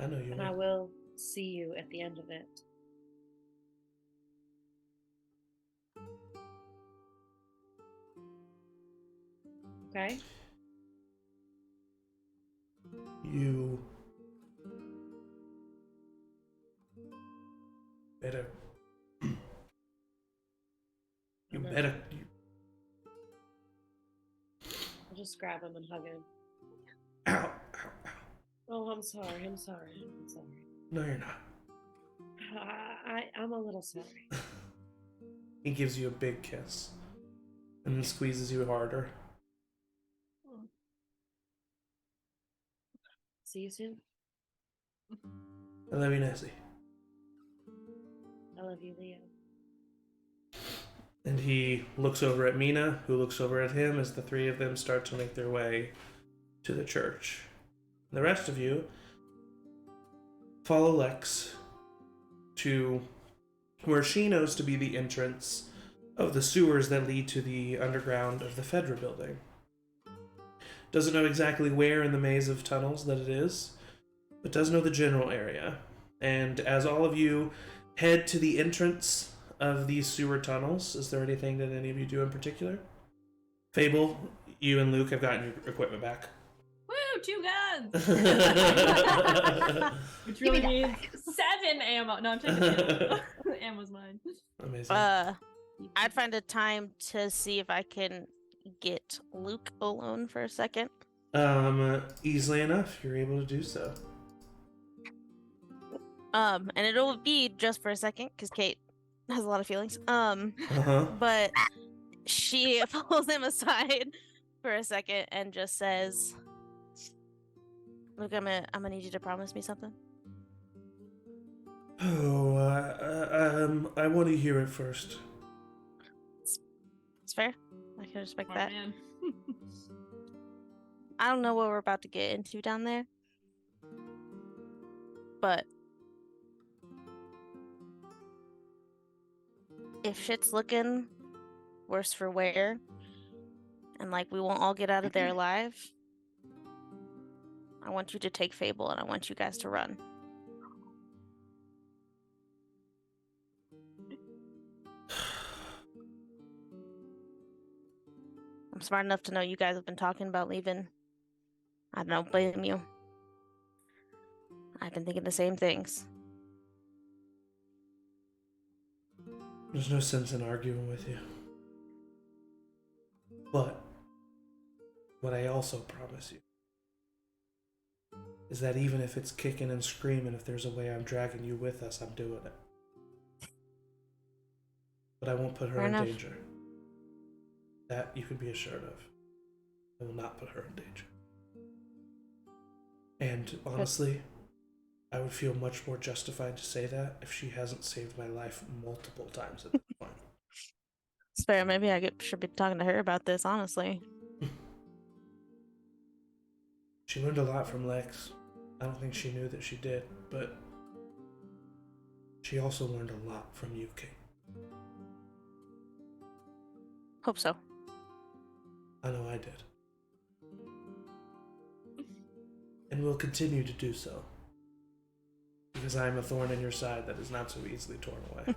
I know you And will. I will see you at the end of it. Okay? You better. You I'm not- better. I'll just grab him and hug him. Ow, ow, ow. Oh, I'm sorry. I'm sorry. I'm sorry. No, you're not. I'm a little sorry. He gives you a big kiss and then squeezes you harder. See you soon. I love you, Nessie. I love you, Leo. And he looks over at Mina, who looks over at him as the three of them start to make their way to the church. The rest of you follow Lex to where she knows to be the entrance of the sewers that lead to the underground of the Fedra building. Doesn't know exactly where in the maze of tunnels that it is, but does know the general area. And as all of you head to the entrance of these sewer tunnels, is there anything that any of you do in particular? Fable, you and Luke have gotten your equipment back. Woo, 2 guns! Which Give me really that means back. 7 ammo. No, I'm taking the ammo. The ammo's mine. Amazing. I'd find a time to see if I can get Luke alone for a second. Easily enough, you're able to do so. And it'll be just for a second because Kate has a lot of feelings. Uh-huh. But she pulls him aside for a second and just says, "Look, I'm gonna need you to promise me something." Oh, I want to hear it first. It's fair. I can respect Smart that. man. I don't know what we're about to get into down there, but if shit's looking worse for wear, and like we won't all get out of there alive, I want you to take Fable and I want you guys to run. I'm smart enough to know you guys have been talking about leaving. I don't blame you. I've been thinking the same things. There's no sense in arguing with you. But what I also promise you is that even if it's kicking and screaming, if there's a way I'm dragging you with us, I'm doing it. But I won't put her Fair in enough. danger. That you can be assured of. I will not put her in danger. And honestly, I would feel much more justified to say that if she hasn't saved my life multiple times at this point. It's fair. Maybe should be talking to her about this, honestly. She learned a lot from Lex. I don't think she knew that she did, but she also learned a lot from you, Kate. Hope so. I know I did. And will continue to do so. Because I am a thorn in your side that is not so easily torn away.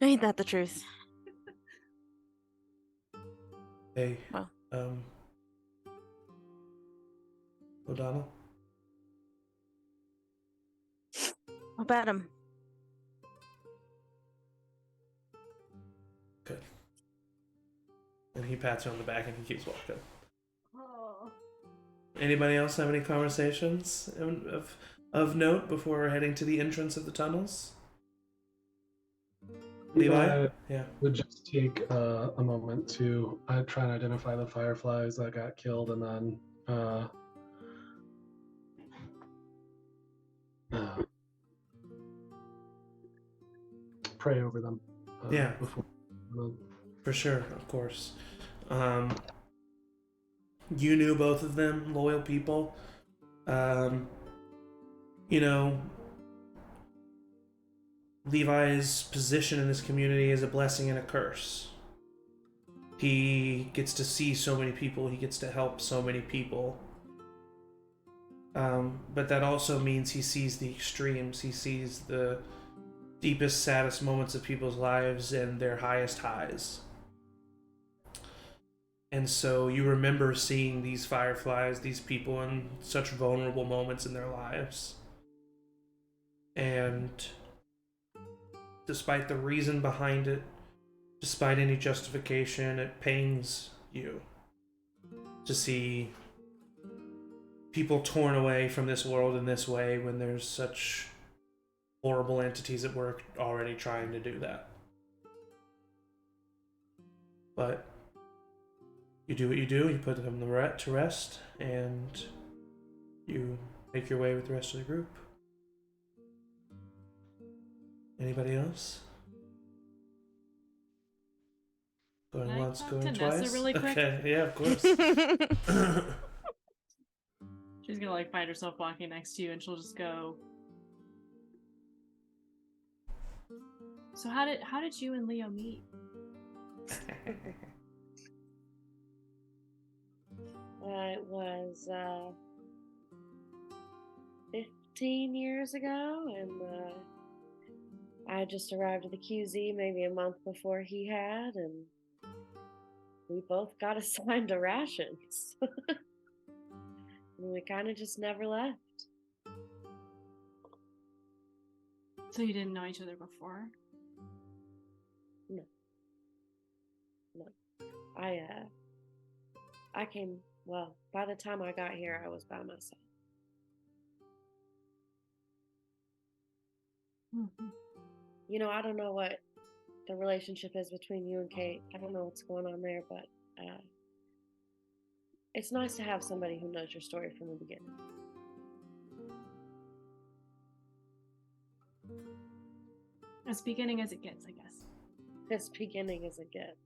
Ain't that the truth? Hey, Well. O'Donnell? What about him? Good. And he pats her on the back and he keeps walking. Oh. Anybody else have any conversations of note before we're heading to the entrance of the tunnels? Levi? Yeah. Would just take a moment to try and identify the fireflies that got killed, and then pray over them. Yeah. Before. For sure, of course. You knew both of them, loyal people. You know, Levi's position in this community is a blessing and a curse. He gets to see so many people, he gets to help so many people. But that also means he sees the extremes. He sees the deepest, saddest moments of people's lives and their highest highs. And so you remember seeing these fireflies, these people in such vulnerable moments in their lives. And despite the reason behind it, despite any justification, it pains you to see people torn away from this world in this way when there's such horrible entities at work already trying to do that. But you do what you do, you put them to rest, and you make your way with the rest of the group. Anybody else? Going Can I once, talk going to Nessa twice? really quick? Okay, yeah, of course. She's gonna like find herself walking next to you, and she'll just go. So how did you and Leo meet? It was 15 years ago, and I just arrived at the QZ maybe a month before he had, and we both got assigned to rations. And we kind of just never left. So you didn't know each other before? No. I came, well, by the time I got here, I was by myself. Mm-hmm. You know, I don't know what the relationship is between you and Kate. I don't know what's going on there, but it's nice to have somebody who knows your story from the beginning. As beginning as it gets, I guess. As beginning as it gets.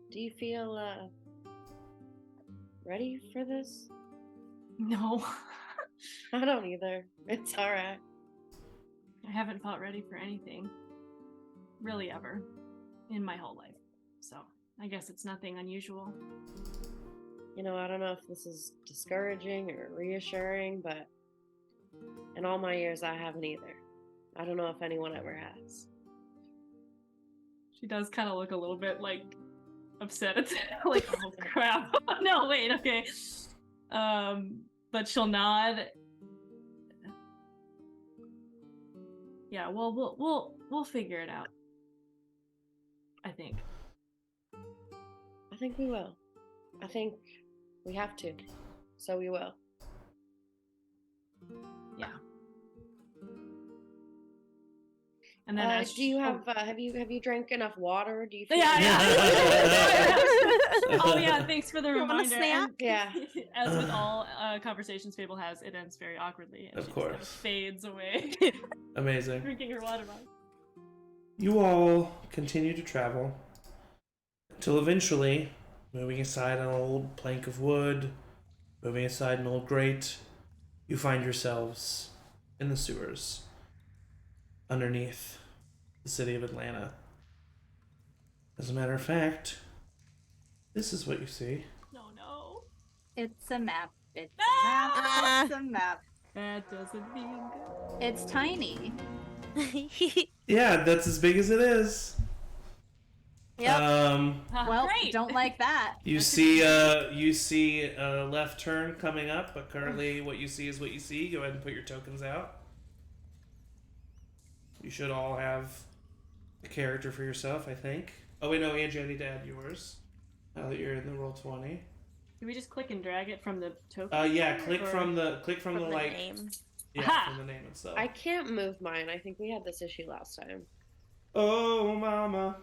Do you feel ready for this? No. I don't either. It's all right. I haven't felt ready for anything. Really ever. In my whole life. So, I guess it's nothing unusual. You know, I don't know if this is discouraging or reassuring, but in all my years, I haven't either. I don't know if anyone ever has. She does kind of look a little bit like upset at like, oh crap. No, wait, okay. But she'll nod. Yeah, well, we'll figure it out. I think I think we will. I think We have to. So we will. And then do you have have you drank enough water? Do you feel Yeah. Oh yeah, thanks for the You want a reminder. snack? Yeah. As with all conversations Fable has, it ends very awkwardly, and Of she just kind of course. fades away, Amazing. drinking her water bottle. You all continue to travel until eventually, moving aside an old plank of wood, moving aside an old grate, you find yourselves in the sewers underneath the city of Atlanta. As a matter of fact, this is what you see. No. It's a map. It's a Ah! map. It's a map. That doesn't mean good. It's tiny. Yeah, that's as big as it is. Yep. Well, Great. don't like that. You see a left turn coming up, but currently what you see is what you see. Go ahead and put your tokens out. You should all have a character for yourself, I think. Oh wait, no, Angie, I need to add yours. Now that you're in the roll 20. Can we just click and drag it from the token? Yeah, click or- from the like name. yeah, Aha! from the name itself. I can't move mine. I think we had this issue last time. Oh mama.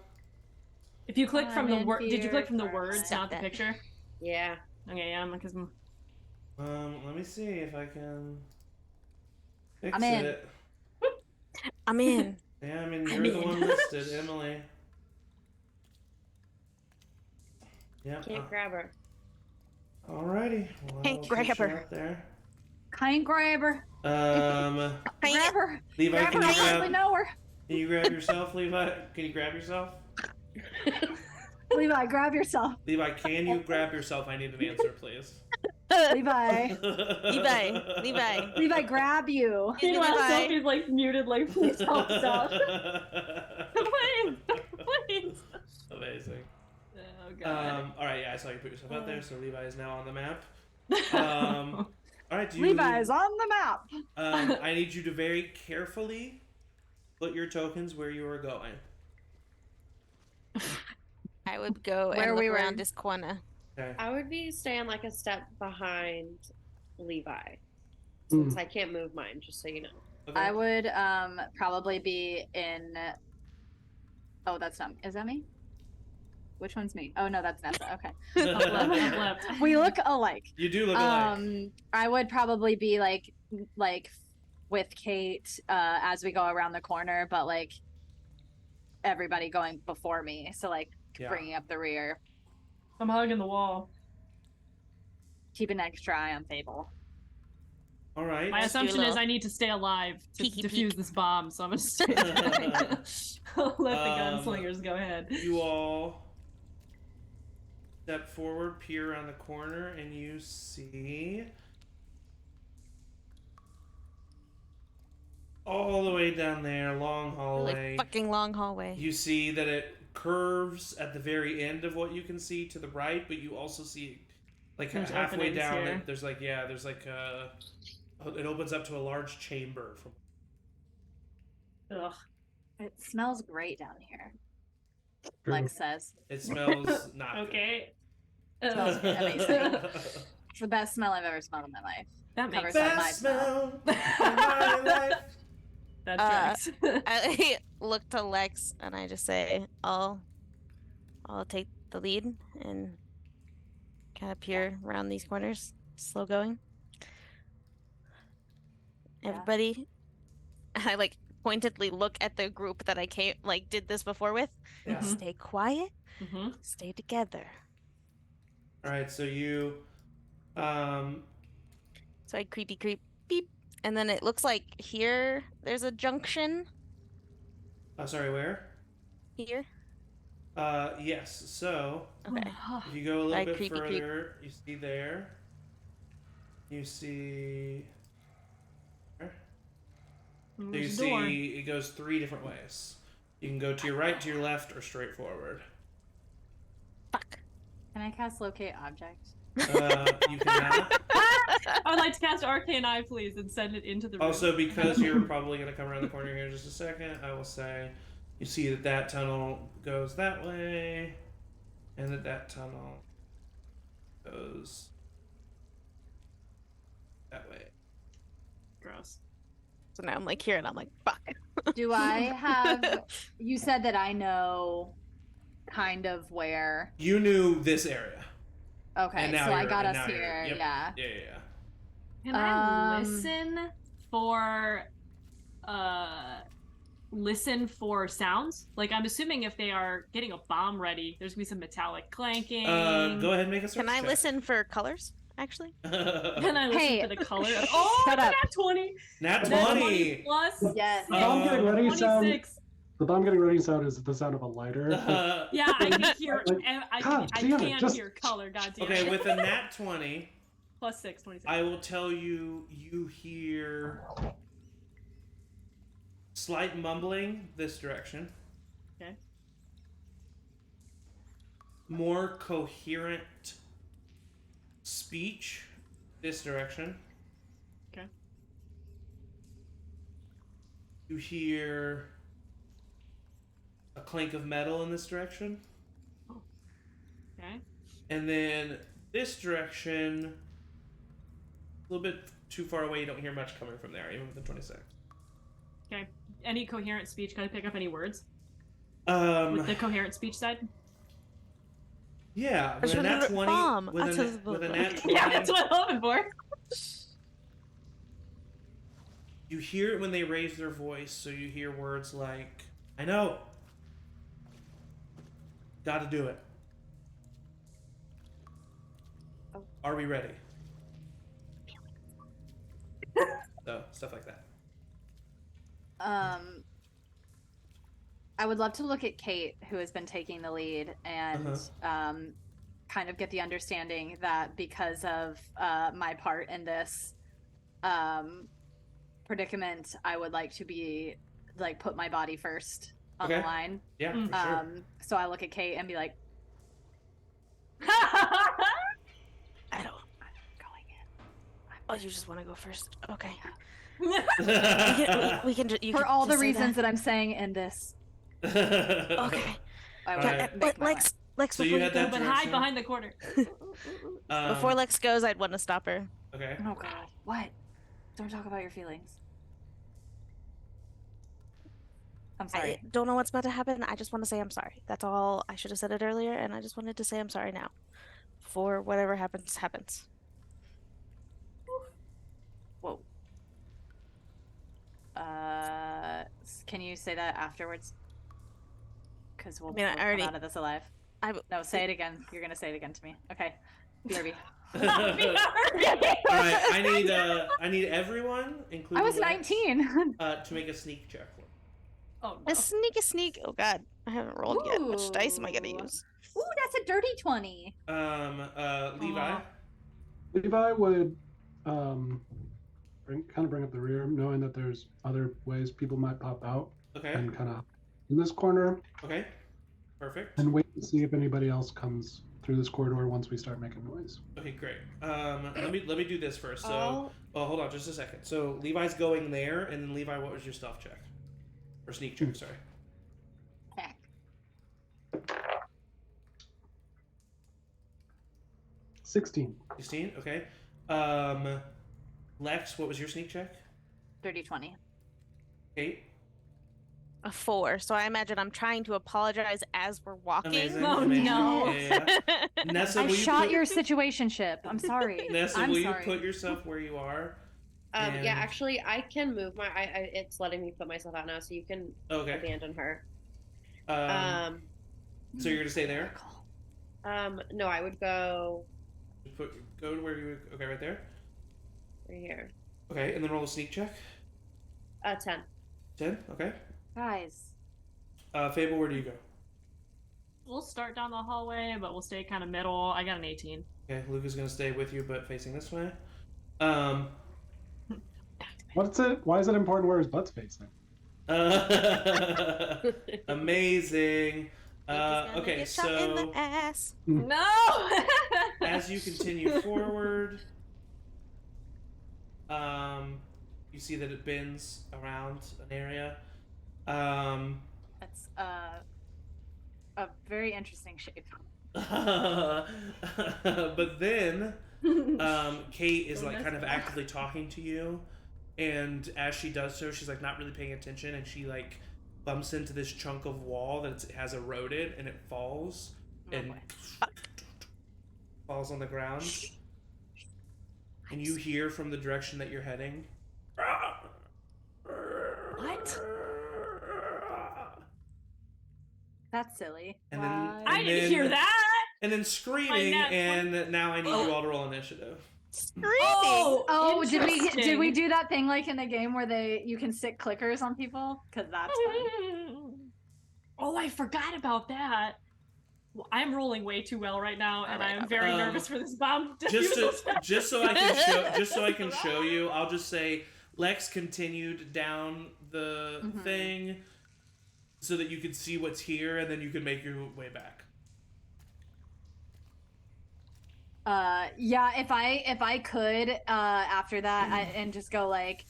If you click from the I'm word, in did you click fear from the for words, my- not the picture? Yeah. Okay, yeah, because Let me see if I can fix I'm in. it. I'm in. Yeah, I mean I'm you're the in. one listed, Emily. Yeah. Can't grab her. Alrighty. Well, Hey, I'll grab put you her. out there. Can't grab her. Grab her. Levi, Grab her. can I you hardly grab? know her. Can you grab yourself, Levi? Can you grab yourself? Levi, grab yourself. Levi, can you grab yourself? I need an answer, please. Levi. Levi. Levi, grab you. Excuse me, meanwhile, Levi. Sophie's like muted, like please help stop. Please, please. Amazing. Oh god. All right, yeah, I saw you put yourself out there, so Levi is now on the map. All right, do you, Levi's on the map. I need you to very carefully put your tokens where you are going. I would go Where and we look were- around this corner. Okay. I would be staying like a step behind Levi. Since I can't move mine, just so you know. Okay. I would probably be in. Oh, that's not. Is that me? Which one's me? Oh no, that's Nessa. Okay. Up left. We look alike. You do look alike. I would probably be like with Kate as we go around the corner, but like everybody going before me, so like Yeah. bringing up the rear, I'm hugging the wall. keep an extra eye on Fable. All right. My Let's do a assumption is little I need to stay alive to peeky defuse peek. this bomb, so I'm gonna stay. I'll let the gunslingers go ahead. You all step forward, peer around the corner, and you see all the way down there, long hallway. Really fucking long hallway. You see that it curves at the very end of what you can see to the right, but you also see like There's halfway openings down here. it, there's like it opens up to a large chamber from Ugh. It smells great down here. True. Lex says it smells not good. Okay. Smells Ugh. amazing. It's the best smell I've ever smelled in my life. That makes Covers sense. up my Best smell. smell of my life. That Uh, tracks. I look to Lex and I just say, I'll take the lead and kind of peer around these corners, slow going. Yeah. Everybody, I like pointedly look at the group that I did this before with. Yeah. Mhm. Stay quiet, Mm-hmm. stay together. All right, so you So I creepy creep beep, and then it looks like here there's a junction sorry, where? here. Yes. So Okay. if you go a little I bit creepy creep. further, you see there. You see. So you There's a door. see it goes 3 different ways. You can go to your right, to your left, or straight forward. Fuck. Can I cast locate object? You cannot. I'd like to cast Arcane Eye, please, and send it into the room. Also, because you're probably going to come around the corner here in just a second, I will say you see that tunnel goes that way, and that tunnel goes that way. Gross. So now I'm like here and I'm like, fuck. Do I have? You said that I know kind of where. You knew this area. Okay, And now so I you're- got and us now you're- here. yep. Yeah. Yeah. Can I Um, listen for sounds? Like, I'm assuming if they are getting a bomb ready, there's gonna be some metallic clanking. Go ahead and make a search Can I check. listen for colors, actually? Can I listen Hey, for the color? Oh, shut up. Nat 20. Nat Nat 20. plus. Yes. The bomb getting ready sound. 26. The bomb getting ready sound is the sound of a lighter. Yeah, I can hear. Like, I God can damn it, just- hear color. God damn Okay, it. with a nat 20, Plus 6, 26. I will tell you, you hear slight mumbling this direction. Okay. More coherent speech this direction. Okay. You hear a clink of metal in this direction. Okay. And then this direction, a little bit too far away, you don't hear much coming from there, even with the 26. Okay. Any coherent speech? Can I pick up any words with the coherent speech side? Yeah, with There's a nat another 20, bomb. with That's a what- nat 20, Yeah, that's what I'm hoping for. you hear it when they raise their voice, so you hear words like, I know. Gotta do it. Oh. Are we ready? So, stuff like that. I would love to look at Kate, who has been taking the lead, and kind of get the understanding that because of my part in this predicament, I would like to be like put my body first on the Okay. line. Yeah, for sure. So I look at Kate and be like, I don't. I'm going in. Oh, you just want to go first? Okay. Okay. We can ju- you For can all the just say reasons that I'm saying in this, Okay. I would Alright. make my Lex, Lex, So you before had go, that But direction. hide behind the corner. before Lex goes, I'd want to stop her. Okay. Oh God, what? Don't talk about your feelings. I'm sorry. I don't know what's about to happen. I just want to say I'm sorry. That's all. I should have said it earlier, and I just wanted to say I'm sorry now. For whatever happens, happens. Whoa. Can you say that afterwards? Because we'll, I mean, I we'll already- come out of this alive. No, say it again. You're gonna say it again to me. Okay. BRB. All right, I need everyone, including I was Lex, 19. to make a sneak check. Oh, no. A sneak. Oh God, I haven't rolled yet. Which dice am I gonna Ooh. use? Ooh, that's a dirty 20. Levi. Aw. Levi would bring up the rear, knowing that there's other ways people might pop out, Okay. and kind of in this corner, Okay. Perfect. and wait to see if anybody else comes through this corridor once we start making noise. Okay, great. Let me do this first. So, Oh. oh, hold on, just a second. So Levi's going there, and then Levi, what was your stealth check or sneak check? Sorry. 16. 16. Okay. Lex, what was your sneak check? Dirty 20. Kate. A 4. So I imagine I'm trying to apologize as we're walking. Amazing. Oh, amazing. no. Yeah, yeah. Nessa, I will shot you your situationship. I'm sorry. Nessa, I'm will sorry. you put yourself where you are? Yeah, And- actually, I can move my. It's letting me put myself out now, so you can Okay. abandon her. So you're gonna stay there? No, I would go Go to where you. Okay, right there. right here. Okay, and then roll a sneak check. 10. 10. Okay. Guys. Fable, where do you go? We'll start down the hallway, but we'll stay kind of middle. I got an 18. Okay, Luke is gonna stay with you, but facing this way. What's it? Why is it important where his butt's facing? Amazing. He's gonna Okay, get shot in so the ass. No! as you continue forward, you see that it bends around an area. That's a very interesting shape. But then Kate is Don't like mess kind of with her. actively talking to you, and as she does so, she's like not really paying attention, and she like bumps into this chunk of wall that has eroded, and it falls and falls on the ground. And you hear from the direction that you're heading. What? That's silly. And then, Why? and I didn't then- hear that. And then screaming, nat and now I need you all to roll initiative. Screaming. Oh, did we interesting. do that thing like in the game where you can stick clickers on people? Because that's fun. Oh, I forgot about that. Well, I'm rolling way too well right now, and I am very nervous for this bomb. Just so I can show you, I'll just say Lex continued down the thing so that you could see what's here, and then you can make your way back. Yeah, if I could after that and just go like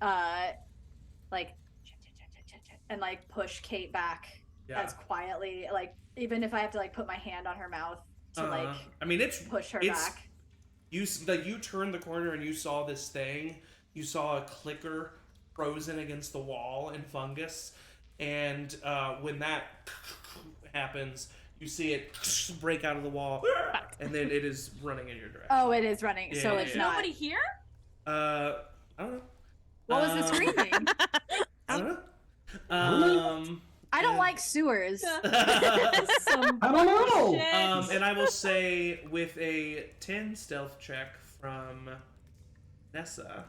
and like push Kate back as quietly, like even if I have to like put my hand on her mouth to like I mean it's push her it's, back. You turned the corner and you saw this thing. You saw a clicker frozen against the wall in fungus, and when that happens, you see it break out of the wall, and then it is running in your direction. Oh, it is running, so it's not. Nobody here? I don't know. What was the screaming? I don't know. I don't like sewers. I don't know. And I will say with a 10 stealth check from Nessa,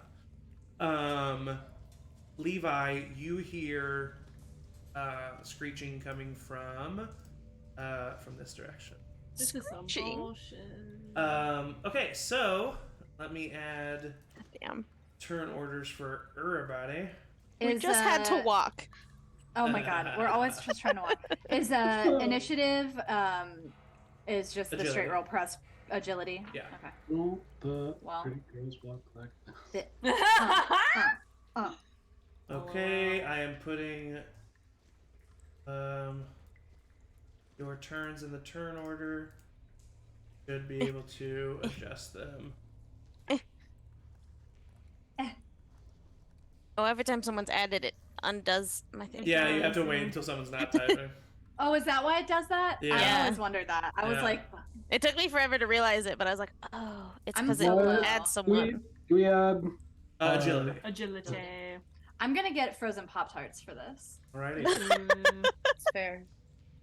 Levi, you hear screeching coming from this direction. This is some Screeching. bullshit. Okay, so let me add Damn. turn orders for everybody. We just had to walk. Oh my god, we're always just trying to walk. Is initiative is just the Agility. straight roll plus agility? Yeah. Okay. Will the Well. pretty girls walk like that? Okay, I am putting your turns in the turn order. Should be able to adjust them. Oh, every time someone's added, it undoes my thing. Yeah, you have to wait until someone's not typing. Oh, is that why it does that? I Yeah. always wondered that. I was Yeah. like, It took me forever to realize it, but I was like, oh, it's I'm because so it low. adds someone. Do we add Agility. Agility. I'm gonna get frozen Pop Tarts for this. Alrighty. It's fair.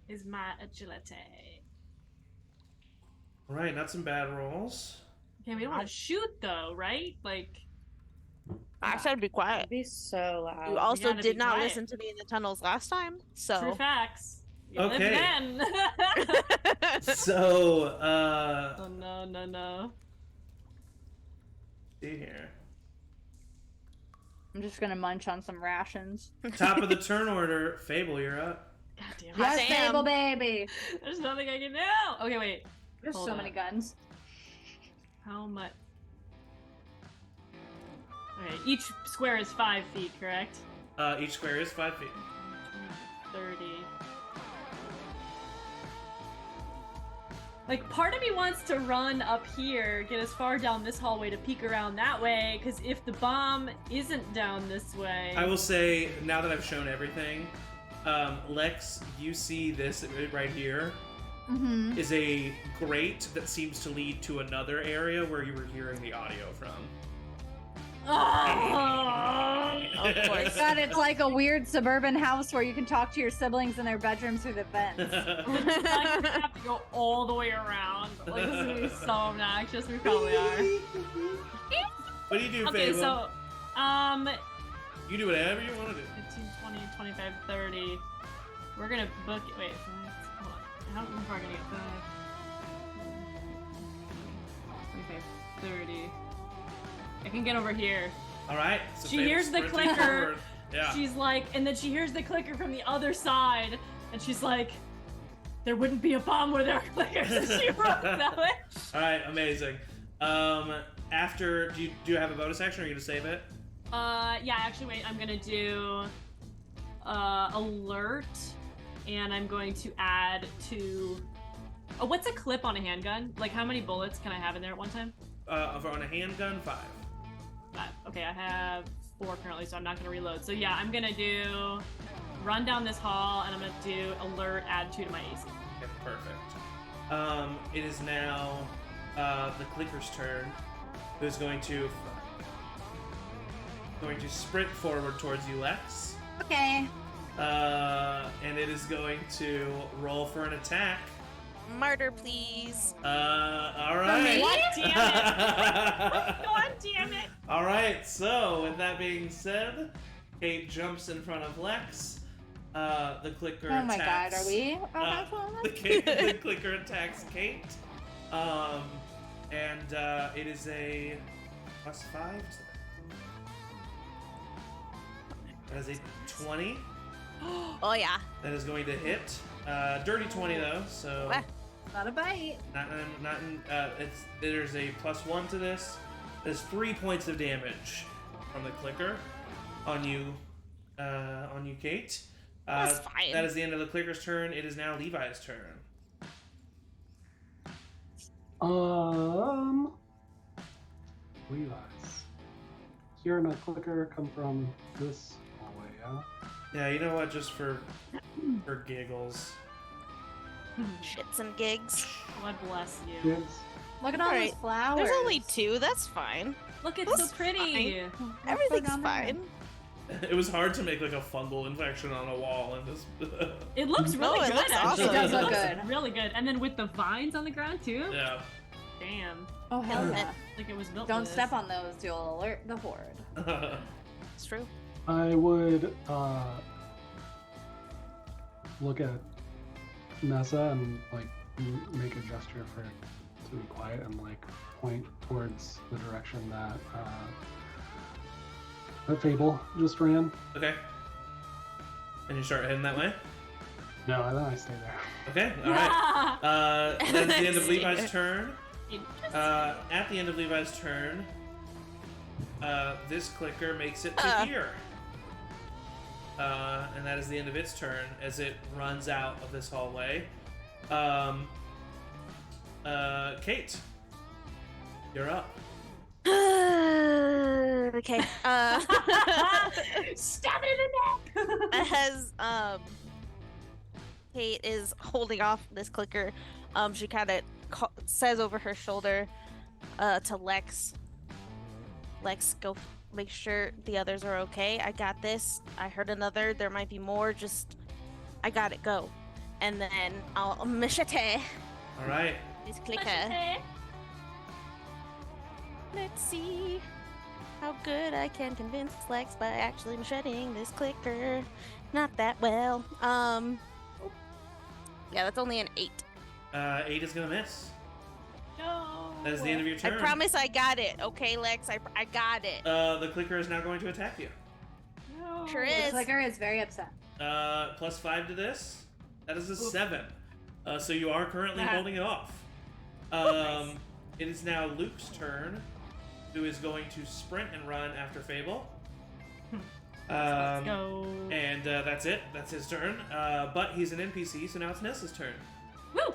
Is my agility. Alright, not some bad rolls. Okay, we don't want to shoot though, right? Like, I said be quiet. It'd be so loud. You also gotta did be not quiet. listen to me in the tunnels last time, true so. facts. You live Okay. then. So, Oh no. see here. I'm just gonna munch on some rations. Top of the turn order, Fable, you're up. God damn it. Yes, damn. Fable baby. There's nothing I can do. Okay, wait. There's Hold so on. many guns. How much? Okay, each square is 5 feet, correct? Each square is 5 feet. 30. Like, part of me wants to run up here, get as far down this hallway to peek around that way, because if the bomb isn't down this way... I will say, now that I've shown everything, Lex, you see this right here Mm-hmm. is a grate that seems to lead to another area where you were hearing the audio from. Oh! Of course. God, it's like a weird suburban house where you can talk to your siblings in their bedrooms through the vents. Like, we have to go all the way around. Like, this is gonna be so obnoxious. We probably are. What do you do, Okay, Fable? so, You do whatever you want to do. 15, 20, 25, 30. We're gonna book it. Wait, hold on. How far are we gonna get? 25, 30. I can get over here. All right. So She Fable hears the sprinting clicker. forward. Yeah. She's like, and then she hears the clicker from the other side, and she's like, there wouldn't be a bomb where there are clickers. So she runs that way. All right. Amazing. After, do you have a bonus action, or are you gonna save it? Yeah, actually, wait, I'm gonna do alert, and I'm going to add to Oh, what's a clip on a handgun? Like, how many bullets can I have in there at one time? On a handgun, 5. 5. Okay, I have 4 currently, so I'm not gonna reload. So yeah, I'm gonna do run down this hall, and I'm gonna do alert, add 2 to my AC. Okay, perfect. It is now the clicker's turn. Who's going to sprint forward towards you, Lex. Okay. And it is going to roll for an attack. Martyr, please. All right. God damn it! God damn it! All right. So, with that being said, Kate jumps in front of Lex. The clicker Oh my attacks. god, are we? The clicker attacks Kate. And it is a +5. That is a 20. Oh yeah. That is going to hit. Dirty 20 though, so Wah. Not a bite. there's a +1 to this. There's 3 points of damage from the clicker on you, Kate. That's fine. That is the end of the clicker's turn. It is now Levi's turn. Levi's. Hearing a clicker come from this hallway, yeah? Yeah, you know what? Just for giggles. Shits and gigs. God bless you. Kids. Look at all Alright, those flowers. There's only 2. That's fine. Look, it's That's so pretty. Everything's down there. fine. It was hard to make like a fungal infection on a wall in this. It looks really No, it good. looks actually. awesome. It does look looks good. Really good. And then with the vines on the ground too. Yeah. Damn. Oh hell And- yeah. Like it was built. Don't for step this. on those, you'll alert the horde. It's true. I would look at Nessa and like make a gesture for it to be quiet and like point towards the direction that that Fable just ran. Okay. And you start heading that way? No, and then I stay there. Okay, alright. That's the end of Stay Levi's there. turn. At the end of Levi's turn, this clicker makes it to here. And that is the end of its turn as it runs out of this hallway. Kate, you're up. Okay. Stab it in the neck. As Kate is holding off this clicker, she kind of says over her shoulder to Lex, go make sure the others are okay. I got this. I heard another. There might be more. Just, I got it. Go. And then I'll machete Alright. this clicker. Let's see how good I can convince Lex by actually macheting this clicker. Not that well. Yeah, that's only an 8. 8 is gonna miss. No. That is the end of your I turn. promise I got it. Okay, Lex, I got it. The clicker is now going to attack you. No. Sure The is. clicker is very upset. +5 to this. That is a 7. So you are currently Ah. holding it off. Nice. It is now Luke's turn, who is going to sprint and run after Fable. Let's go. And that's it. That's his turn. But he's an NPC, so now it's Nessa's turn. Woo!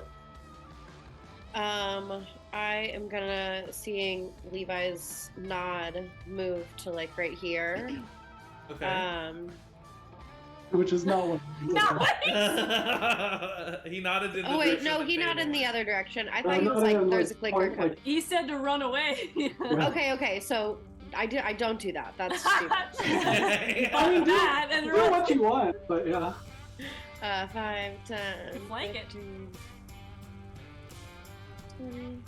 I am gonna seeing Levi's nod move to like right here. Okay. Which is not what. He nodded in the Oh wait, direction no, that he Fable nodded in the went. other direction. I No, thought he was no, like, no, there's a like, clicker point, coming. like- He said to run away. Okay, so I don't do that. That's stupid. I mean, do, That and do run. what you want, but yeah. 5, 10, Flank it. 15, 20,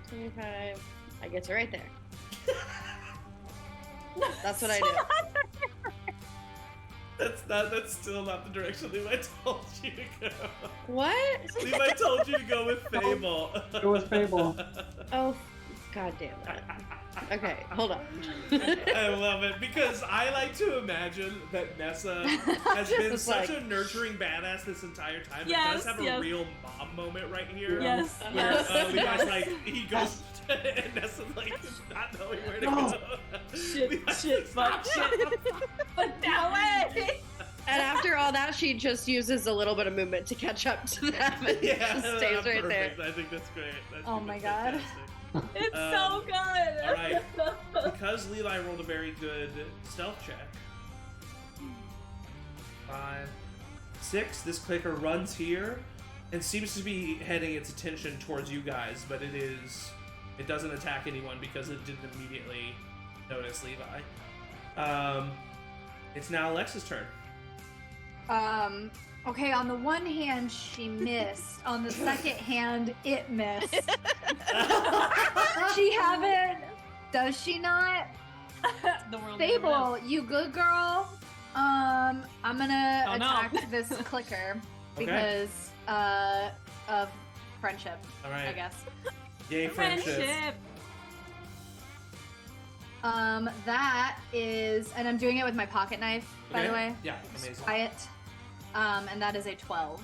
25. I get to right there. That's what I do. That's still not the direction Levi told you to go. What? Levi told you to go with Fable. Go with Fable. Oh, god damn it. Okay, hold on. I love it because I like to imagine that Nessa has been It's such like- a nurturing badass this entire time. It Yes, does have yes. a real mom moment right here. Yes, Uh-huh. yes. Levi's like, he goes, and Nessa's like, not knowing where to No. go. Shit, Levi's shit, like, fuck, shit. But that way. And after all that, she just uses a little bit of movement to catch up to them and just stays right there. perfect. I think that's great. Oh my God. fantastic. It's so good. All right. Because Levi rolled a very good stealth check. 5, 6. This clicker runs here and seems to be heading its attention towards you guys, but it doesn't attack anyone because it didn't immediately notice Levi. It's now Alexa's turn. Okay, on the one hand, she missed. On the second hand, it missed. She haven't. Does she not? The world Fable, you good girl? I'm gonna Oh, no. attack this clicker because of friendship, All right. I guess. Yay, friendship. Friendship. That is, and I'm doing it with my pocket knife, by the way. Yeah, amazing. Quiet. And that is a 12.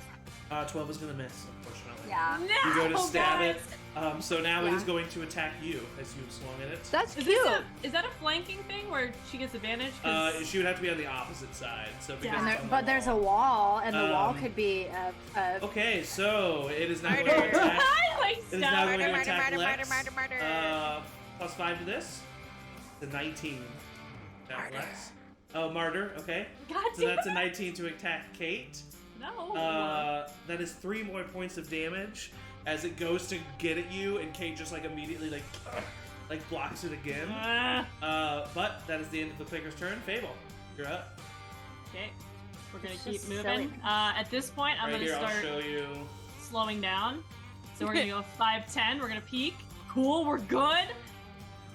12 is gonna miss, unfortunately. Yeah. No, You go to stab guys. it. So now it Yeah. is going to attack you as you've swung at it. That's Is, cute. is that a flanking thing where she gets advantage? 'Cause- She would have to be on the opposite side. So because And it's there, on the but there's a wall. wall, and the wall Um, could be a Okay, so it is now going Murder. to attack. I like It is now going to Murder, attack murder, Lex. murder, murder, murder. Plus 5 to this. The 19. Attack Lex. Oh, martyr. Okay. God So damn that's a 19 to attack Kate. No. That is 3 more points of damage as it goes to get at you, and Kate just like immediately like blocks it again. But that is the end of the clicker's turn. Fable, you're up. Okay. We're gonna It's keep just moving. silly. At this point, I'm Right gonna here, start I'll show you. slowing down. So we're gonna go 5, 10. We're gonna peek. Cool, we're good.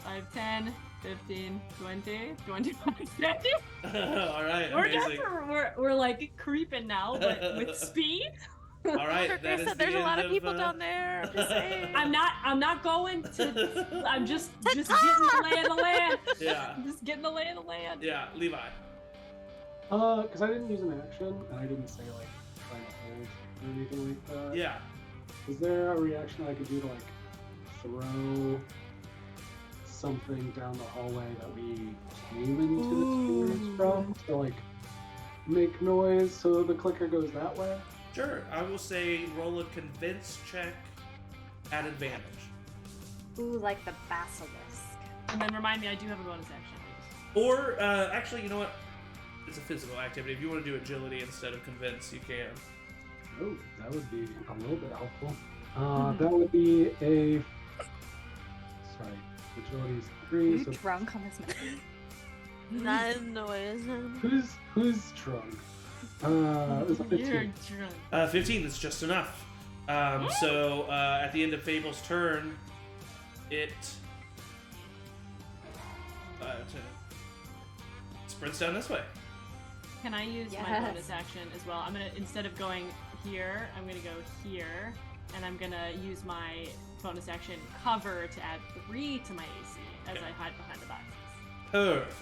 5, 10, 15, 20, 25, 30. All right, We're amazing. just we're like creeping now, but with speed. All right, that Chris is said the there's a lot end of people of, down there. I'm just saying. I'm not going to. I'm just getting the lay of the land. Yeah, I'm just getting the lay of the land. yeah, Levi. Because I didn't use an action, and I didn't say like trying to hold or anything like that. Yeah. Is there a reaction I could do to like throw something down the hallway that we came into the spirits from to like make noise so the clicker goes that way? Sure, I will say roll a convince check at advantage. ooh, like the basilisk. And then remind me, I do have a bonus action. Or, actually, you know what? It's a physical activity. If you want to do agility instead of convince, you can. Oh, that would be a little bit helpful. That would be a. Sorry, agility is 3. Are you So drunk on this night? Not in noise. who's drunk? Is it 15? You're drunk. 15, that's just enough. So, at the end of Fable's turn, it sprints down this way. Can I use my Yes. bonus action as well? I'm gonna, instead of going here, I'm gonna go here, and I'm gonna use my bonus action cover to add 3 to my AC as Okay. I hide behind the boxes. Perfect.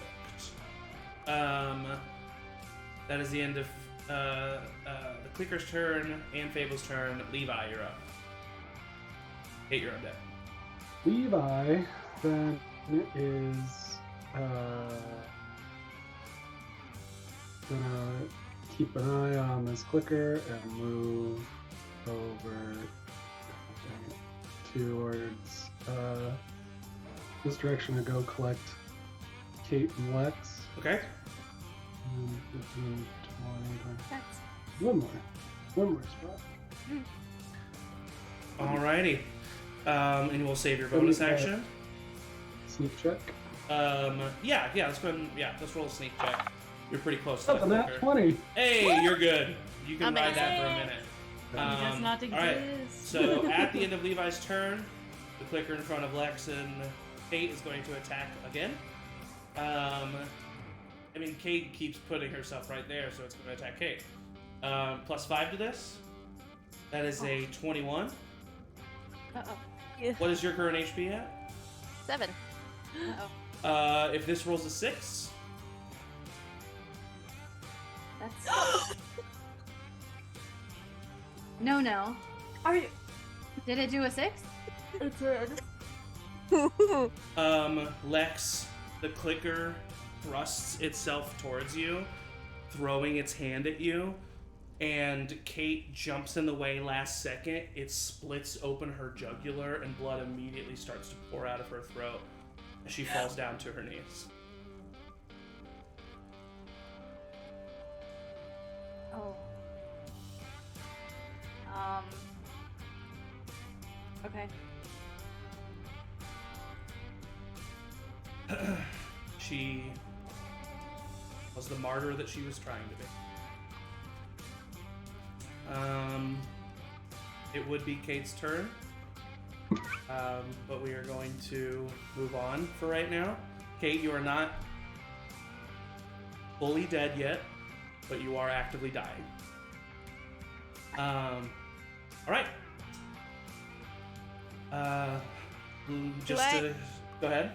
That is the end of the Clicker's turn and Fable's turn. Levi, you're up. Kate, you're on deck. Levi then is gonna keep an eye on this clicker and move over towards this direction to go collect Kate and Lex. Okay. 15, 20, That's one more spot. Alrighty. And we'll save your bonus action. Sneak check. Yeah, let's go ahead and, let's roll a sneak check. You're pretty close to Oh, that nat clicker. 20. Hey, you're good. You can ride that for a Amazing. minute. He does not all right. exist. So at the end of Levi's turn, the clicker in front of Lex and Kate is going to attack again. I mean, Kate keeps putting herself right there, so it's going to attack Kate. Plus 5 to this. That is a 21. uh-oh. What is your current HP at? 7. Uh-oh. If this rolls a 6, That's no. Are you? Did it do a 6? It's red. Lex, the clicker thrusts itself towards you, throwing its hand at you, and Kate jumps in the way last second. It splits open her jugular, and blood immediately starts to pour out of her throat as she falls down to her knees. Oh. Okay. She was the martyr that she was trying to be. It would be Kate's turn, but we are going to move on for right now. Kate, you are not fully dead yet, but you are actively dying. All right. Go ahead.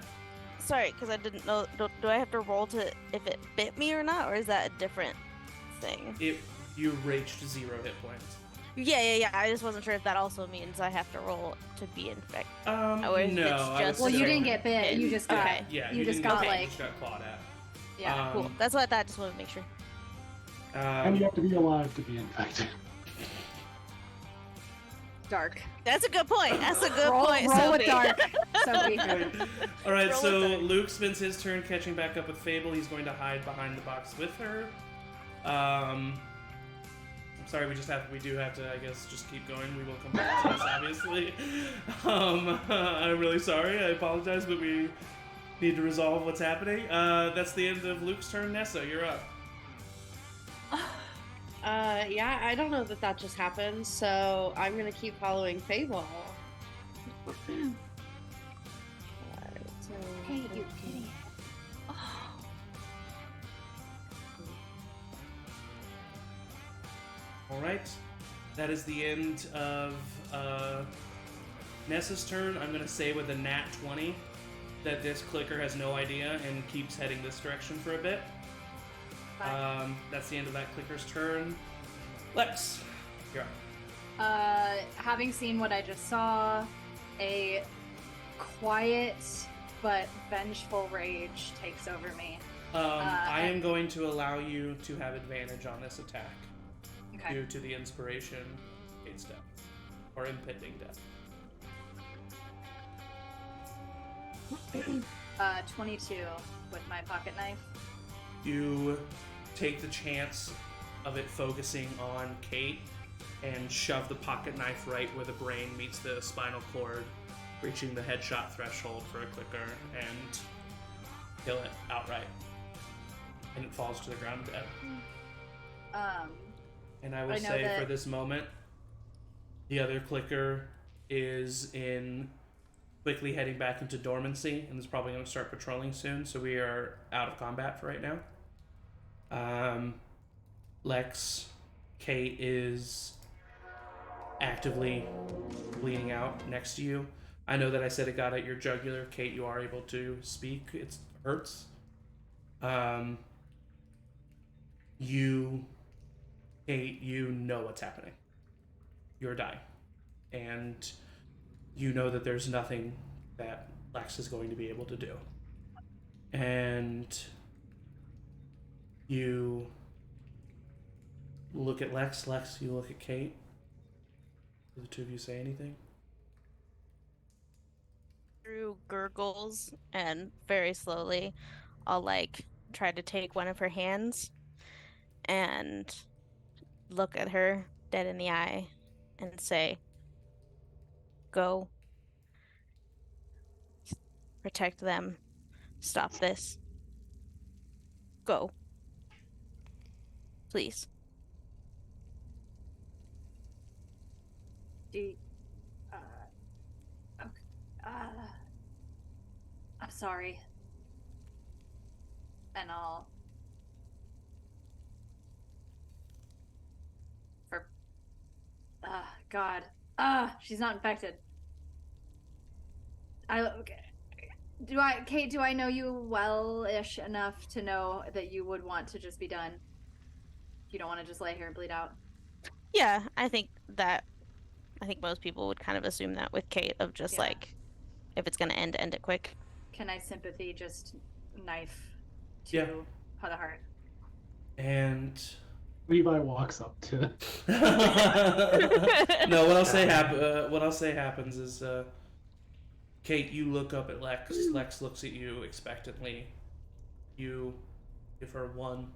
Sorry, because I didn't know. Do I have to roll to if it bit me or not, or is that a different thing? You reached 0 hit points. Yeah. I just wasn't sure if that also means I have to roll to be infected. No. Well, you didn't get bit. You just got. Okay. Yeah, You just got you like. just got clawed at. Yeah. Cool. That's what I thought. Just wanted to make sure. And you have to be alive to be infected. Dark. That's a good point. That's a good roll, point. Roll with Sophie. dark. Sophie. All right, Roll so with dark. Luke spends his turn catching back up with Fable. He's going to hide behind the box with her. I'm sorry, we do have to, I guess, just keep going. We will come back to this, obviously. I'm really sorry. I apologize, but we need to resolve what's happening. That's the end of Luke's turn. Nessa, you're up. Yeah, I don't know that just happened, so I'm gonna keep following Fable. Alright, so... Hey, you idiot. All right, that is the end of Nessa's turn. I'm going to say with a nat 20 that this clicker has no idea and keeps heading this direction for a bit. That's the end of that clicker's turn. Lex, you're up. Having seen what I just saw, a quiet but vengeful rage takes over me. I am going to allow you to have advantage on this attack Okay. due to the inspiration Kate's death, or impending death. 22 with my pocket knife. You take the chance of it focusing on Kate and shove the pocket knife right where the brain meets the spinal cord, reaching the headshot threshold for a clicker, and kill it outright. And it falls to the ground dead. And I will say for this moment, the other clicker is quickly heading back into dormancy and is probably going to start patrolling soon, so we are out of combat for right now. Lex, Kate is actively bleeding out next to you. I know that I said it got at your jugular. Kate, you are able to speak. It hurts. Kate, you know what's happening. You're dying. And you know that there's nothing that Lex is going to be able to do. And you look at Lex, you look at Kate. Do the two of you say anything? Through gurgles and very slowly, I'll try to take one of her hands and look at her dead in the eye and say, "Go. Protect them. Stop this. Go. Please." Okay. I'm sorry. And I'll... God. She's not infected. Okay. Kate, do I know you well-ish enough to know that you would want to just be done? You don't want to just lay here and bleed out? Yeah, I think most people would kind of assume that with Kate, of just Yeah. if it's gonna end it quick. Can I sympathy just knife to Yeah. the heart? And Levi walks up to. no, what I'll say happens is, Kate, you look up at Lex. Lex looks at you expectantly. You give her one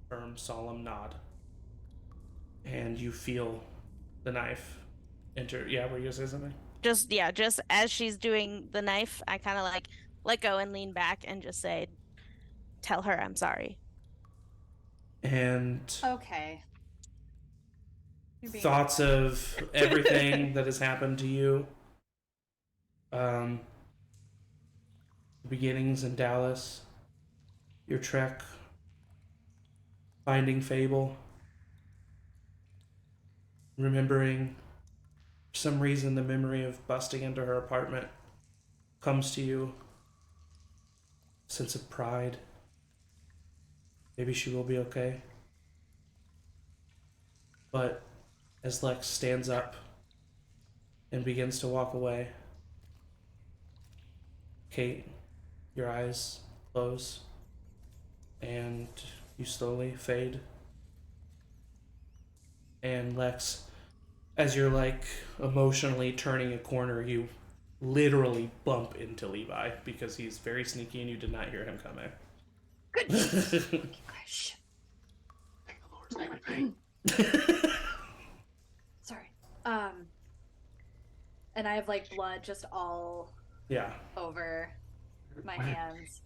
firm, solemn nod, and you feel the knife enter. Yeah, were you gonna say something? Just as she's doing the knife, I kind of like let go and lean back and just say, "Tell her I'm sorry." And Okay. You're being thoughts dramatic. of everything that has happened to you. Beginnings in Dallas, your trek, finding Fable, remembering, for some reason, the memory of busting into her apartment comes to you. Sense of pride. Maybe she will be okay. But as Lex stands up and begins to walk away, Kate, your eyes close and you slowly fade. And Lex, as you're like emotionally turning a corner, you literally bump into Levi because he's very sneaky and you did not hear him coming. Good. Gosh. In the Lord's name in vain. Sorry. And I have like blood just all Yeah. over my hands.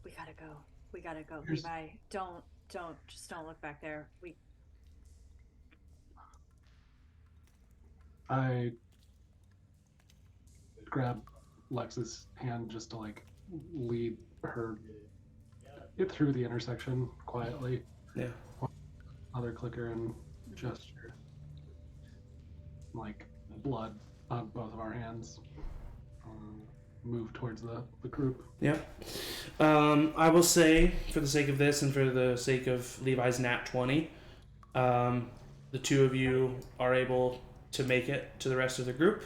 We gotta go. We gotta go. Levi, don't look back there. I grab Lex's hand just to like lead her get through the intersection quietly. Yeah. Other clicker and gesture. Like blood on both of our hands. Move towards the group. Yeah. I will say, for the sake of this and for the sake of Levi's nat 20, the two of you are able to make it to the rest of the group.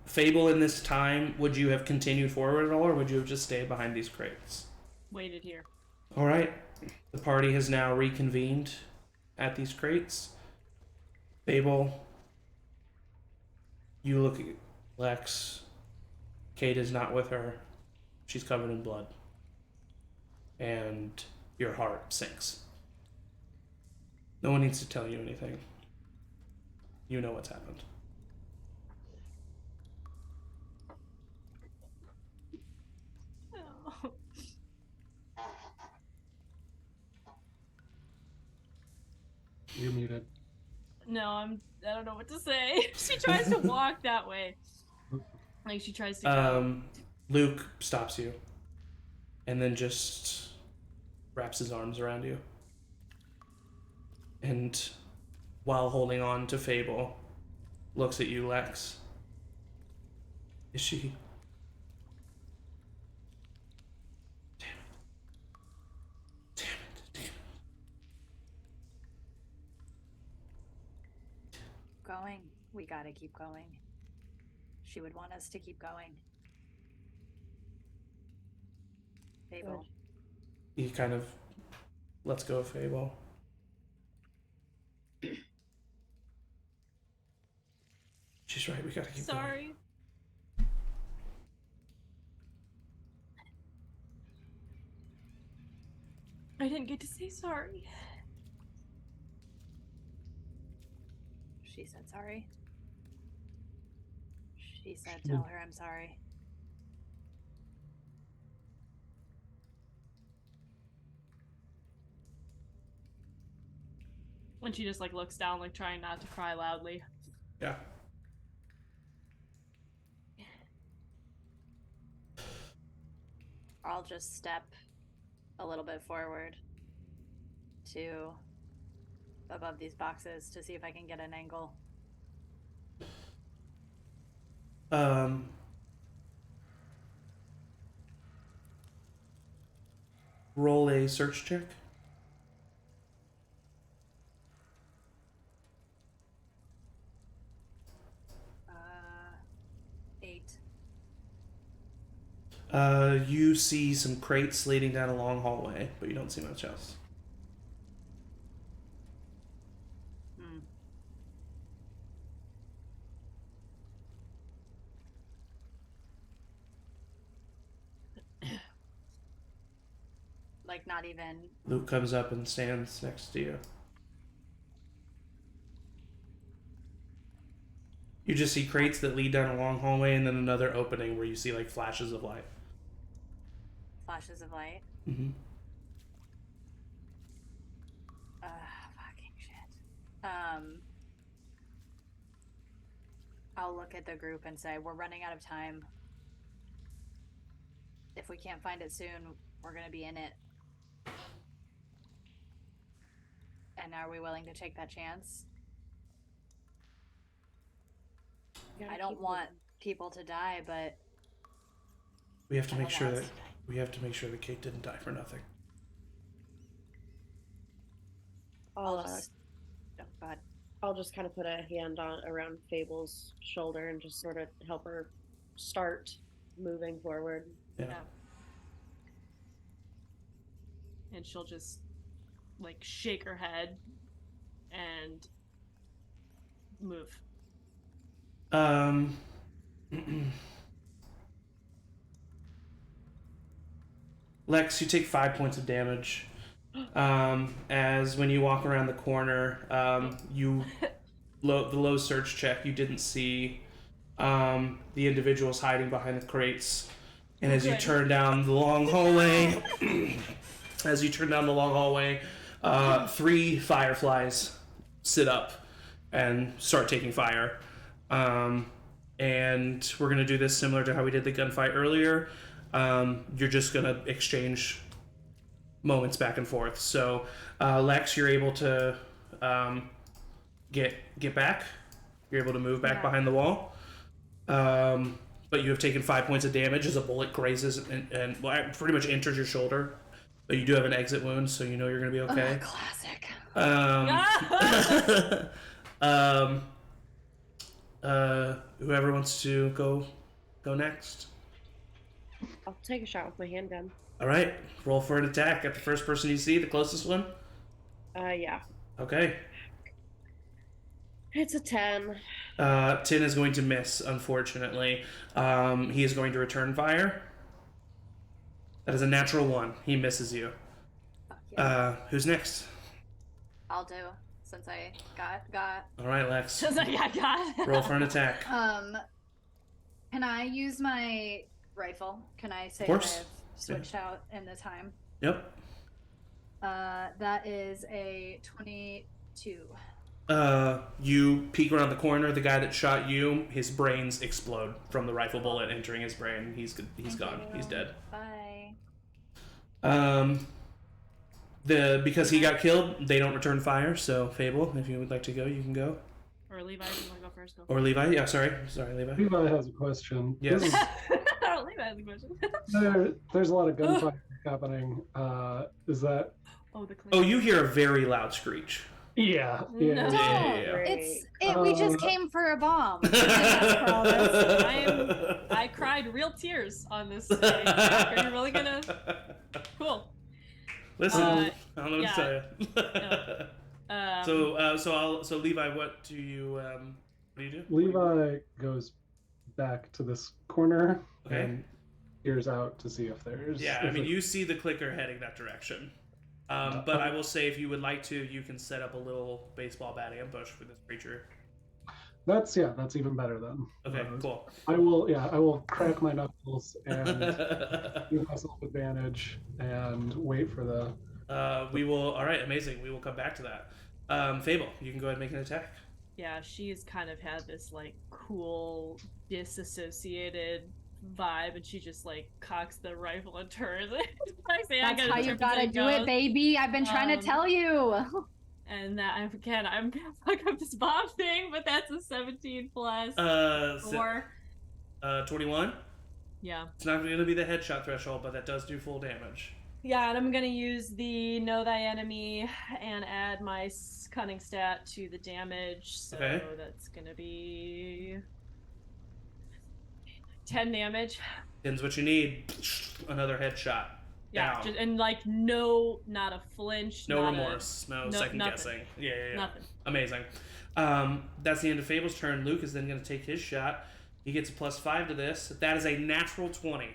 Fable, in this time, would you have continued forward at all, or would you have just stayed behind these crates? Waited here. All right. The party has now reconvened at these crates. Fable, you look at Lex. Kate is not with her. She's covered in blood. And your heart sinks. No one needs to tell you anything. You know what's happened. Oh. You're muted. No, I don't know what to say. She tries to walk that way. Like she tries to go. Luke stops you and then just wraps his arms around you. And while holding on to Fable, looks at you, Lex. Is she... Damn it. Going. We gotta keep going. She would want us to keep going. Fable. He kind of lets go of Fable. She's right, we gotta keep going. Sorry. I didn't get to say sorry. She said sorry. She said tell her I'm sorry. When she just like looks down, like trying not to cry loudly. Yeah. I'll just step a little bit forward to above these boxes to see if I can get an angle. Roll a search check. You see some crates leading down a long hallway, but you don't see much else. Hmm. Like, not even. Luke comes up and stands next to you. You just see crates that lead down a long hallway and then another opening where you see like flashes of light. Flashes of light. Mm-hmm. Fucking shit. I'll look at the group and say, we're running out of time. If we can't find it soon, we're gonna be in it. And are we willing to take that chance? I don't want people to die, but We have to make sure that Otherwise- the kid didn't die for nothing. I'll, just... Oh, God. I'll just kind of put a hand around Fable's shoulder and just sort of help her start moving forward. Yeah. And she'll just like shake her head and move. Lex, you take 5 points of damage. As when you walk around the corner, the low search check, you didn't see the individuals hiding behind the crates. And as you Good. turn down the long hallway, 3 fireflies sit up and start taking fire. And we're gonna do this similar to how we did the gunfight earlier. You're just gonna exchange moments back and forth. So, Lex, you're able to get back. You're able to move back behind the wall. But you have taken 5 points of damage as a bullet grazes and pretty much enters your shoulder. But you do have an exit wound, so you know you're gonna be okay. Classic. Whoever wants to go next. I'll take a shot with my handgun. All right, roll for an attack at the first person you see, the closest one. Yeah. Okay. It's a 10. 10 is going to miss, unfortunately. He is going to return fire. That is a natural 1. He misses you. Fuck yeah. Who's next? I'll do, since I got. All right, Lex. Just like I got. Roll for an attack. Can I use my rifle? Can I say course. that I've switched out in the time? Yep. That is a 22. You peek around the corner. The guy that shot you, his brains explode from the rifle bullet entering his brain. He's gone. He's dead. Bye. Because he got killed, they don't return fire. So Fable, if you would like to go, you can go. Or Levi, if you want to go first, go. Or Levi, yeah, sorry, Levi. Levi has a question. Yes. This is- Levi has a question. there's a lot of gunfire happening. Is that? Oh, the click. Oh, you hear a very loud screech. Yeah. No. Yeah. Yeah. We just came for a bomb. I cried real tears on this stage. Are you really gonna? Cool. Listen, Uh, I don't know what to tell you. So Levi, what do you do? Levi goes back to this corner Okay. and peers out to see if there's. Yeah, I mean, you see the clicker heading that direction. But I will say, if you would like to, you can set up a little baseball bat ambush for this creature. That's even better then. Okay, cool. I will crack my knuckles and give myself advantage and wait for the. We will. All right, amazing. We will come back to that. Fable, you can go ahead and make an attack. Yeah, she's kind of had this like cool disassociated vibe, and she just like cocks the rifle and turns. That's how you gotta do it, baby. I've been trying to tell you. And that I'm gonna fuck up this bomb thing, but that's a 17 plus 4. 21. Yeah. It's not going to be the headshot threshold, but that does do full damage. Yeah, and I'm gonna use the know thy enemy and add my cunning stat to the damage. So Okay. that's gonna be 10 damage. Pins what you need. Another headshot. Yeah, Down. just, and like not a flinch, No not remorse. No second nothing. guessing. Yeah. Nothing. Amazing. That's the end of Fable's turn. Luke is then going to take his shot. He gets a +5 to this. That is a natural 20.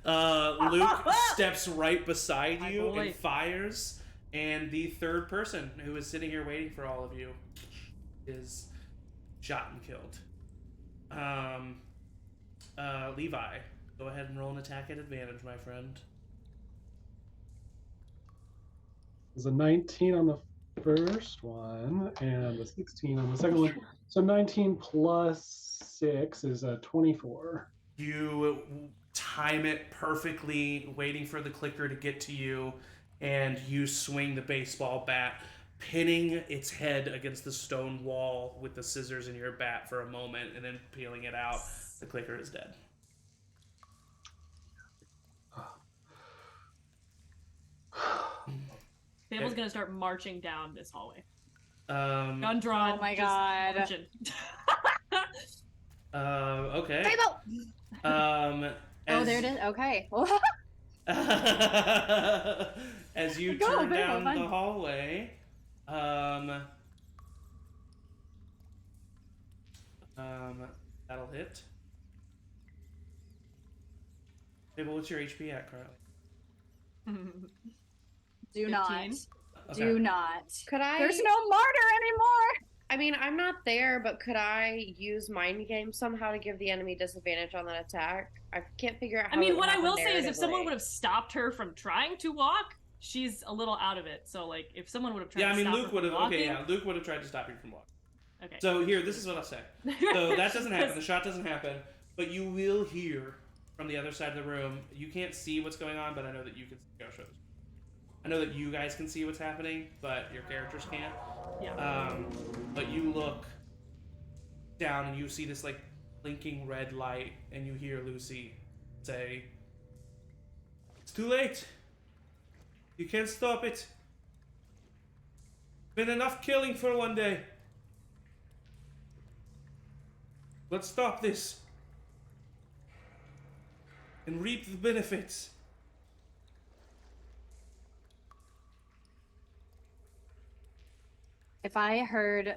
Luke steps right beside you and fires. And the third person who is sitting here waiting for all of you is shot and killed. Levi, go ahead and roll an attack at advantage, my friend. There's a 19 on the first one and a 16 on the second one. So 19 plus 6 is a 24. You time it perfectly, waiting for the clicker to get to you, and you swing the baseball bat, pinning its head against the stone wall with the scissors in your bat for a moment, and then peeling it out. The clicker is dead. Fable's gonna start marching down this hallway. Gun drawn. Oh my just God. marching. Okay. Fable! Oh, there it is. Okay. As you Go, turn Fable, down fine. the hallway, that'll hit. Fable, what's your HP at currently? Do not. 15? Okay. Do not. Could I? There's no martyr anymore. I mean, I'm not there, but could I use mind game somehow to give the enemy disadvantage on that attack? I can't figure out how I mean, it what I happened will say is if someone narratively. would have stopped her from trying to walk, she's a little out of it. So, like, if someone would have tried Yeah, I to mean, stop Luke her would from have. walking, Okay, yeah, Luke would have tried to stop you from walking. Okay. So here, this is what I'll say. So that doesn't happen. The shot doesn't happen, but you will hear from the other side of the room. You can't see what's going on, but I know that you can see our shows. I know that you guys can see what's happening, but your characters can't. Yeah. But you look down and you see this like blinking red light, and you hear Lucy say, "It's too late. You can't stop it. Been enough killing for one day. Let's stop this and reap the benefits." If I heard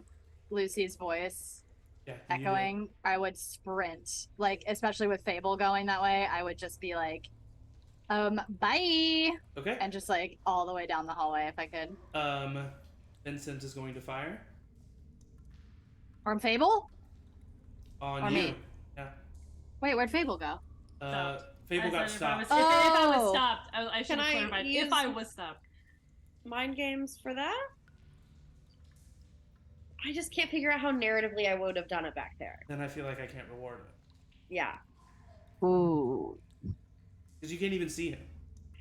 Lucy's voice Yeah, you do. echoing, I would sprint. Like, especially with Fable going that way, I would just be like, bye. Okay. And just like all the way down the hallway if I could. Vincent is going to fire Or Fable? on Or you. me. Yeah. Wait, where'd Fable go? Fable got If I was, stopped. if I was Oh. stopped, I should Can have I clarified. use- If I was stopped. mind games for that? I just can't figure out how narratively I would have done it back there. Then I feel like I can't reward it Yeah. Ooh. because you can't even see him.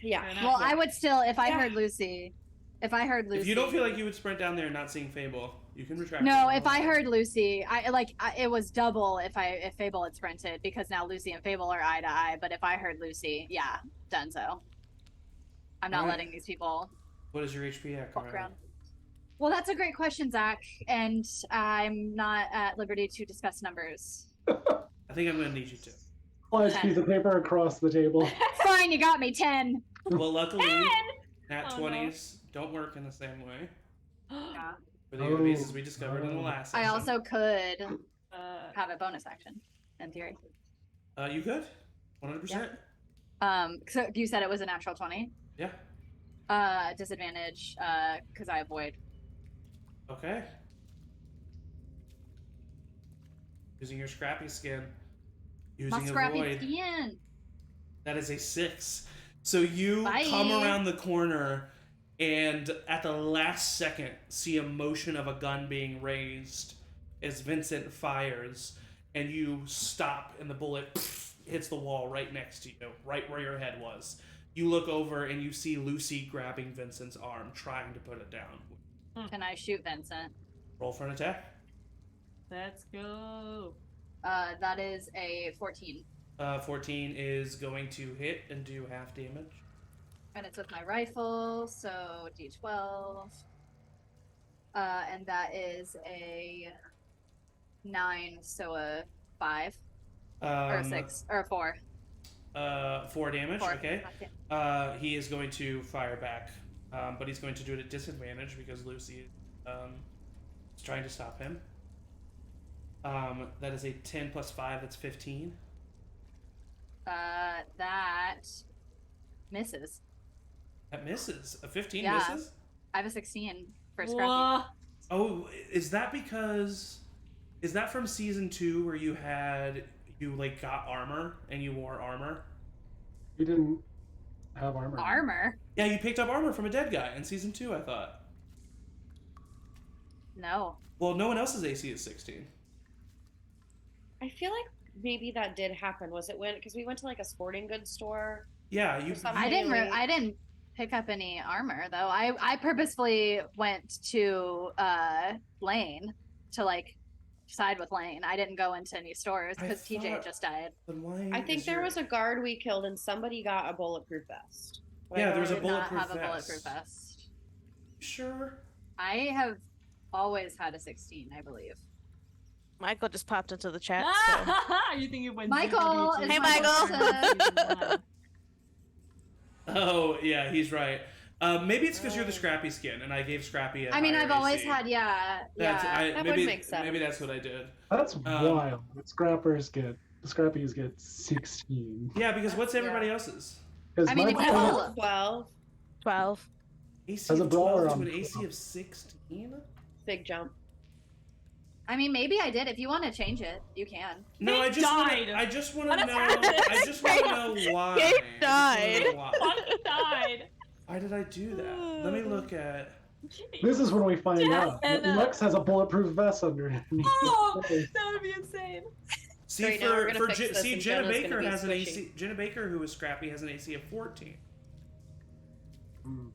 Yeah. Fair enough. Well, I would still, if I Yeah. heard Lucy. If I heard Lucy. If you don't feel like you would sprint down there and not seeing Fable, you can retract. No, it. if I heard Lucy, it was double if Fable had sprinted, because now Lucy and Fable are eye to eye. But if I heard Lucy, yeah, done so. I'm not Alright. letting these people What is your HP at walk currently? around. Well, that's a great question, Zach, and I'm not at liberty to discuss numbers. I think I'm going to need you to. Flies a piece of paper across the table. Fine, you got me 10. Well, luckily, 10! nat Oh, no. 20s don't work in the same way Yeah. for the bases we discovered in the last I session. also could Uh, have a bonus action, in theory. You could? 100%? So you said it was a natural 20. Yeah. Disadvantage, because I avoid. Okay. Using your scrappy skin. My Using scrappy avoid. skin. That is a 6. So you Bye. come around the corner and at the last second see a motion of a gun being raised as Vincent fires, and you stop and the bullet hits the wall right next to you, right where your head was. You look over and you see Lucy grabbing Vincent's arm, trying to put it down. Can I shoot Vincent? Roll for an attack. let's go. That is a 14. 14 is going to hit and do half damage. And it's with my rifle, so d12. And that is a 9, so a 5. Or a 6. Or a 4. 4 damage. 4. Okay. He is going to fire back, but he's going to do it at disadvantage because Lucy is trying to stop him. That is a 10 plus 5. That's 15. That misses. That misses. A 15 Yeah. misses. I have a 16 for Scrappy. Whoa. Oh, is that because? Is that from season 2 where you like got armor and you wore armor? You didn't have armor. Armor? Yeah, you picked up armor from a dead guy in season 2. I thought. No. Well, no one else's AC is 16. I feel like maybe that did happen. Was it when? Because we went to like a sporting goods store. Yeah, you. Or something. I didn't pick up any armor though. I purposefully went to Lane to like side with Lane. I didn't go into any stores because TJ thought- just died. Then why I think is there your- was a guard we killed, and somebody got a bulletproof vest. But Yeah, I there was a don't- Did not bulletproof have a vest. bulletproof vest. Sure. I have always had a 16, I believe. Michael just popped into the chat. You think it went Michael ZWT? is Hey, Michael. Oh yeah, he's right. Maybe it's because you're the Scrappy skin, and I gave Scrappy. I mean, higher I've always AC. had, yeah. That would maybe, make sense. Maybe that's what I did. That's wild. The Scrappies get 16. Yeah, because what's everybody else's? Because I mean, if you my roll- 12. 12. AC As a of brawler, 12 to I'm an AC cool. of 16? Big jump. I mean, maybe I did. If you want to change it, you can. No, He I just died. I just want What to has know. happened? I just want to know why. He I just wanna died. know why. Fuck died. Why did I do that? Let me look at. This is when we find out. Yeah. Lex has a bulletproof vest under him. Oh, that would be insane. See, Great, now we're for gonna fix this and Jenna Jenna's Baker gonna be has an squishy. AC. Jenna Baker, who is Scrappy, has an AC of 14, Hmm.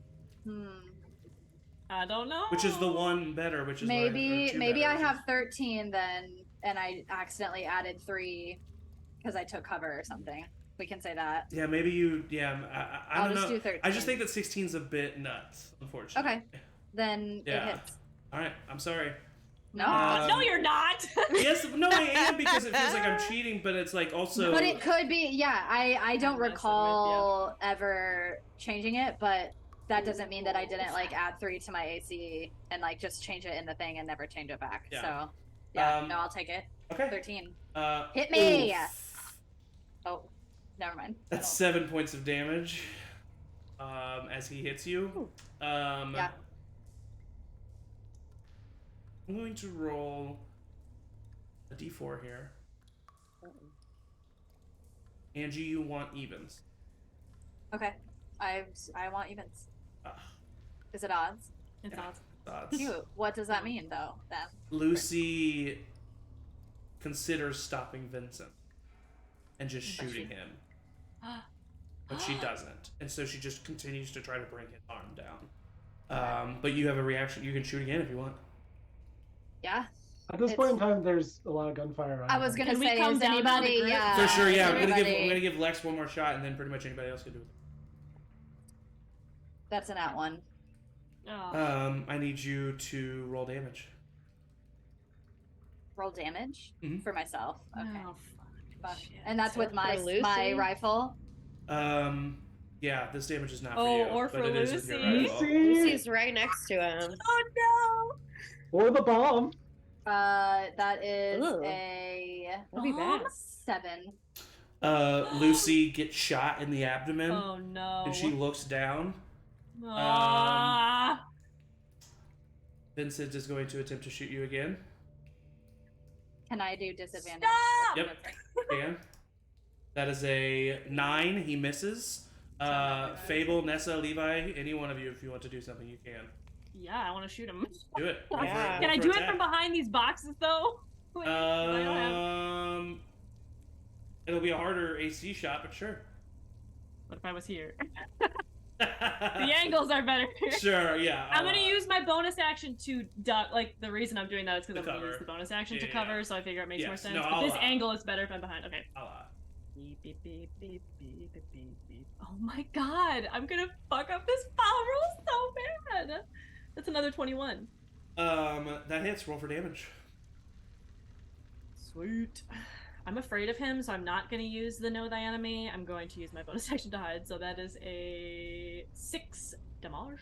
I don't know. which is the one better. Which is why- or Maybe two maybe better, I which is- have 13 then, and I accidentally added 3 because I took cover or something. We can say that. Yeah, maybe you. Yeah, I I'll don't just know. do 13. I just think that 16's a bit nuts, unfortunately. Okay. Then Yeah. it hits. All right, I'm sorry. No. No, you're not. Yes, no, I am because it feels like I'm cheating, but it's like also. But it could be, yeah. I don't messing with recall ever changing it, but that doesn't mean that I didn't like add 3 to my AC and like just change it in the thing and never change it back. Yeah. So yeah, Um, no, I'll take it. Okay. 13. Hit me! Oh, never mind. I That's don't- 7 points of damage. As he hits you. Yeah. I'm going to roll a d4 here. Angie, you want evens. Okay. I want evens. Ah, Is it odds? It's Yeah. not. thoughts. Cute. What does that mean though? Then Lucy considers stopping Vincent and just But shooting she- him, but she doesn't, and so she just continues to try to bring his arm down. But you have a reaction. You can shoot again if you want. yeah. At this It's- point in time, there's a lot of gunfire. I was gonna Can we say, come is down on the anybody? group? Yeah. For sure, yeah. is I'm gonna anybody- give Lex one more shot, and then pretty much anybody else can do it. That's an at one. Oh. I need you to roll damage. Roll damage Mhm. for myself. Okay. Oh, Fuck. shit. And that's with For my Lucy? rifle. Yeah, this damage is not Oh, for you, or but for it is with your Lucy. rifle. Lucy's right next to him. Oh Or the bomb. That is Ooh. a That'd be bad. 7. Lucy gets shot in the abdomen, no. Oh no. and she looks down. Ah. Vincent is going to attempt to shoot you again. Can I do disadvantage? Stop! Yep. Again. That is a 9. He misses. Fable, Nessa, Levi, any one of you, if you want to do something, you can. Yeah, I want to shoot him. Do it. Go for it. Yeah. Go Can I for do it attack. from behind these boxes though? Wait, I don't have- It'll be a harder AC shot, but sure. What if I was here? The angles are better. Sure, yeah. I'm gonna use my bonus action to duck. Like the reason I'm doing that is because To I'm gonna use cover. the bonus action to Yeah, cover. yeah. So I figure it makes more Yes, sense. no, but I'll this allow. angle is better if I'm behind. Okay. Beep. Beep, beep, beep, beep, beep, beep, beep, beep. Oh my god, I'm gonna fuck up this power roll so bad. That's another 21. That hits. Roll for damage. Sweet. I'm afraid of him, so I'm not going to use the know thy enemy. I'm going to use my bonus action to hide. So that is a 6 damage.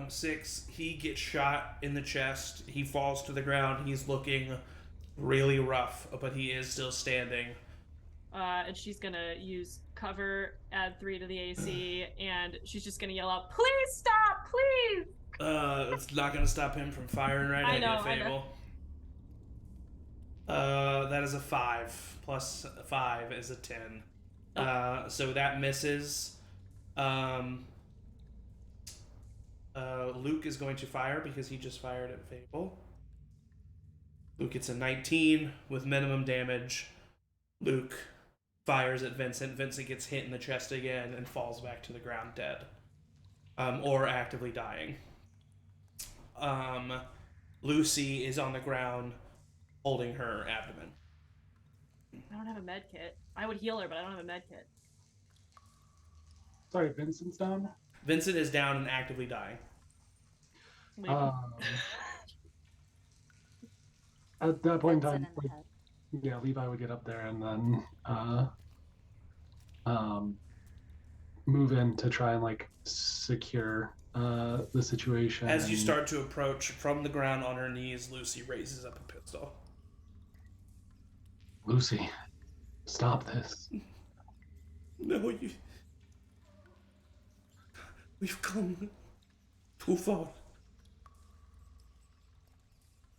6. He gets shot in the chest. He falls to the ground. He's looking really rough, but he is still standing. And she's gonna use cover, add 3 to the AC, and she's just gonna yell out, "Please stop, please!" It's not gonna stop him from firing right at you, Fable. That is a 5 plus 5 is a 10. So that misses. Luke is going to fire because he just fired at Fable. Luke gets a 19 with minimum damage. Luke fires at Vincent. Vincent gets hit in the chest again and falls back to the ground dead. Or actively dying. Lucy is on the ground holding her abdomen. I don't have a med kit. I would heal her, but I don't have a med kit. Sorry, Vincent's down? Vincent is down and actively dying. At that point in time, Vincent in the head. yeah, Levi would get up there and then move in to try and like secure the situation. As you start to approach, from the ground on her knees, Lucy raises up a pistol. Lucy, stop this. No, we've come too far.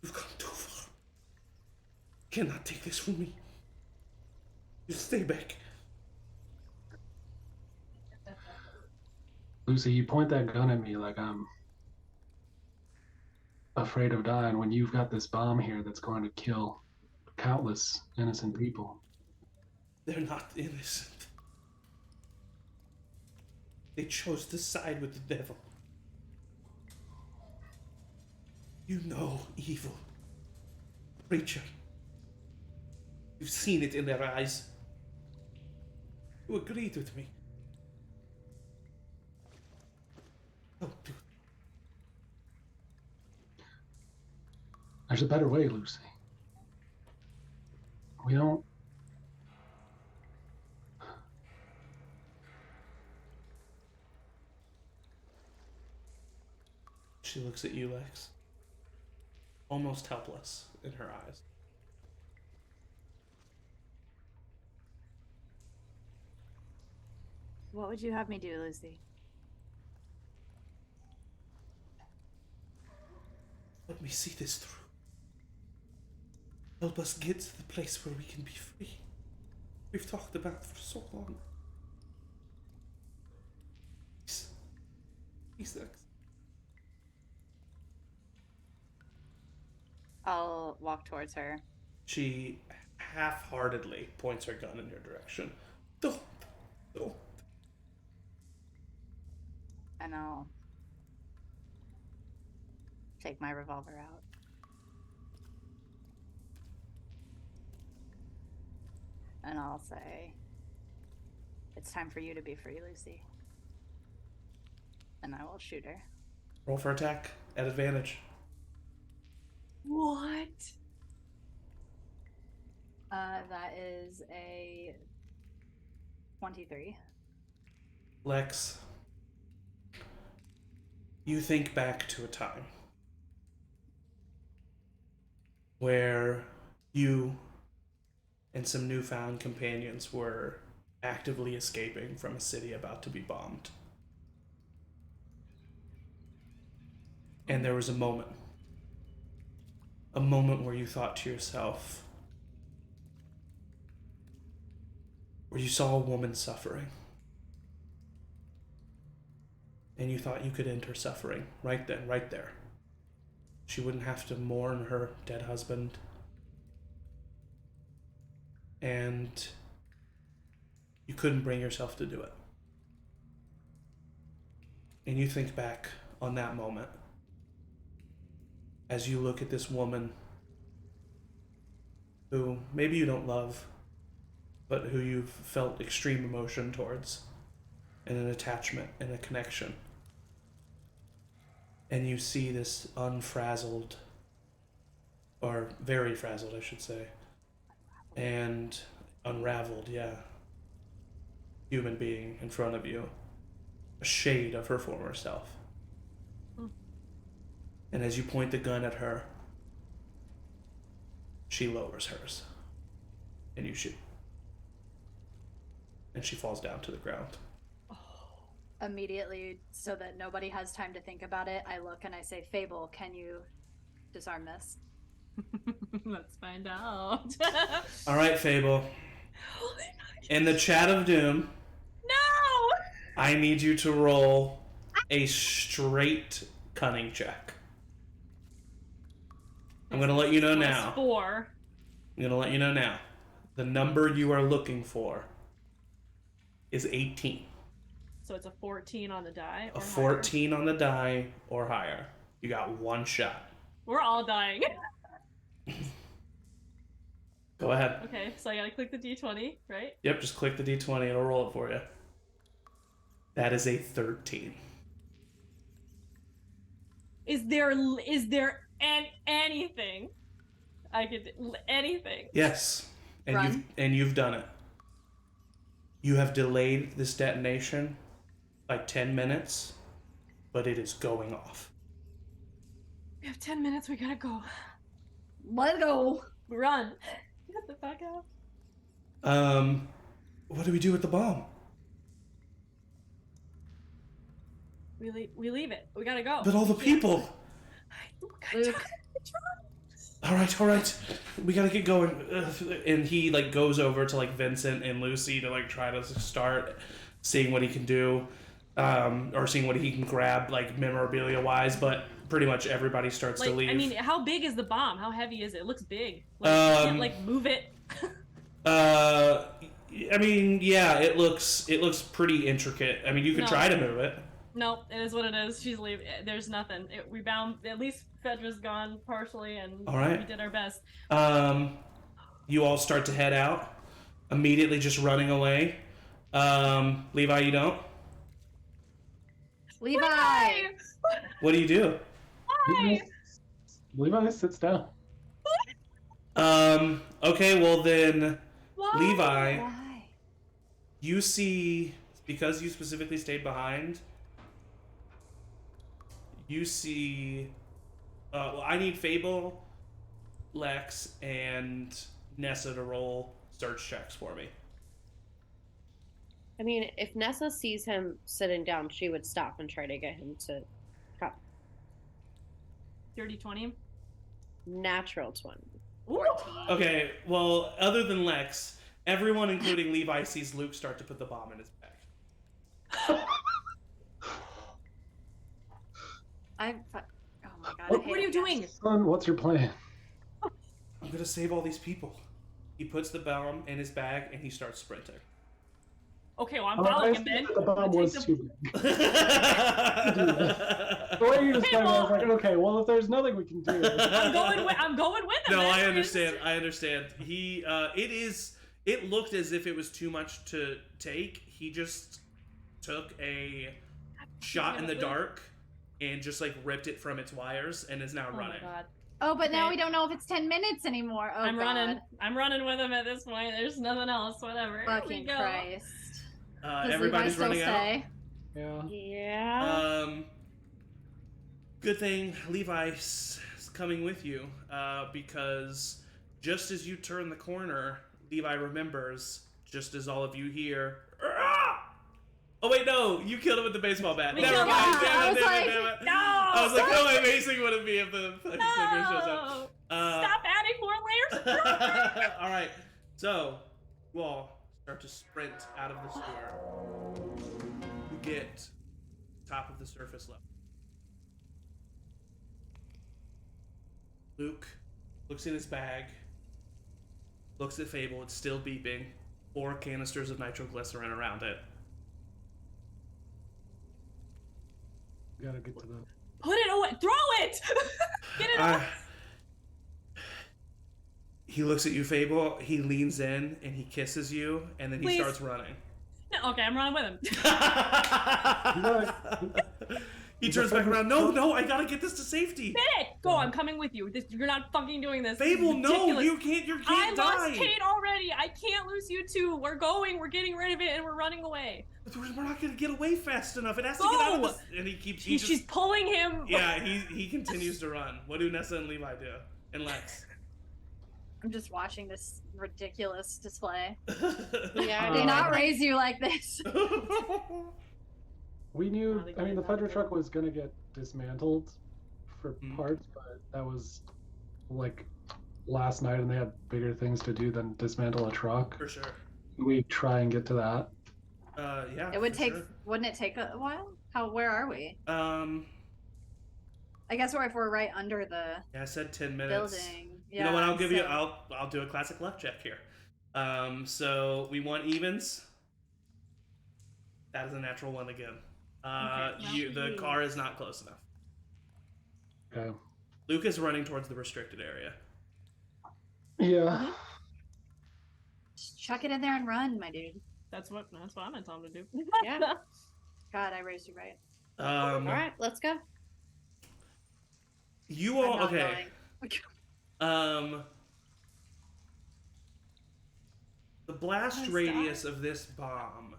We've come too far. Cannot take this from me. You stay back. Lucy, you point that gun at me like I'm afraid of dying when you've got this bomb here that's going to kill countless innocent people. They're not innocent. They chose to side with the devil. You know evil. Preacher. You've seen it in their eyes. You agreed with me. Don't do it. There's a better way, Lucy. We don't... She looks at you, Lex. Almost helpless in her eyes. What would you have me do, Lucy? Let me see this through. Help us get to the place where we can be free. We've talked about it for so long. Please, Lex. I'll walk towards her. She half-heartedly points her gun in your direction. Don't. And I'll take my revolver out. And I'll say, it's time for you to be free, Lucy. And I will shoot her. Roll for attack at advantage. What? That is a 23. Lex, you think back to a time where you and some newfound companions were actively escaping from a city about to be bombed. And there was a moment where you thought to yourself, where you saw a woman suffering. And you thought you could end her suffering right then, right there. She wouldn't have to mourn her dead husband. And you couldn't bring yourself to do it. And you think back on that moment as you look at this woman who maybe you don't love, but who you've felt extreme emotion towards, and an attachment and a connection. And you see this unfrazzled, or very frazzled, I should say, and unraveled, yeah. Human being in front of you. A shade of her former self. And as you point the gun at her, she lowers hers. And you shoot. And she falls down to the ground. Immediately, so that nobody has time to think about it, I look and I say, Fable, can you disarm this? Let's find out. All right, Fable. In the chat of doom, No! I need you to roll a straight cunning check. I'm going to let you know now. +4. I'm going to let you know now. The number you are looking for is 18. So it's a 14 on the die. A Or 14 on the die or higher. You got one shot. higher. We're all dying. Go ahead. Okay, so I gotta click the D20, right? Yep, just click the D20 and it'll roll it for you. That is a 13. Is there anything I could anything? Yes. And Run. you've done it. You have delayed this detonation by 10 minutes, but it is going off. We have 10 minutes. We gotta go. Let's go. Run. Get the fuck out. What do we do with the bomb? We leave it. We gotta go. But all the people. Luke. All right. We gotta get going. And he like goes over to like Vincent and Lucy to like try to start seeing what he can do, or seeing what he can grab like memorabilia wise. But pretty much everybody starts to leave. I mean, how big is the bomb? How heavy is it? It looks big. Like, you can't like move it. I mean, yeah, it looks pretty intricate. I mean, you could No. try to move it. No, it is what it is. She's leaving. There's nothing. We bound. At least Fedra's gone partially, and All right. we did our best. You all start to head out, immediately just running away. Levi, you don't? Levi! What do you do? Levi sits down. Okay, well then, Why? Levi, Why? you see, because you specifically stayed behind, you see, well, I need Fable, Lex, and Nessa to roll search checks for me. I mean, if Nessa sees him sitting down, she would stop and try to get him to come. Dirty 20. Natural 20. 14. Okay, well, other than Lex, everyone, including Levi, sees Luke start to put the bomb in his bag. Oh my god. I What hate What are you it. doing? Son, what's your plan? I'm gonna save all these people. He puts the bomb in his bag and he starts sprinting. Okay, well, I'm I following him see then. that the bomb was Take too big. The way you described it, I was like, okay, well, if there's nothing we can do. I'm going with him. No, man. I understand. He, it looked as if it was too much to take. He just took a shot in the dark and just like ripped it from its wires and is now Oh running. my god. Oh, but now Okay. we don't know if it's 10 minutes anymore. Oh, I'm god. running. I'm running with him at this point. There's nothing else. Whatever. Here we Fucking go. Christ. Does Everybody's Levi running still out. stay? Yeah. Yeah. Good thing Levi's coming with you, because just as you turn the corner, Levi remembers, just as all of you hear, "Ah!" Oh wait, no, you killed him with the baseball bat. We Never killed mind, him. damn I it, was damn like, it, damn it. No! I was like, how amazing would it be if the fucking clicker shows up? No! Stop adding more layers. All right, so you all start to sprint out of the sewer. You get top of the surface level. Luke looks in his bag, looks at Fable. It's still beeping. 4 canisters of nitroglycerin around it. We gotta get to the. Put it away. Throw it. Get it off. He looks at you, Fable. He leans in and he kisses you, and then he Please. starts running. No, okay, I'm running with him. He Is the turns back Fedra around. No, I gotta get this to safety. Fit! Go, I'm coming with you. You're not fucking doing this. This is Fable, no, ridiculous. you can't I die. lost Kate already. I can't lose you too. We're getting rid of it, and we're running away. We're not gonna get away fast enough. It has to Go! get out of this. And he keeps. She's pulling him. Yeah, he continues to run. What do Nessa and Levi do? And Lex. I'm just watching this ridiculous display. Yeah, I did not raise you like this. We knew. Not I mean, the again, Fedra not truck was gonna get dismantled for Mhm. parts, but that was like last night, and they had bigger things to do than dismantle a truck. For sure. We try and get to that. Yeah. It would for take. sure. Wouldn't it take a while? Where are we? Yeah, I guess we're right under the I said 10 minutes. building. You know what? I'll give you. so- I'll do a classic luck check here. So we want evens. That is a natural one again. Okay, The car is not close enough. Okay. Luke is running towards the restricted area. Yeah. Just chuck it in there and run, my dude. That's what I'm gonna tell him to do. Yeah. God, I raised you right. All right, let's go. You all I'm not okay? going. The blast Nice radius of this bomb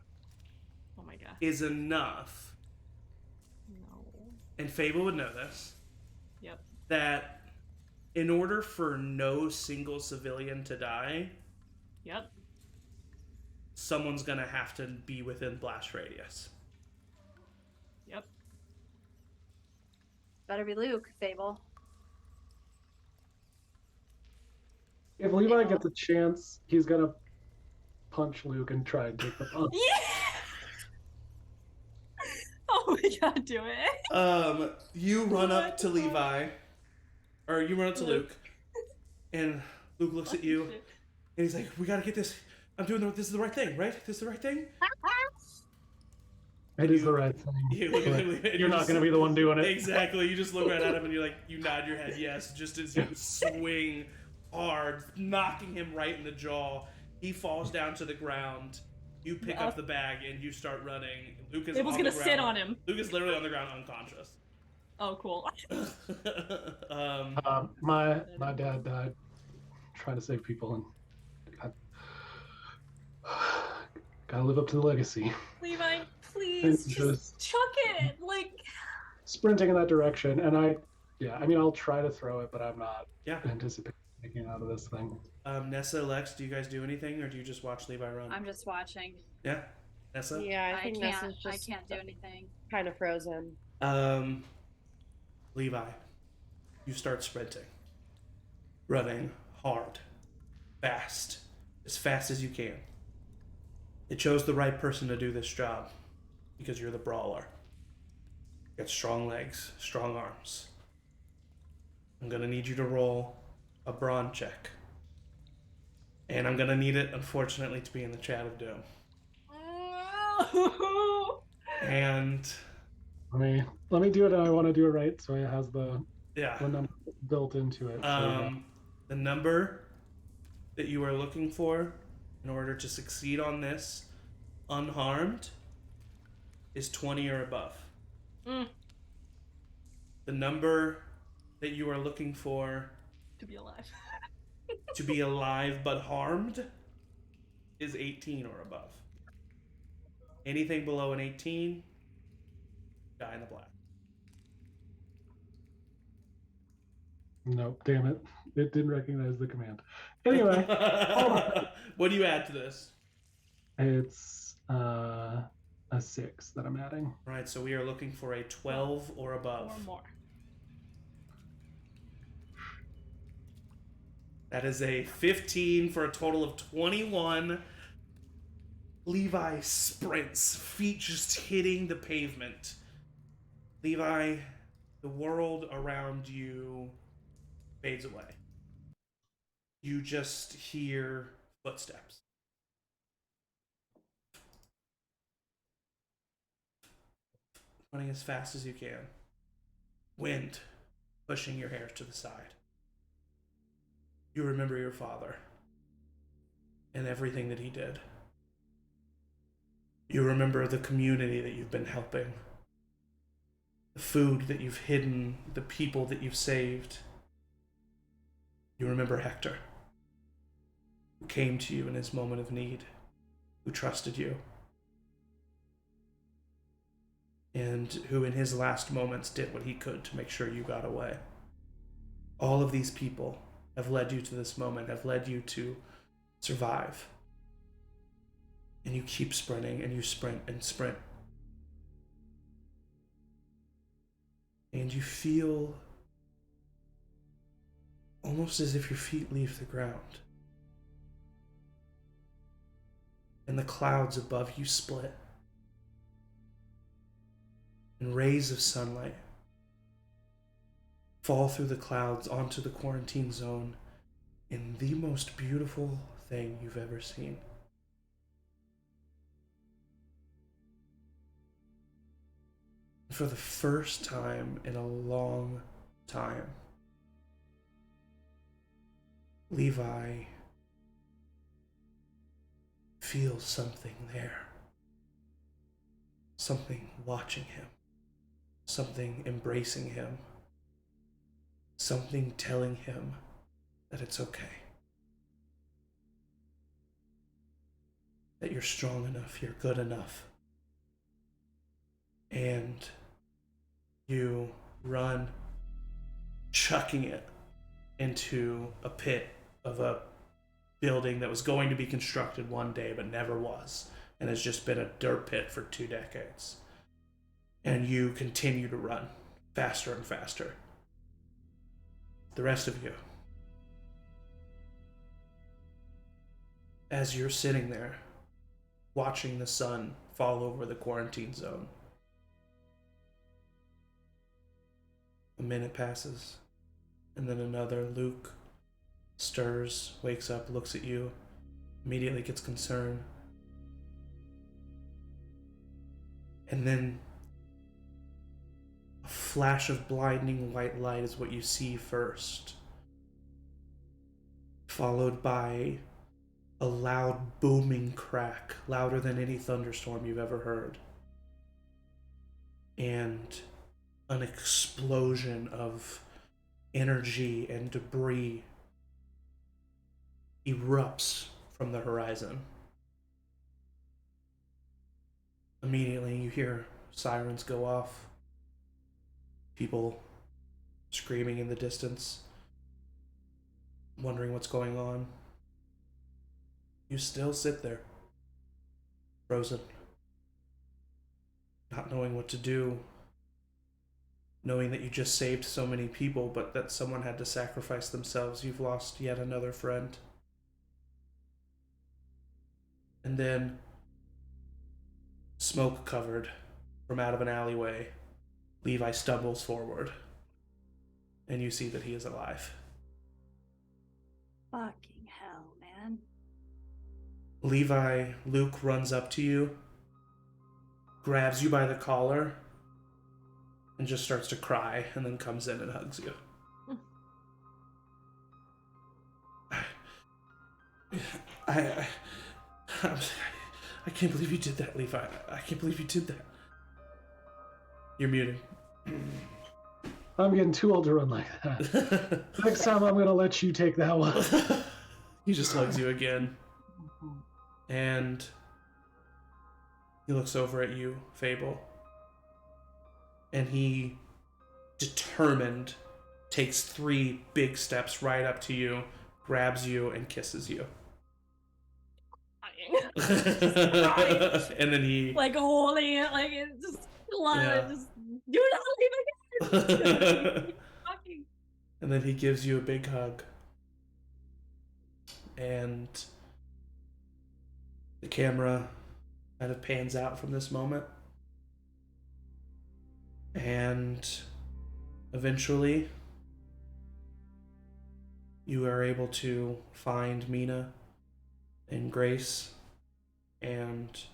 Oh my god. is enough, No. and Fable would know this, Yep. that in order for no single civilian to die, Yep. someone's gonna have to be within blast radius. Yep. Better be Luke, Fable. If Levi gets a chance, he's gonna punch Luke and try and take the bomb. Yeah. Oh my god, do it. You run up What to the fuck? Levi, or you run up to Luke, and Luke looks at you, and he's like, "We gotta get this. I'm doing this is the right thing, right? This is the right thing." It is the right thing. You look at but him, and You're not gonna be the one doing it. Exactly. You just look right at him, and you nod your head yes, just as you swing hard, knocking him right in the jaw. He falls down to the ground. You pick up the bag and you start running. Luke is Fable's on gonna the ground. sit on him. Luke is literally on the ground unconscious. Oh, cool. My dad died trying to save people, and gotta live up to the legacy. Levi, please, It's just just- chuck it. Like, Sprinting in that direction, and I'll try to throw it, but I'm not Yeah. anticipating taking it out of this thing. Nessa, Lex, do you guys do anything, or do you just watch Levi run? I'm just watching. Yeah. Nessa. Yeah, I think can't. Nessa's I just can't do anything. kind of frozen. Levi, you start sprinting, running hard, fast, as fast as you can. It chose the right person to do this job because you're the brawler. You got strong legs, strong arms. I'm gonna need you to roll a brawn check. And I'm gonna need it, unfortunately, to be in the chat of doom. And Let me do it. I want to do it right, so it has the yeah, number built into it. So the number that you are looking for in order to succeed on this unharmed is 20 or above. Mm. The number that you are looking for to be alive. to be alive but harmed is 18 or above. Anything below an 18, die in the black. Nope, damn it. It didn't recognize the command. Anyway, What do you add to this? it's a 6 that I'm adding. Right, so we are looking for a 12 or above. Or more. That is a 15 for a total of 21. Levi sprints, feet just hitting the pavement. Levi, the world around you fades away. You just hear footsteps. Running as fast as you can. Wind pushing your hair to the side. You remember your father and everything that he did. You remember the community that you've been helping. the food that you've hidden, the people that you've saved. You remember Hector, who came to you in his moment of need, who trusted you, and who in his last moments did what he could to make sure you got away. All of these people have led you to this moment, have led you to survive. And you keep sprinting, and you sprint and sprint. And you feel almost as if your feet leave the ground. And the clouds above you split. And rays of sunlight fall through the clouds onto the quarantine zone in the most beautiful thing you've ever seen. For the first time in a long time, Levi feels something there. Something watching him. Something embracing him. Something telling him that it's okay. That you're strong enough, you're good enough. And you run, chucking it into a pit of a building that was going to be constructed one day but never was, and has just been a dirt pit for 2 decades. And you continue to run faster and faster. The rest of you, as you're sitting there watching the sun fall over the quarantine zone, a minute passes, and then another. Luke stirs, wakes up, looks at you, immediately gets concerned. And then a flash of blinding white light is what you see first, followed by a loud booming crack, louder than any thunderstorm you've ever heard. And an explosion of energy and debris erupts from the horizon. Immediately you hear sirens go off, people screaming in the distance, wondering what's going on. You still sit there, frozen, not knowing what to do, knowing that you just saved so many people, but that someone had to sacrifice themselves. You've lost yet another friend. And then, smoke covered from out of an alleyway, Levi stumbles forward, and you see that he is alive. Fucking hell, man. Levi, Luke runs up to you, grabs you by the collar, and just starts to cry, and then comes in and hugs you. I can't believe you did that, Levi. I can't believe you did that. You're muted. I'm getting too old to run like that. Next time I'm gonna let you take that one. He just hugs you again. And he looks over at you, Fable. And he, determined, takes 3 big steps right up to you, grabs you, and kisses you. And then he, like holding it, like it's just Yeah. just do not leave again. Fucking- and then he gives you a big hug. And the camera kind of pans out from this moment. And eventually, you are able to find Mina and Grace and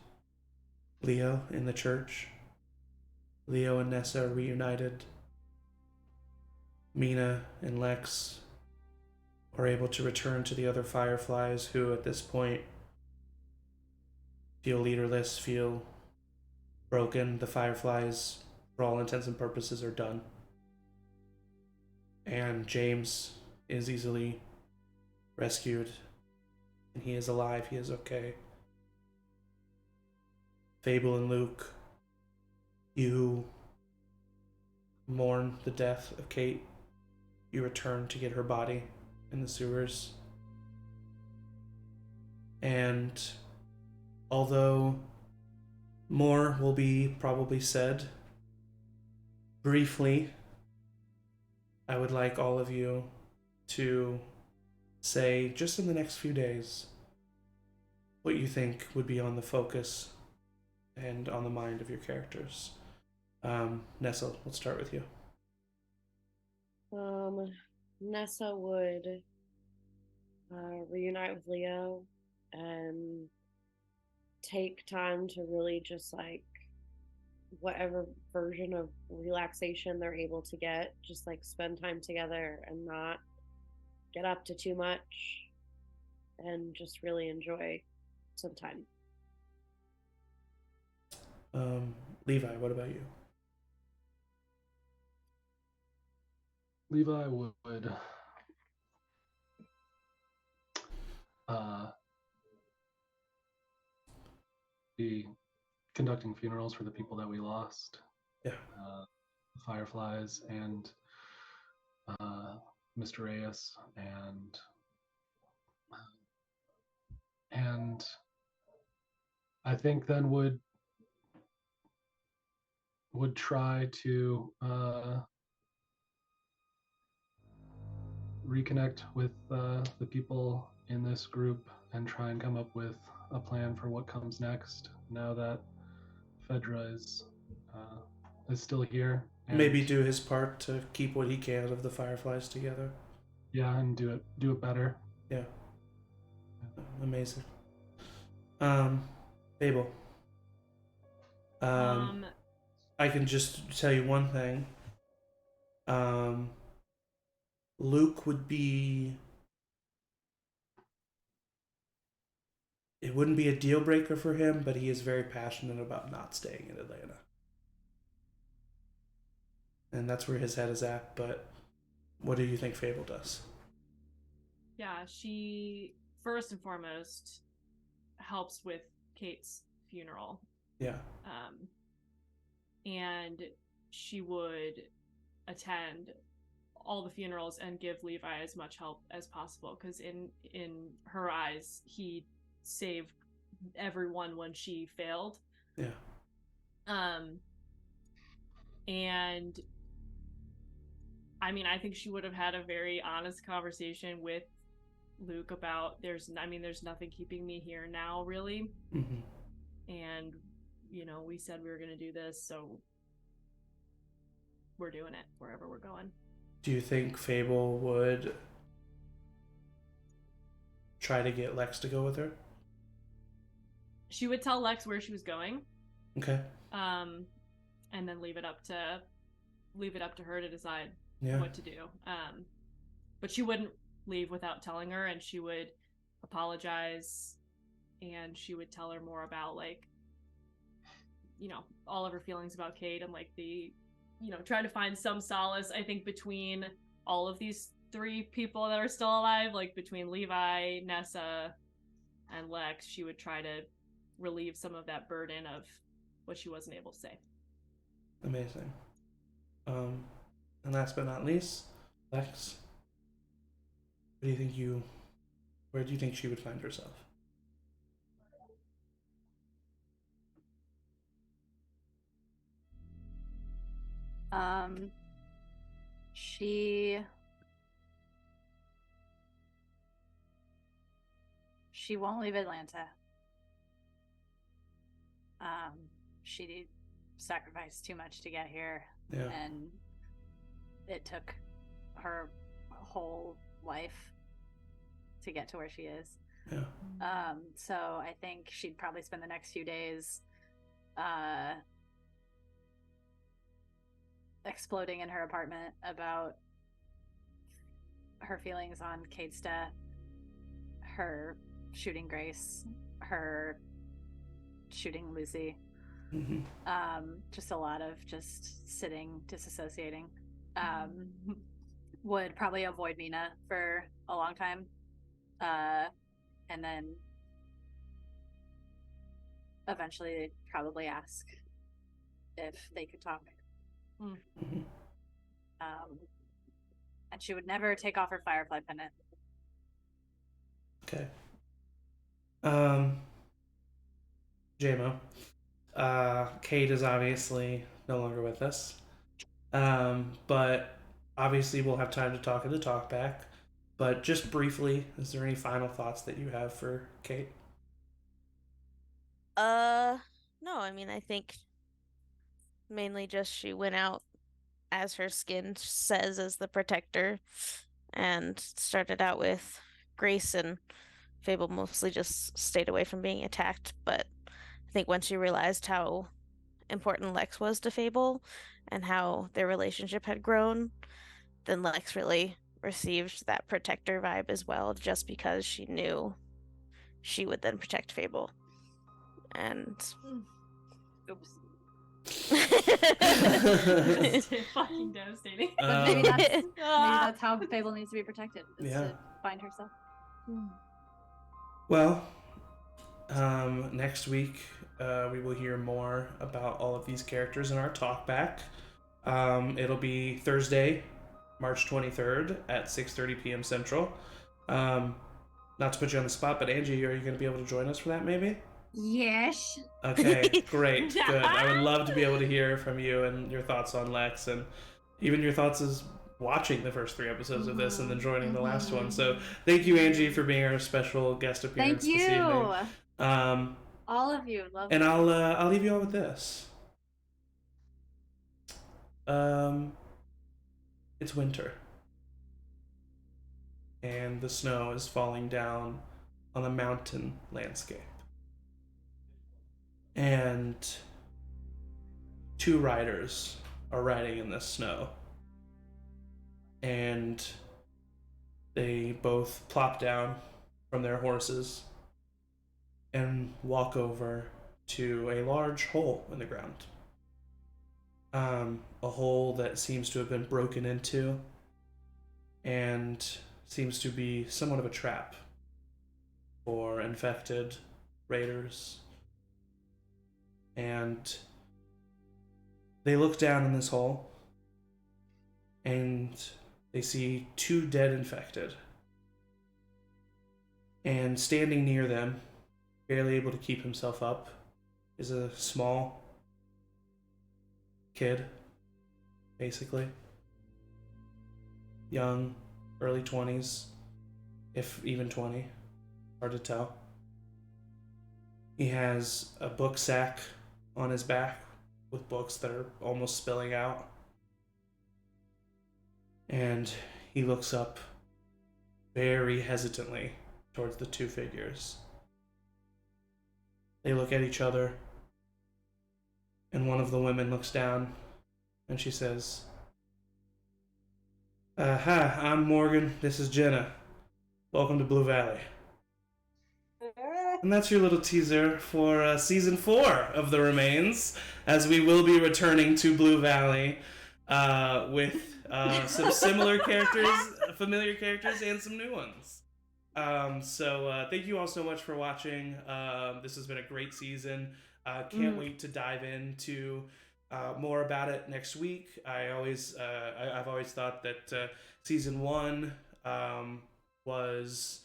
Leo in the church. Leo and Nessa are reunited. Mina and Lex are able to return to the other Fireflies, who at this point feel leaderless, feel broken. The Fireflies for all intents and purposes, are done. And James is easily rescued, and he is alive, he is okay. Fable and Luke, you mourn the death of Kate. You return to get her body in the sewers. And although more will be probably said briefly, I would like all of you to say, just in the next few days, what you think would be on the focus and on the mind of your characters. Nessa, let's start with you. Nessa would reunite with Leo and take time to really just like whatever version of relaxation they're able to get, just like spend time together and not get up to too much and just really enjoy some time. Levi, what about you? Levi would be conducting funerals for the people that we lost. Yeah. The Fireflies and Mr. Reyes and I think then would try to reconnect with the people in this group and try and come up with a plan for what comes next now that Fedra is still here. And maybe do his part to keep what he can of the Fireflies together. Yeah, and do it better. Yeah. Amazing. Fable. I can just tell you one thing. Luke would be... It wouldn't be a deal breaker for him, but he is very passionate about not staying in Atlanta. And that's where his head is at, but what do you think Fable does? Yeah, she first and foremost helps with Kate's funeral. Yeah. And she would attend all the funerals and give Levi as much help as possible, because in her eyes, he saved everyone when she failed. Yeah. And I mean, I think she would have had a very honest conversation with Luke about there's nothing keeping me here now, really. Mm-hmm. And we said we were going to do this, so we're doing it wherever we're going. Do you think Fable would try to get Lex to go with her? She would tell Lex where she was going. Okay. And then leave it up to her to decide what to do. But she wouldn't leave without telling her, and she would apologize, and she would tell her more about all of her feelings about Kate, and try to find some solace, I think, between all of these three people that are still alive, between Levi, Nessa, and Lex. She would try to relieve some of that burden of what she wasn't able to say. Amazing. And last but not least, Lex. Where do you think she would find herself? She won't leave Atlanta. She sacrificed too much to get here, and it took her whole life to get to where she is. So I think she'd probably spend the next few days exploding in her apartment about her feelings on Kate's death, her shooting Grace, her shooting Lucy, Just a lot of just sitting, disassociating. Would probably avoid Mina for a long time. And then eventually they'd probably ask if they could talk. And she would never take off her firefly pendant. Okay. JMO. Kate is obviously no longer with us. But obviously we'll have time to talk in the talk back. But just briefly, is there any final thoughts that you have for Kate? No, I mean, I think mainly just she went out as her skin says as the protector and started out with Grace, and Fable mostly just stayed away from being attacked. But I think once she realized how important Lex was to Fable and how their relationship had grown, then Lex really received that protector vibe as well, just because she knew she would then protect Fable. And Oops. It's fucking devastating. But maybe that's how Fable needs to be protected. Is Yeah. to find herself. Well, next week we will hear more about all of these characters in our talk back. It'll be Thursday, March 23rd at 6:30 p.m. Central. Not to put you on the spot, but Angie, are you going to be able to join us for that maybe? Yes. Okay, great, good. I would love to be able to hear from you and your thoughts on Lex, and even your thoughts as watching the first 3 episodes of this and then joining the last one. So thank you, Angie, for being our special guest appearance Thank you. this evening. All of you. Love And you. I'll leave you all with this. It's winter, and the snow is falling down on the mountain landscape. And 2 riders are riding in this snow. And they both plop down from their horses and walk over to a large hole in the ground. A hole that seems to have been broken into and seems to be somewhat of a trap for infected raiders. And they look down in this hole and they see 2 dead infected. And standing near them, barely able to keep himself up, is a small kid, basically. Young, early 20s, if even 20, hard to tell. He has a book sack on his back with books that are almost spilling out. And he looks up very hesitantly towards the 2 figures. They look at each other, and one of the women looks down and she says, hi, I'm Morgan. This is Jenna. Welcome to Blue Valley. And that's your little teaser for season 4 of The Remains, as we will be returning to Blue Valley with some similar characters, familiar characters, and some new ones. So thank you all so much for watching. This has been a great season. Can't wait to dive into more about it next week. I've always thought that season 1 was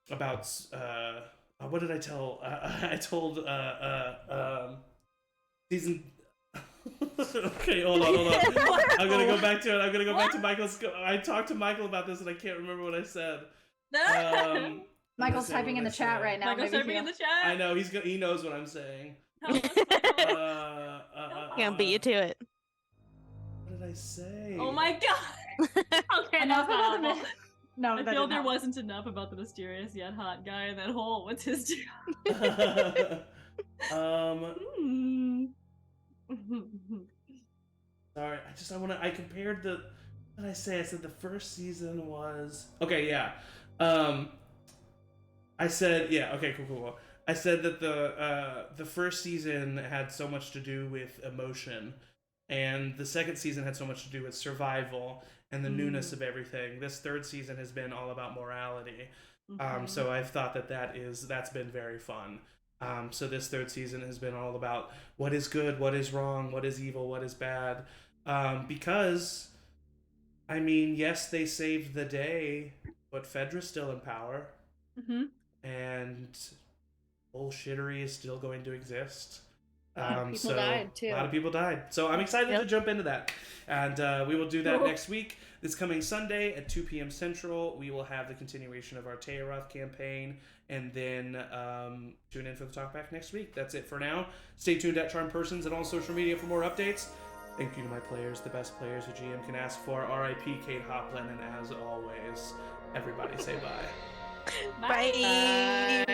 about what did I tell? I told season. Okay, hold on. I'm gonna go back to it. I'm gonna go back to Michael's. I talked to Michael about this and I can't remember what I said. Michael's typing in the chat right now. Michael's typing in the chat. I know he knows what I'm saying. Can't beat you to it. What did I say? Oh my god. Okay, Enough that's about the not myth- No, I that feel did there not. wasn't enough about the mysterious yet hot guy in that hole. What's his deal? Sorry, I compared the. What did I say? I said the first season was. Okay, yeah. I said, yeah, okay, cool. I said that the first season had so much to do with emotion, and the second season had so much to do with survival and the newness of everything. This third season has been all about morality. So I've thought that's been very fun. So this third season has been all about what is good, what is wrong, what is evil, what is bad. Because, I mean, yes, they saved the day, but Fedra's still in power. And bullshittery is still going to exist. People died too. A lot of people died. So I'm excited to jump into that. And we will do that next week. This coming Sunday at 2 p.m. Central, we will have the continuation of our Tearoth campaign. And then tune in for the talkback next week. That's it for now. Stay tuned at Charm Persons and all social media for more updates. Thank you to my players, the best players a GM can ask for. R.I.P. Kate Hoplin. And as always, everybody say bye. Bye.